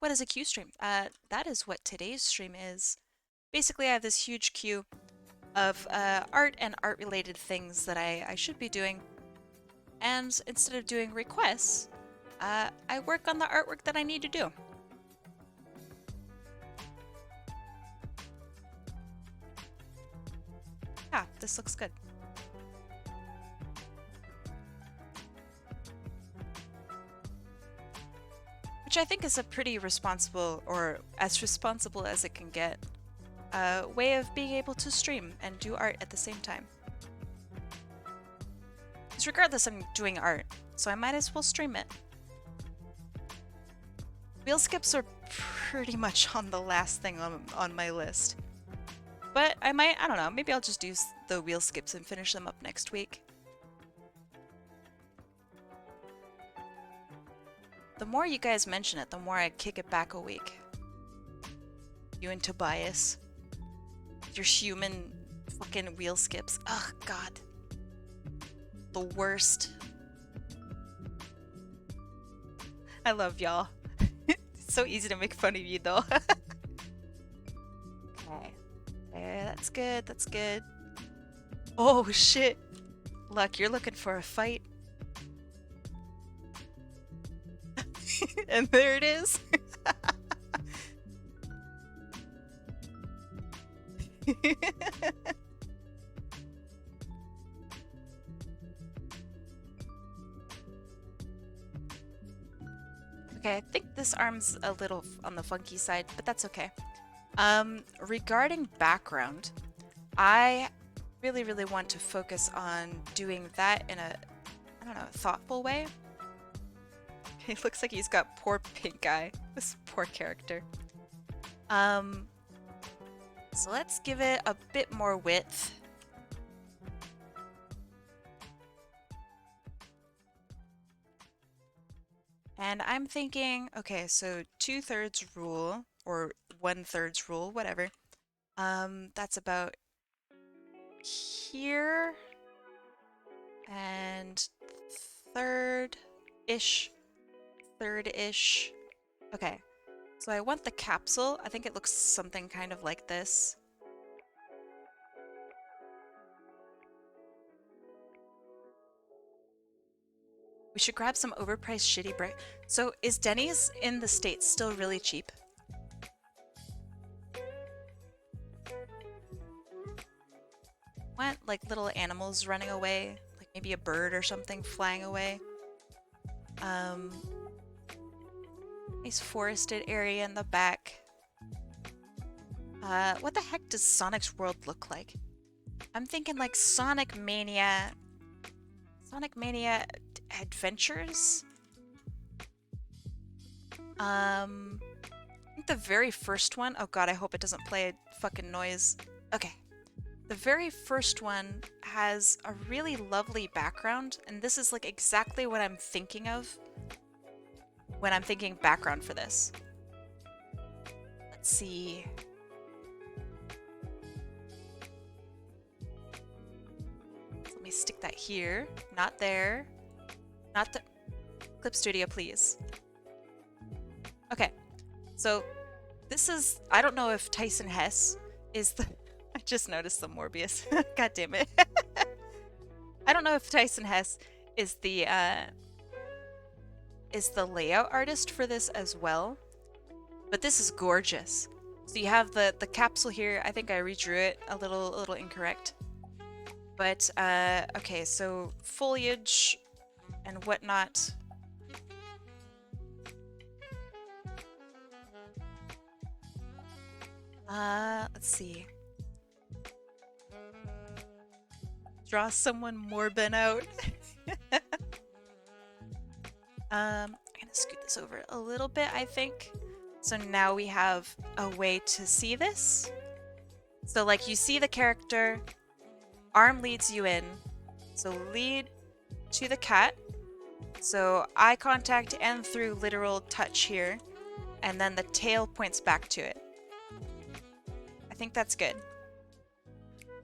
S1: what is a queue stream? That is what today's stream is. Basically, I have this huge queue of art and art-related things that I should be doing. And instead of doing requests, I work on the artwork that I need to do. Yeah, this looks good. Which I think is a pretty responsible, or as responsible as it can get, way of being able to stream and do art at the same time. Because regardless, I'm doing art, so I might as well stream it. Wheel skips are pretty much on the last thing on my list. But I don't know, maybe I'll just do the wheel skips and finish them up next week. The more you guys mention it, the more I kick it back a week. You and Tobias. Your human fucking wheel skips. Ugh, God. The worst. I love y'all. It's so easy to make fun of you though. Okay. There, that's good, that's good. Oh shit. Luck, you're looking for a fight. And there it is. Okay, I think this arm's a little on the funky side, but that's okay. Regarding background, I really want to focus on doing that in a, I don't know, thoughtful way. He looks like he's got poor pink eye. This poor character. So let's give it a bit more width. And I'm thinking, okay, so 2/3 rule, or 1/3 rule, whatever. That's about here. And third-ish. Third-ish. Okay, so I want the capsule. I think it looks something kind of like this. We should grab some overpriced shitty bread. So is Denny's in the States still really cheap? Want like little animals running away? Like maybe a bird or something flying away? Nice forested area in the back. What the heck does Sonic's world look like? I'm thinking like Sonic Mania Adventures? I think the very first one, oh god, I hope it doesn't play a fucking noise. Okay. The very first one has a really lovely background, and this is like exactly what I'm thinking of when I'm thinking background for this. Let's see. Let me stick that here, not there. Not the Clip Studio, please. Okay, so this is, I don't know if Tyson Hess is the, I just noticed the Morbius. God damn it. I don't know if Tyson Hess is the layout artist for this as well, but this is gorgeous. So you have the capsule here. I think I redrew it a little incorrect. But okay, so foliage and whatnot. Let's see. Draw someone Morbin out. I'm gonna scoot this over a little bit, I think. So now we have a way to see this. So like you see the character, arm leads you in. So lead to the cat. So eye contact and through literal touch here, and then the tail points back to it. I think that's good.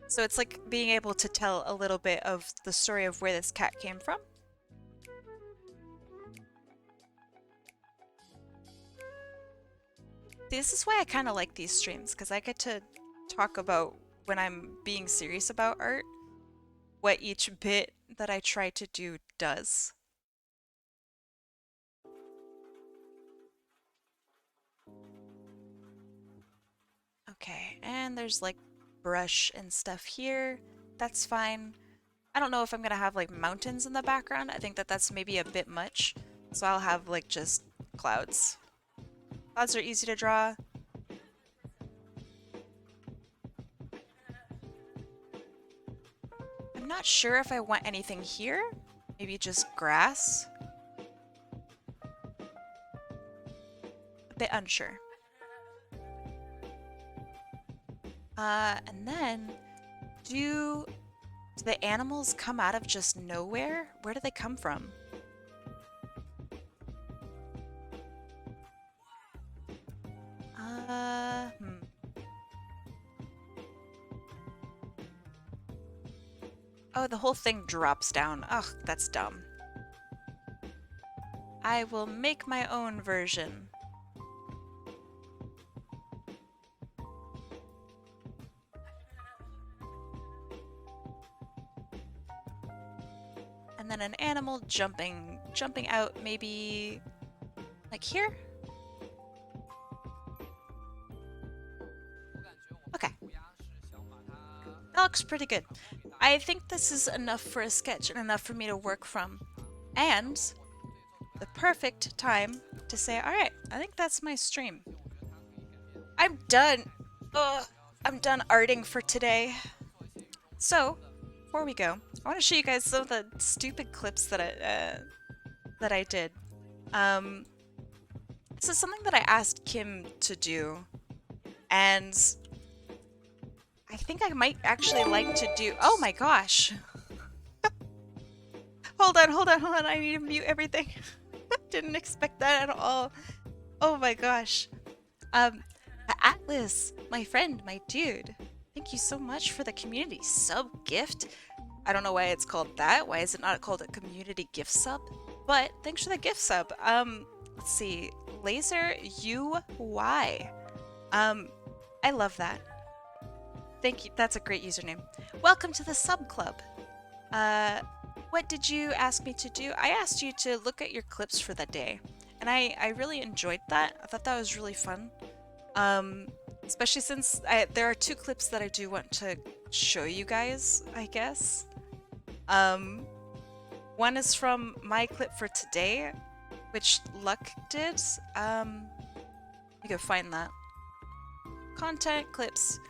S1: So it's like being able to tell a little bit of the story of where this cat came from. This is why I kind of like these streams, because I get to talk about, when I'm being serious about art, what each bit that I try to do does. Okay, and there's like brush and stuff here. That's fine. I don't know if I'm gonna have like mountains in the background. I think that that's maybe a bit much. So I'll have like just clouds. Clouds are easy to draw. I'm not sure if I want anything here. Maybe just grass. A bit unsure. And then do the animals come out of just nowhere? Where do they come from? Oh, the whole thing drops down. Ugh, that's dumb. I will make my own version. And then an animal jumping out, maybe like here? Okay. That looks pretty good. I think this is enough for a sketch and enough for me to work from. And the perfect time to say, all right, I think that's my stream. I'm done. Ugh, I'm done arting for today. So, before we go, I want to show you guys some of the stupid clips that I did. This is something that I asked Kim to do, and I think I might actually like to do. Oh my gosh! Hold on! I need to mute everything. Didn't expect that at all. Oh my gosh! Atlas, my friend, my dude. Thank you so much for the community sub gift. I don't know why it's called that. Why is it not called a community gift sub? But thanks for the gift sub. Let's see. Laser UY. I love that. Thank you. That's a great username. Welcome to the sub club. What did you ask me to do? I asked you to look at your clips for the day. And I really enjoyed that. I thought that was really fun. Especially since there are two clips that I do want to show you guys, I guess. One is from my clip for today, which Luck did. You go find that. Content, clips.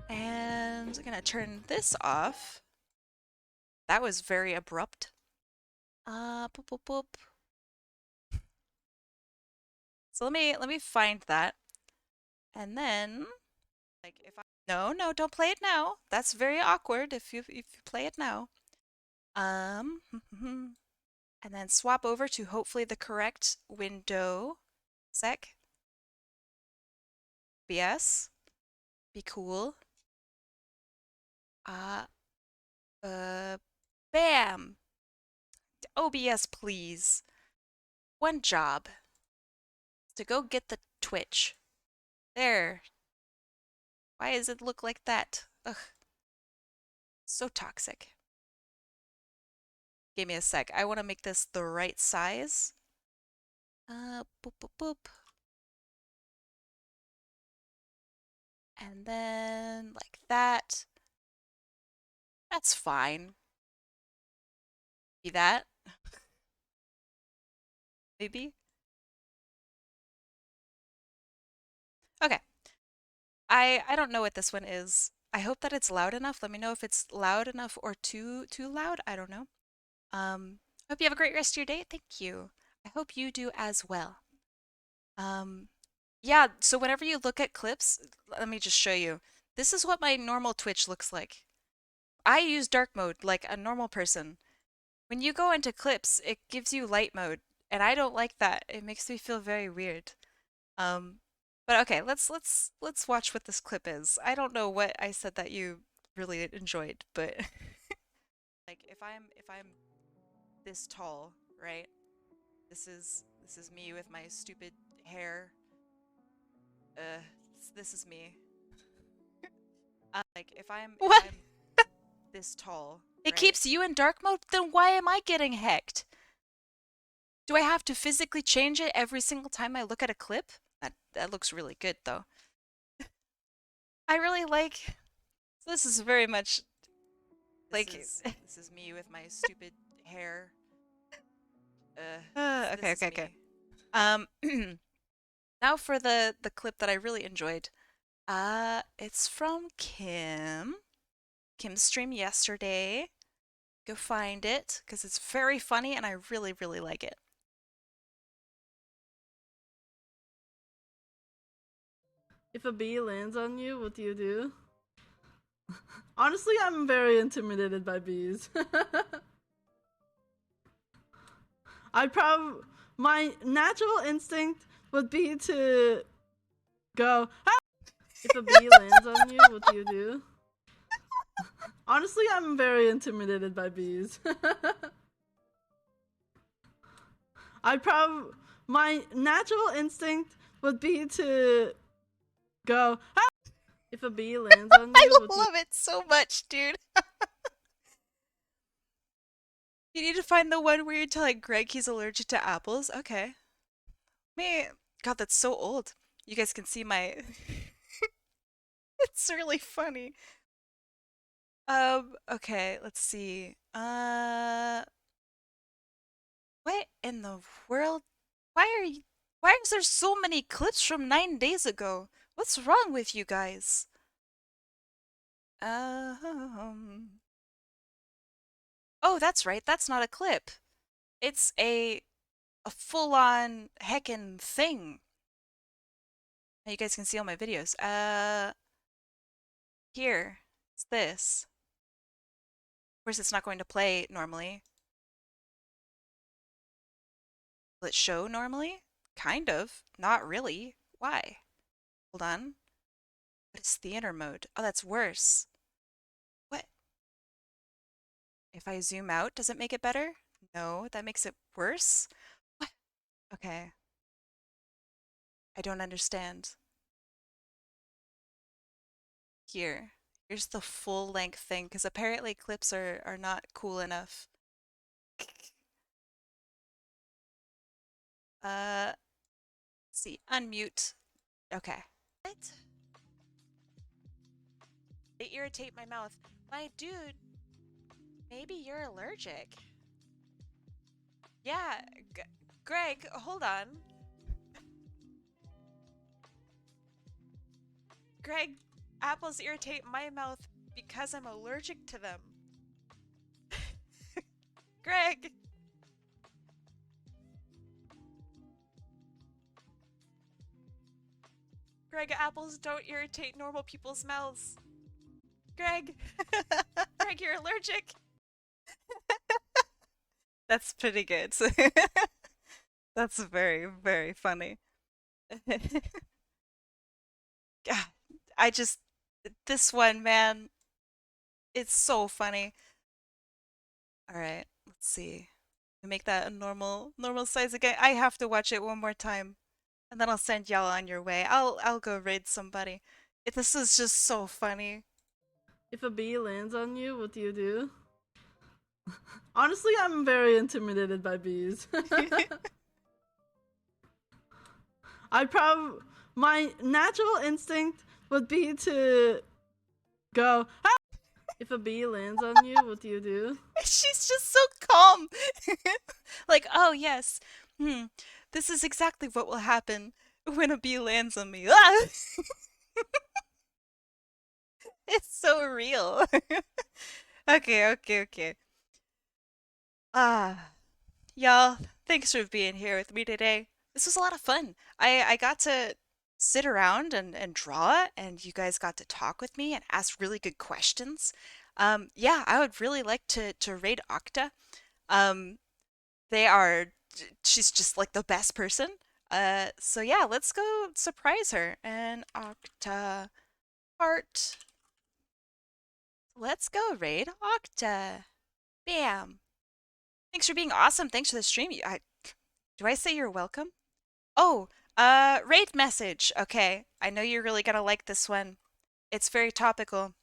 S1: And I'm gonna turn this off. That was very abrupt. Boop, boop, boop. So let me find that. And then, like, if I no, don't play it now. That's very awkward if you play it now. And then swap over to hopefully the correct window. Sec. BS. Be cool. Bam. OBS, please. One job. To go get the Twitch. There. Why does it look like that? Ugh. So toxic. Give me a sec. I want to make this the right size. Boop, boop, boop. And then like that. That's fine. Be that. Maybe. Okay. I don't know what this one is. I hope that it's loud enough. Let me know if it's loud enough or too loud. I don't know. Hope you have a great rest of your day. Thank you. I hope you do as well. Yeah, so whenever you look at clips, let me just show you. This is what my normal Twitch looks like. I use dark mode like a normal person. When you go into clips, it gives you light mode, and I don't like that. It makes me feel very weird. Um, but okay, let's watch what this clip is. I don't know what I said that you really enjoyed, but like if I'm this tall, right? This is me with my stupid hair. This is me. Like
S5: What?
S1: if I'm this tall,
S5: It
S1: right?
S5: keeps you in dark mode? Then why am I getting hecked?
S1: Do I have to physically change it every single time I look at a clip? That looks really good though.
S5: I really like. This is very much like.
S1: This is me with my stupid hair.
S5: Okay,
S1: This is
S5: okay, okay.
S1: me. Um, now for the clip that I really enjoyed. It's from Kim. Kim's stream yesterday. Go find it because it's very funny and I really, really like it.
S6: If a bee lands on you, what do you do? Honestly, I'm very intimidated by bees. My natural instinct would be to go, "Ah!" If a bee lands on you, what do you do? Honestly, I'm very intimidated by bees. My natural instinct would be to go, "Ah!" If a bee lands on you,
S5: I
S6: what do you
S5: love it so much, dude.
S1: You need to find the one where you're telling Greg he's allergic to apples. Okay. Me, God, that's so old. You guys can see my. It's really funny. Okay, let's see. What in the world? Why is there so many clips from 9 days ago? What's wrong with you guys? Oh, that's right. That's not a clip. It's a full-on heckin' thing. Now you guys can see all my videos. Here. It's this. Of course, it's not going to play normally. Will it show normally? Kind of. Not really. Why? Hold on. What is theater mode? Oh, that's worse. What? If I zoom out, does it make it better? No, that makes it worse? What? Okay. I don't understand. Here. Here's the full length thing, because apparently clips are not cool enough. Let's see. Unmute. Okay. What? They irritate my mouth. My dude, maybe you're allergic. Yeah, Greg, hold on. Greg, apples irritate my mouth because I'm allergic to them. Greg! Greg, apples don't irritate normal people's mouths. Greg! Greg, you're allergic! That's pretty good. That's very, very funny. God, this one, man, it's so funny. All right, let's see. Make that a normal size again. I have to watch it one more time, and then I'll send y'all on your way. I'll go raid somebody. This is just so funny.
S6: If a bee lands on you, what do you do? Honestly, I'm very intimidated by bees. My natural instinct would be to go, "Ah!" If a bee lands on you, what do you do?
S1: She's just so calm. Like, oh yes, this is exactly what will happen when a bee lands on me. Ah! It's so real. Okay. Y'all, thanks for being here with me today. This was a lot of fun. I got to sit around and draw, and you guys got to talk with me and ask really good questions. Yeah, I would really like to raid Octa. Um, they are. She's just like the best person. So yeah, let's go surprise her. And Octa heart. Let's go raid Octa. Bam. Thanks for being awesome. Thanks for the stream. Do I say you're welcome? Oh, raid message. Okay, I know you're really gonna like this one. It's very topical.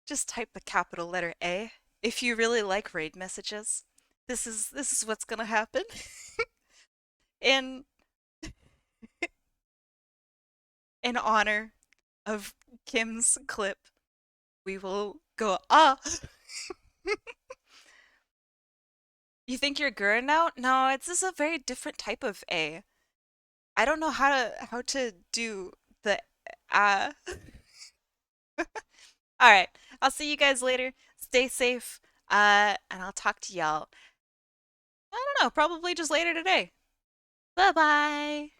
S1: Just type the capital letter A if you really like raid messages. This is what's gonna happen. in in honor of Kim's clip, we will go You think you're good now? No, this is a very different type of A. I don't know how to do the uh All right. I'll see you guys later. Stay safe. And I'll talk to y'all. I don't know, probably just later today. Bye-bye.